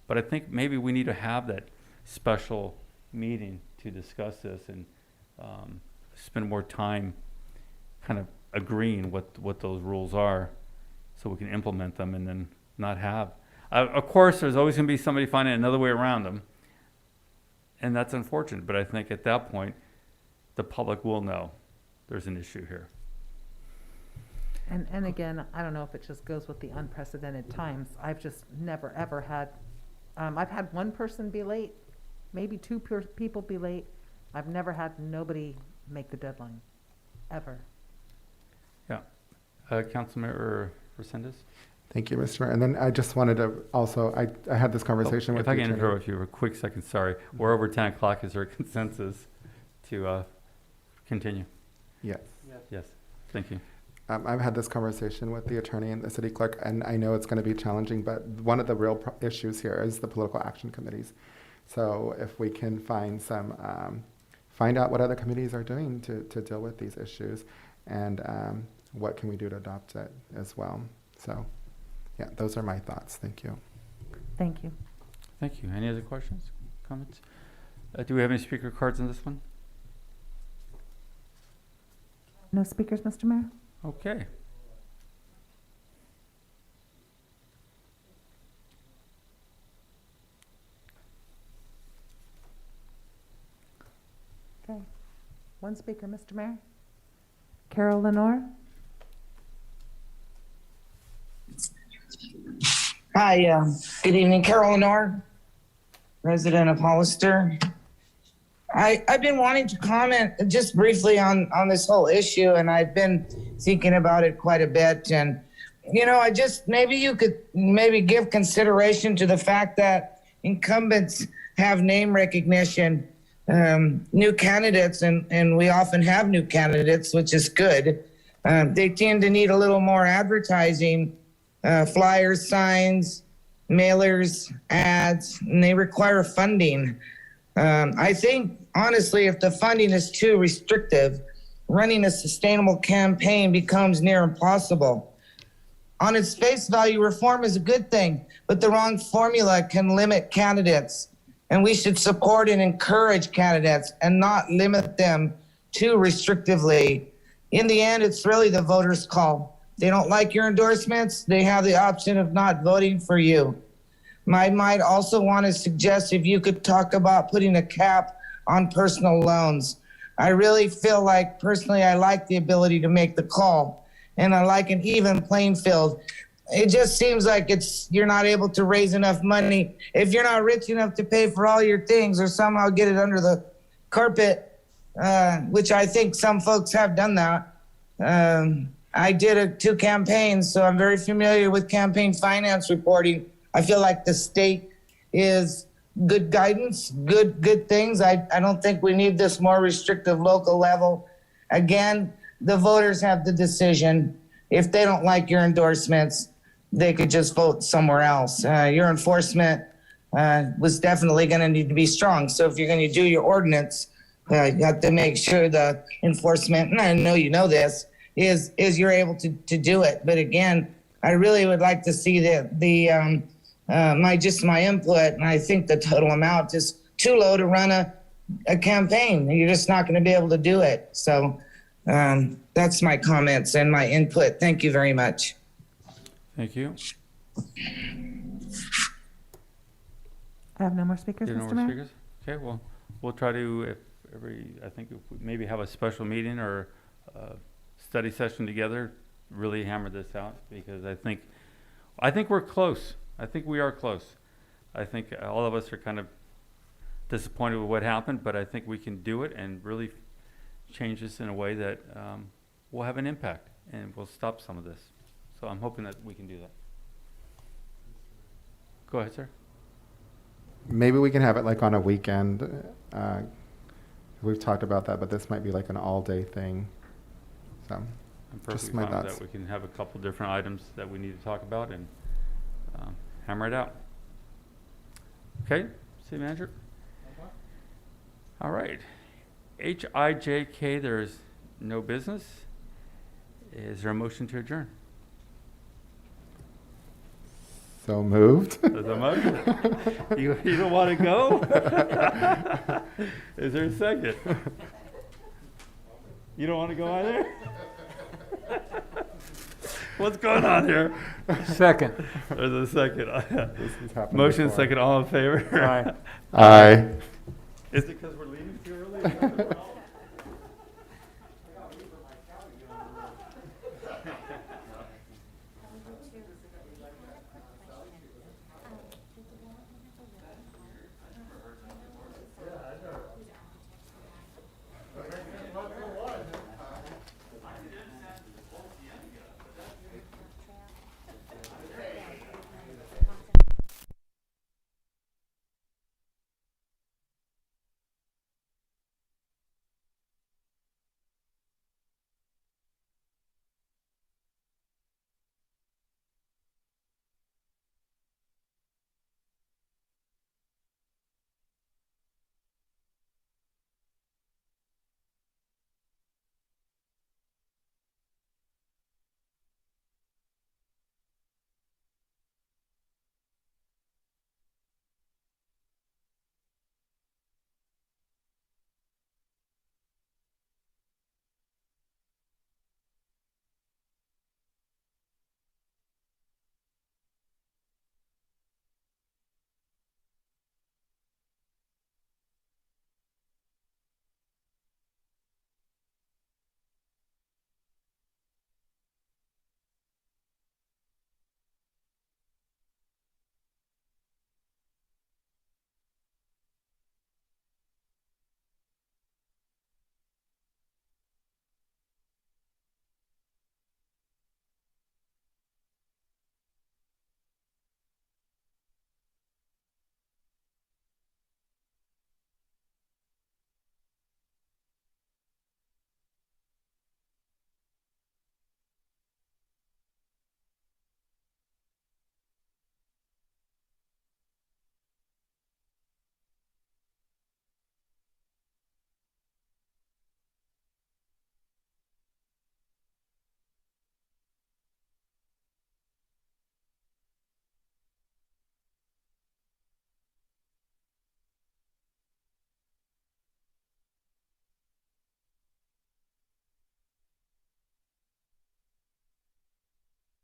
But I think maybe we need to have that special meeting to discuss this and spend more time kind of agreeing what those rules are, so we can implement them and then not have. Of course, there's always going to be somebody finding another way around them, and that's unfortunate. But I think at that point, the public will know there's an issue here. And again, I don't know if it just goes with the unprecedented times. I've just never, ever had, I've had one person be late, maybe two people be late. I've never had nobody make the deadline, ever. Yeah. Councilmember Resendez? Thank you, Mr. Mayor. And then I just wanted to also, I had this conversation with if I can attorney. interrupt you for a quick second, sorry. We're over 10 o'clock. Is there a consensus to continue? Yes. Yes. Thank you. I've had this conversation with the attorney and the city clerk, and I know it's going to be challenging, but one of the real issues here is the political action committees. So if we can find find out what other committees are doing to deal with these issues, and what can we do to adopt it as well. So yeah, those are my thoughts. Thank you. Thank you. Thank you. Any other questions, comments? Do we have any speaker cards on this one? No speakers, Mr. Mayor? Okay. Okay. One speaker, Mr. Mayor. Carol Lenore? Hi, good evening. Carol Lenore, resident of Hollister. I've been wanting to comment just briefly on this whole issue, and I've been thinking about it quite a bit. And, maybe you could give consideration to the fact that incumbents have name recognition, new candidates, and we often have new candidates, which is good. They tend to need a little more advertising, flyers, signs, mailers, ads, and they require funding. I think, honestly, if the funding is too restrictive, running a sustainable campaign becomes near impossible. On its face value, reform is a good thing, but the wrong formula can limit candidates. And we should support and encourage candidates and not limit them too restrictively. In the end, it's really the voters' call. They don't like your endorsements, they have the option of not voting for you. I might also want to suggest if you could talk about putting a cap on personal loans. I really feel like, personally, I like the ability to make the call, and I like an even playing field. It just seems like you're not able to raise enough money. If you're not rich enough to pay for all your things or somehow get it under the carpet, which I think some folks have done that, I did 2 campaigns, so I'm very familiar with campaign finance reporting. I feel like the state is good guidance, good things. I don't think we need this more restrictive local level. Again, the voters have the decision. If they don't like your endorsements, they could just vote somewhere else. Your enforcement was definitely going to need to be strong. So if you're going to do your ordinance, you have to make sure the enforcement, and I know you know this, is you're able to do it. But again, I really would like to see my input, and I think the total amount is too low to run a campaign. You're just not going to be able to do it. So that's my comments and my input. Thank you very much. Thank you. I have no more speakers, There are no Mr. more Mayor. speakers? Okay, well, we'll try to, I think if we maybe have a special meeting or a study session together, really hammer this out, because I think we're close. I think we are close. I think all of us are kind of disappointed with what happened, but I think we can do it and really change this in a way that will have an impact and will stop some of this. So I'm hoping that we can do that. Go ahead, sir. Maybe we can have it like on a weekend. We've talked about that, but this might be like an all-day thing. So, I'm just perfectly my fine with thoughts. that. We can have a couple different items that we need to talk about and hammer it out. Okay, City Manager? All right. HIJK, there is no business. Is there a motion to adjourn? So moved. There's a motion. You don't want to go? Is there a second? You don't want to go either? What's going on here? Second. There's a second. This has happened Motion before. second, all in favor? Aye. Aye. Is it because we're leaving too early?